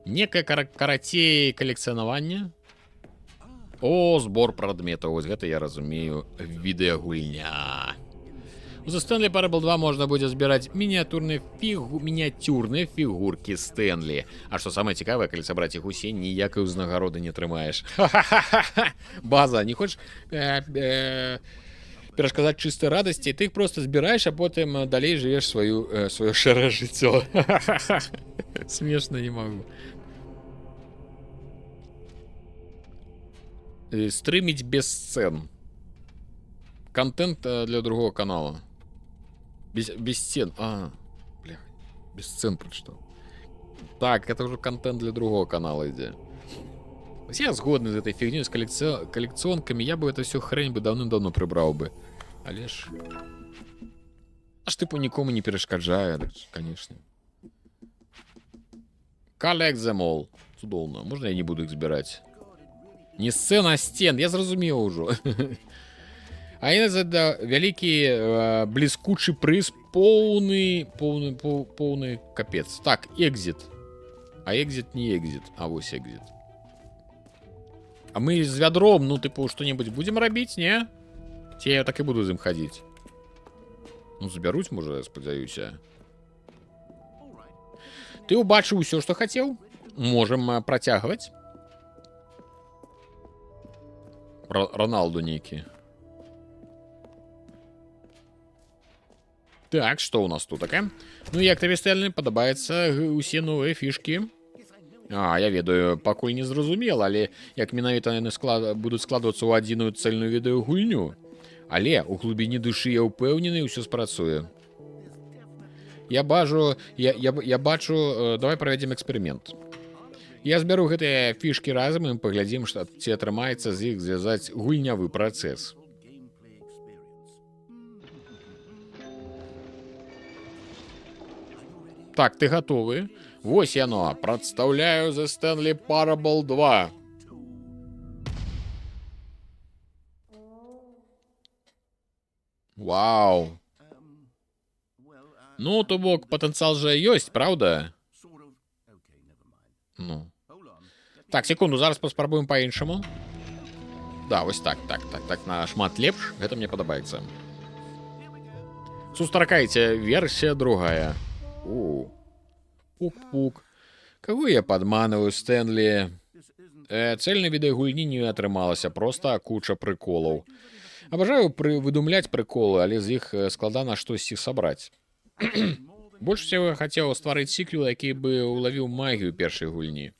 Speaker 1: Некае карацей калекцыянаванне. О, збор прадметаў. Вось гэта я разумею. Відэагульня. У The Stanley Parable 2 можна будзе збіраць мініатюрныя фігуркі Стэнлі. А што самае цікавае, калі сабраць іх усе, ніякай узнагароды не трымаеш. База, не хочаш перашказаць чыстай радасці, ты іх проста збіраеш, а потым далей жывеш сваё шэрае жыццё. Смешна не магу. Стрыміць без сцен. Контент для другого канала. Без сцен. Бля, без сцен прочитал. Так, это уже контент для другого канала идея. Я згодны з этой фигней, с коллекционками. Я бы эту всю хрень бы давным-давно прибрал бы. Але ж... Аж типу нікому не перешкоджає, конечно. Collect them all. Цудовно. Можно я не буду их збирать? Не сцена, а стен. Я зразумеў ужо. А я за вялікі бліскучы прыз, поўны капец. Так, экзит. А экзит не экзит, а вось экзит. А мы з вядром, ну, типу, што-небудзь будзем рабіць, не? Ці я так і буду з ім хадзіць? Ну, забяруць, можа, спадзяюся. Ты ўбачыў усё, што хацеў? Можам працягваць. Роналду нейкі. Так, што ў нас тут такая? Ну, як табе, Стэнлі, падабаецца усе новыя фішкі? Я ведаю, пакуль не зразумела, але як менавіта яны будуць складвацца ў адзіную цэльную відэагульню. Але у глыбіні душы я ўпэўнены, ўсё спрацуе. Я бачу, давай правядзем эксперымент. Я збяру гэтыя фішкі разам і паглядзім, ці атрымаецца з іх звязаць гульнявы працэс. Так, ты гатовы? Вось яно. Прадстаўляю The Stanley Parable 2. Вау. Ну, то бок, патэнцыял жа ёсць, правда? Ну. Так, секунду, зараз паспрабуем па-іншаму. Да, вось так, нашмат лепш. Гэта мне падабаецца. Сустракайце, версія другая. Пук-пук. Каго я падманываю, Стэнлі? Цэльнай відэагульні не атрымалася, проста куча прыколаў. Абажаю выдумляць прыколы, але з іх складана штосьці сабраць. Больш усяго хацеў стварыць сіквел, які бы улавіў магію першай гульні.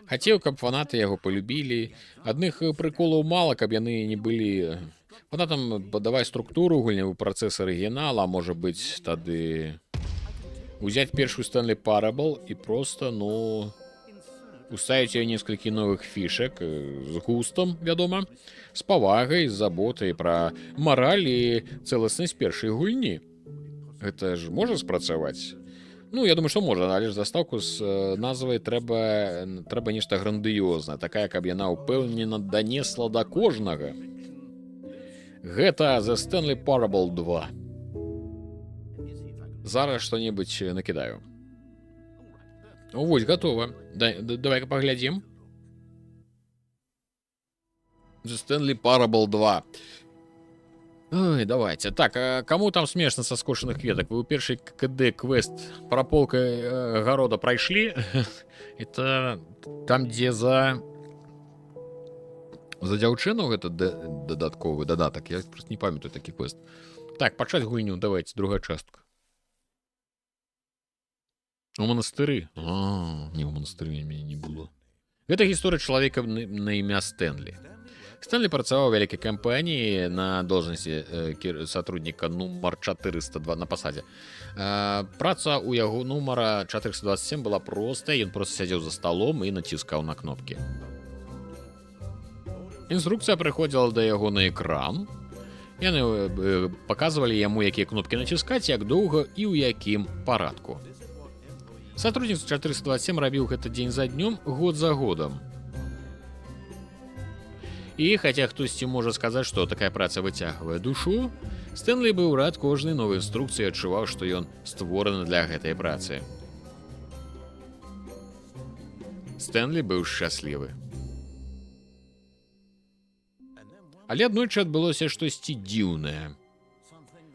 Speaker 1: Хацеў, каб фанаты яго полюбілі. Адных прыколаў мала, каб яны не былі... Фанатам падавай структуру гульнявы працэс арыгінала, а можа быць, тады... Узяць першую Stanley Parable і просто, ну... Уставіць ёй некалькі новых фішак, з густам, вядома, з павагай, з заботай пра мараль і цэласнасць першай гульні. Гэта ж можа спрацаваць? Ну, я думаю, што можа, але ж застаўку з назвай трэба нешта грандыёзнае, такая, каб яна ўпэўнена данесла да кожнага. Гэта The Stanley Parable 2. Зараз што-небудзь накідаю. Вось, гатова. Давай-ка паглядзім. The Stanley Parable 2. Ой, давайте. Так, а кому там смешно со скошенных веток? Вы у перший КД квест про полкой города прошли? Это там, где за дзяўчыну гэта дадатковы дадатак. Я просто не памятаю такі квест. Так, пачаць гульню, давайте, другая частка. У монастыры? Не, у монастыры мяне не было. Гэта гісторыя чалавека на імя Стэнлі. Стэнлі працаваў у вялікай кампаніі на должнасці сотрудніка нумар 402 на пасадзе. Праца ў яго нумара 427 была простая, ён проста сядзеў за сталом і націскаў на кнопкі. Інструкцыя прыходзіла да яго на экран. Яны паказвалі яму, якія кнопкі націскаць, як доўга і ў якім парадку. Сотруднік 427 рабіў гэта дзень за днём, год за годам. І, хаця хтосьці можа сказаць, што такая праца выцягвае душу, Стэнлі быў рад кожнай новай інструкцыі і адчуваў, што ён створаны для гэтай працы. Стэнлі быў шчаслівы. Але аднойчы адбылося штосьці дзіўнае.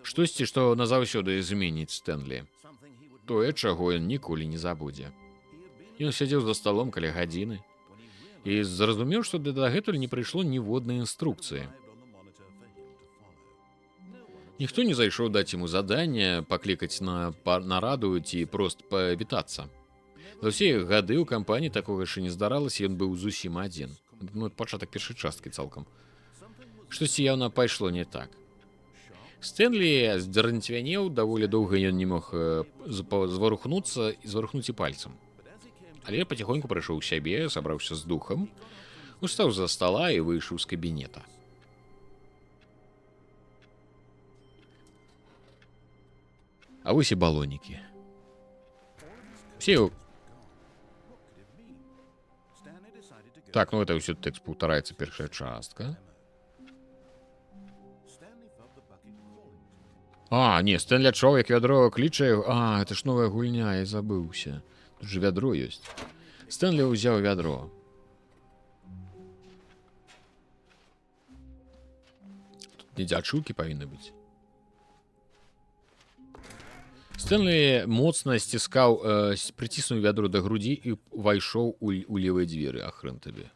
Speaker 1: Штосьці, што назаўсёды зменіць Стэнлі. Тое, чаго ён ніколі не забудзе. Ён сядзеў за сталом каля гадзіны і зразумеў, што дагэтуль не прыйшло ніводнай інструкцыі. Ніхто не зайшоў даць яму заданне, паклікаць на нараду ці прост павітацца. За ўсе гады ў кампаніі такога яшчэ не здаралася, ён быў зусім адзін. Ну, пачатак першай часткі цалкам. Штосьці яўна пайшло не так. Стэнлі здзярнцвянеў, даволі доўга ён не мог зварухнуцца і зварухнуць і пальцам. Але паціхоньку прыйшоў у сябе, сабраўся з духам, устаў за стала і выйшаў з кабінета. А вось і балонікі. Все... Так, ну это ўсё тэкст паўтараецца першая частка. Не, Стэнлі адчуваў, як вядро кліча. Это ж новая гульня, я забыўся. Тут же вядро ёсць. Стэнлі ўзяў вядро. Тут недзе адчуўкі павінны быць. Стэнлі моцна сціскаў, прыціснуў вядро да грудзі і ўвайшоў у левыя дзверы. Ахрэн табе.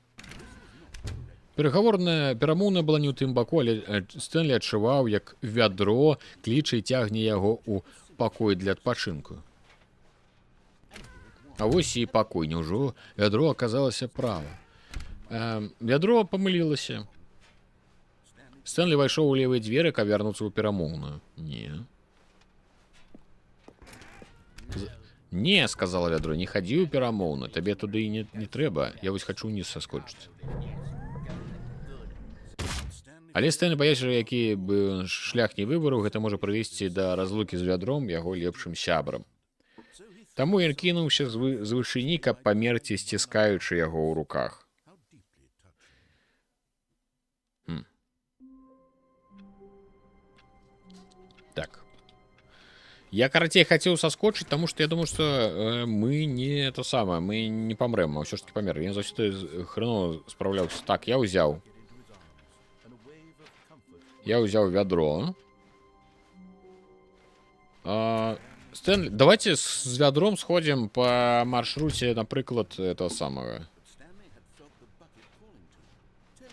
Speaker 1: Перамоўная была не ў тым баку, але Стэнлі адчуваў, як вядро кліча і цягне яго ў пакой для адпачынку. А вось і пакой. Няўжо вядро аказалася права. Вядро памылілася. Стэнлі вайшоў у левыя дзверы, каб вярнуцца ў перамоўную. Не, сказала вядро, не хадзі ў перамоўную, табе туды і не трэба. Я вось хачу ўніз саскочыць. Але Стэнлі баяўся, які бы шлях не выбараў, гэта можа прывесці да разлукі з вядром, яго лепшым сябрам. Таму ён кінуўся з вышыні, каб памерці, сціскаючы яго ў руках. Так. Я, карацей, хацеў саскочыць, таму што я думаю, што мы не то самае, мы не памрэм, а ўсё ж таки памер. Я заўсёды хрэнова спраўляўся. Так, я ўзяў вядро. Стэнлі, давайте з вядром сходзім па маршруце, напрыклад, этого самого.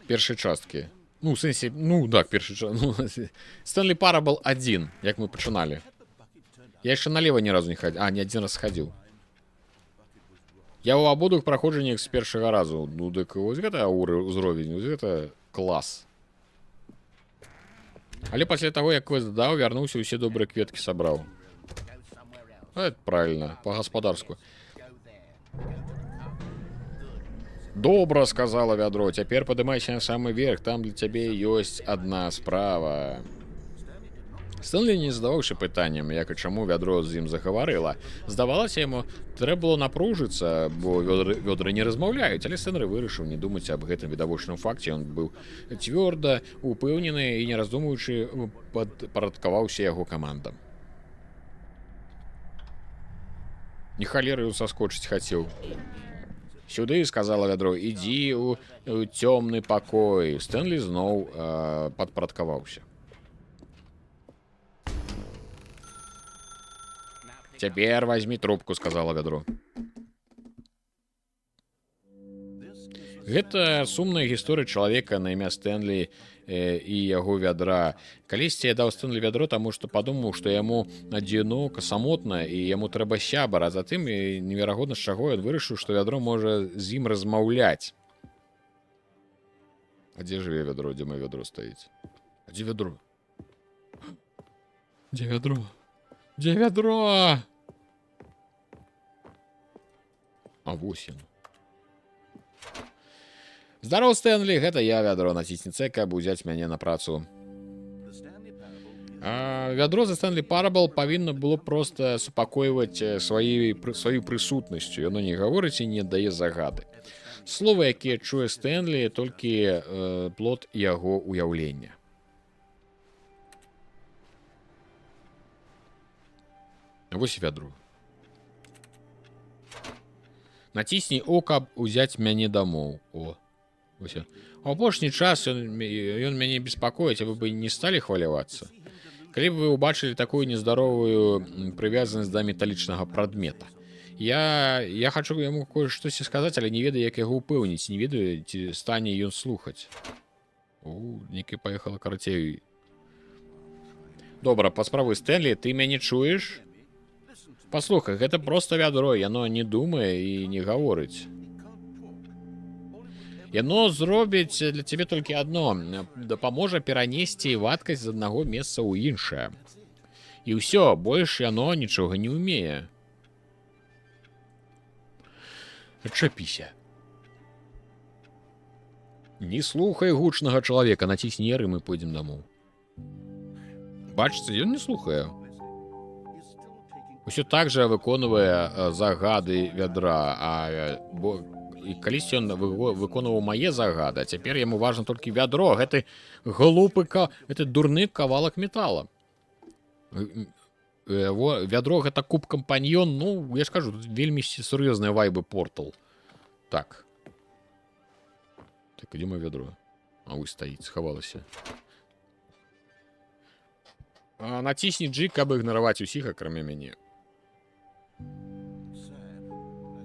Speaker 1: Першай часткі. Ну, в сэнсе, ну, так, першай часткі. Стэнлі Парабл 1, як мы пачыналі. Я яшчэ налево ні разу не хадзіў. Не адзін раз схадзіў. Я ў абодвух праходжаннях з першага разу. Ну, дык вось гэта ўзровень, вось гэта клас. Але пасля таго, як квест даў, вярнуўся, усе добрыя кветкі сабраў. Это правильно, по-гаспадарску. Добра, сказала вядро. Цяпер падымайся на самы верх, там для цябе ёсць адна справа. Стэнлі не задаваўся пытаннем, як і чаму вядро з ім загаварыла. Здавалася яму, трэба было напружыцца, бо вёдры не размаўляюць, але Стэнлі вырашыў не думаць аб гэтым відавочным факце. Ён быў цвёрда, упэўнены і, не раздумваючы, падпарадкаваўся яго камандам. Не халераю саскочыць хацеў. Сюды, сказала вядро, ідзі у цёмны пакой. Стэнлі зноў падпарадкаваўся. Цяпер возьми трубку, сказала вядро. Гэта сумная гісторыя чалавека на імя Стэнлі і яго вядра. Калісьці я даў Стэнлі вядро, таму што падумаў, што яму адзінока, самотна, і яму трэба сябар, а затым неверагодна з чаго ён вырашыў, што вядро можа з ім размаўляць. А дзе жыве вядро, дзе маё вядро стаіць? А дзе вядро? Дзе вядро? Дзе вядро? А вось ён. Здаров, Стэнлі, гэта я, вядро, націсні C, каб узяць мяне на працу. Вядро за Стэнлі Парабл павінна было проста супакойваць сваю прысутнасцю. Яно не гаворыць і не дае загады. Словы, якія чуе Стэнлі, толькі плод яго уяўлення. Вось вядро. Націсні О, каб узяць мяне дамоў. О. А апошні час ён мяне беспакоіць, а вы бы не сталі хвалявацца. Калі б вы ўбачылі такую нездаровую прывязанасць да металічнага прадмета. Я хачу яму кое-штосьці сказаць, але не ведаю, як яго ўпэўніць, не ведаю, ці стане ён слухаць. Некі паехала карацей. Добра, паспрабуй, Стэнлі, ты мяне чуеш? Паслухай, гэта проста вядро, яно не думае і не гаворыць. Яно зробіць для цябе толькі адно, дапаможа перанесці вадкасць з аднаго месца ў іншае. І ўсё, больш яно нічога не ўмее. Адчапіся. Не слухай гучнага чалавека, націсні R, і мы пойдзем дамоў. Бачыце, ён не слухае. Усё так жа выконвае загады вядра, і калісьці ён выконваў мае загады, а цяпер яму важна толькі вядро, гэты глупы, гэты дурны кавалак метала. Вядро гэта куб-кампаньён, ну, я ж кажу, тут вельмі сур'ёзныя вайбы Портал. Так. Так, ідзе маё вядро? А вось стаіць, схавалася. Націсні G, каб ігнараваць усіх, акрамя мяне.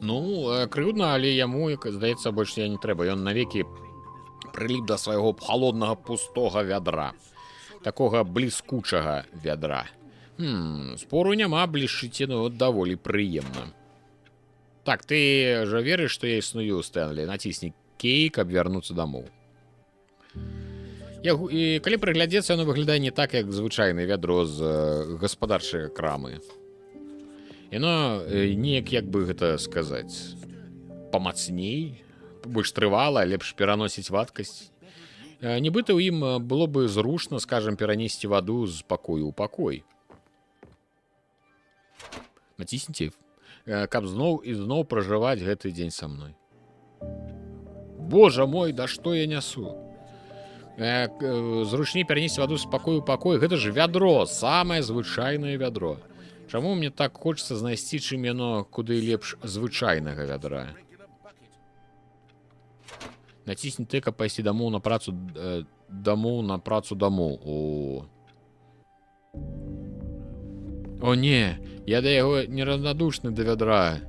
Speaker 1: Ну, крыўдна, але яму, здаецца, больш я не трэба. Ён навекі прыліп да свайго халоднага пустога вядра. Такога бліскучага вядра. Спору няма, блішчыце, ну, даволі прыемна. Так, ты жа верыш, што я існую, Стэнлі? Націсні Кей, каб вярнуцца дамоў. І калі прыглядзецца, яно выглядае не так, як звычайнае вядро з гаспадарчай крамы. Яно неяк, як бы гэта сказаць, памацней, больш трывала, лепш пераносіць вадкасць. Нібыта ў ім было бы зручна, скажам, перанесці ваду з пакою ў пакой. Націсніце, каб зноў і зноў пражываць гэты дзень са мной. Божа мой, да што я нясу? Зручней перанесці ваду з пакою ў пакой, гэта ж вядро, самае звычайнае вядро. Чаму мне так хочацца знайсці, чым яно куды лепш звычайнага вядра? Націсні Т, каб пайсці дамоў на працу дамоў. О не, я да яго неравнадушны да вядра.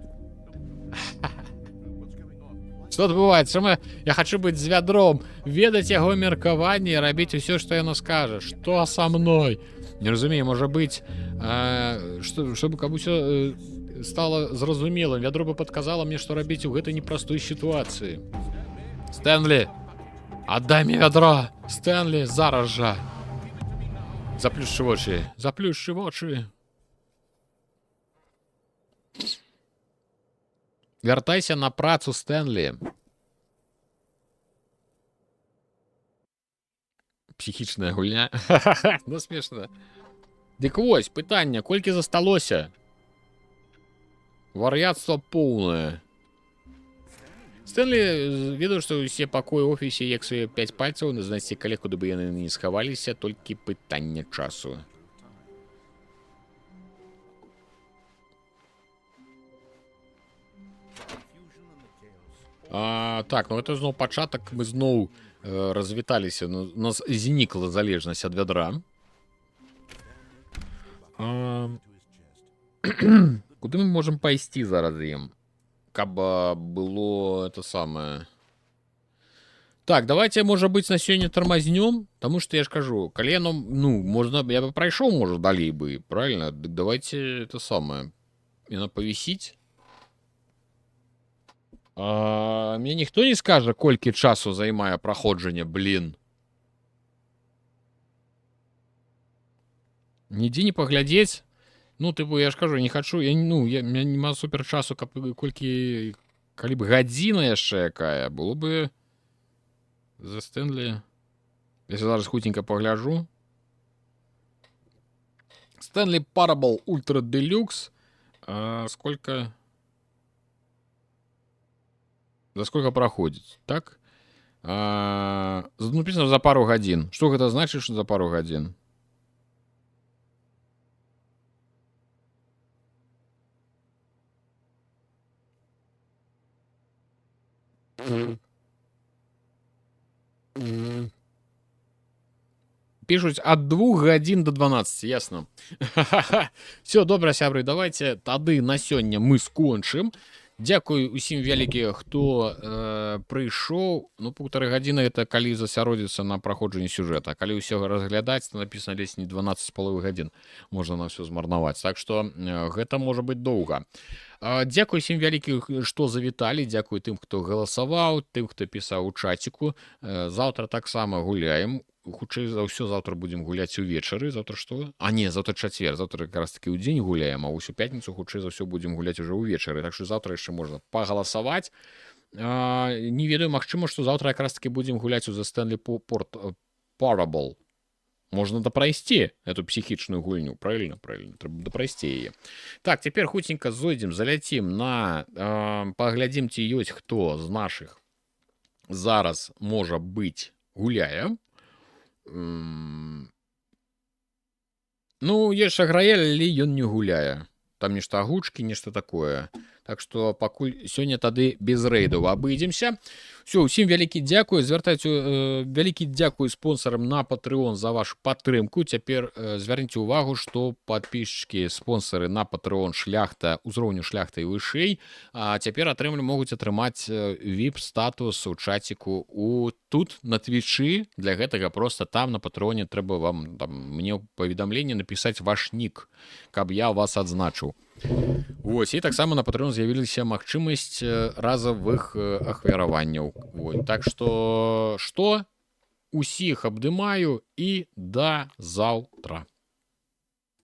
Speaker 1: Што адбываецца? Я хачу быць з вядром, ведаць яго меркаванне і рабіць усё, што яно скажа. Што са мной? Не разумею, можа быць, чтобы каб усё стала зразумелым. Вядро бы падказала мне, што рабіць у гэтай непростой сітуацыі. Стэнлі, аддай мне вядро! Стэнлі, зараз жа! Заплюшчы вочы, заплюшчы вочы! Вяртайся на працу, Стэнлі! Псіхічная гульня. Ну, смешна. Дык вось, пытанне, колькі засталося? Вар'яцтва поўнае. Стэнлі ведаў, што ўсе пакоі ў офісе, як свае 5 пальцаў, знайсці калег, куды бы яны не схаваліся, толькі пытанне часу. Так, ну это зноў пачатак, мы зноў развіталіся, ну, у нас знікла залежнасць ад вядра. Куды мы можам пайсці зараз ім? Каб было это самае. Так, давайте, можа быць, на сёння тармазнём, таму што я ж кажу, калі яно, ну, можна, я бы прайшоў, можа, далей бы, правильно? Дык давайте это самае. Яно павісіць. Мне ніхто не скажа, колькі часу займае праходжанне, блін. Нідзе не паглядзець. Ну, тыпу, я ж кажу, не хачу, меня нема супер часу, каб колькі, калі б гадзіна яшчэ якая, было бы за Стэнлі. Если зараз хутенька погляжу. Стэнли Parable Ультра Делюкс. Сколько? За сколько проходит? Так? Написано за пару гадзін. Што гэта значыць, што за пару гадзін? Пишуць ад 2 гадзін до 12, ясно. Все, добра, сябры, давайте тады на сёння мы скончым. Дзякую усім вялікі, хто прыйшоў. Ну, 1,5 гадзіны это калі засяродзіцца на праходжанні сюжэта. Калі ўсё разглядаць, то напісана ледзь не 12,5 гадзін. Можна на ўсё змарнаваць. Так што гэта можа быць доўга. Дзякую усім вялікі, што завіталі. Дзякую тым, хто галасаваў, тым, хто пісаў у чаціку. Заўтра таксама гуляем. Хутчэй за ўсё заўтра будзем гуляць увечары. Заўтра што? Не, заўтра чацвер. Заўтра як раз такі ў дзень гуляем, а ўсю пятніцу хутчэй за ўсё будзем гуляць уже ўвечары. Так што заўтра яшчэ можна пагаласаваць. Не ведаю, магчыма, што заўтра як раз такі будзем гуляць у The Stanley Parable. Можна дапрайсці эту псіхічную гульню. Правильно? Правильно. Трэба дапрайсці яе. Так, цяпер хутенька зойдзем, заляцім на... Паглядзім, ці ёсць хто з нашых зараз, можа быць, гуляе. Ну, есть Шаграэль, але ён не гуляе. Там нешта агучкі, нешта такое. Так што пакуль сёння тады без рэйдаў абыдземся. Все, усім вялікі дзякуй. Звяртайце вялікі дзякуй спонсорам на Patreon за вашу падтрымку. Цяпер звярніце ўвагу, што падпісчыкі, спонсоры на Patreon шляхта, узроўню шляхта і вышэй, цяпер могуць атрымаць VIP-статус у чаціку тут на Твічы. Для гэтага проста там на Патрэоне трэба вам мне паведамленне напісаць ваш нік, каб я вас адзначыў. Вось, і таксама на Patreon з'явілася магчымасць разавых ахвяраванняў. Так што усіх абдымаю і да заўтра.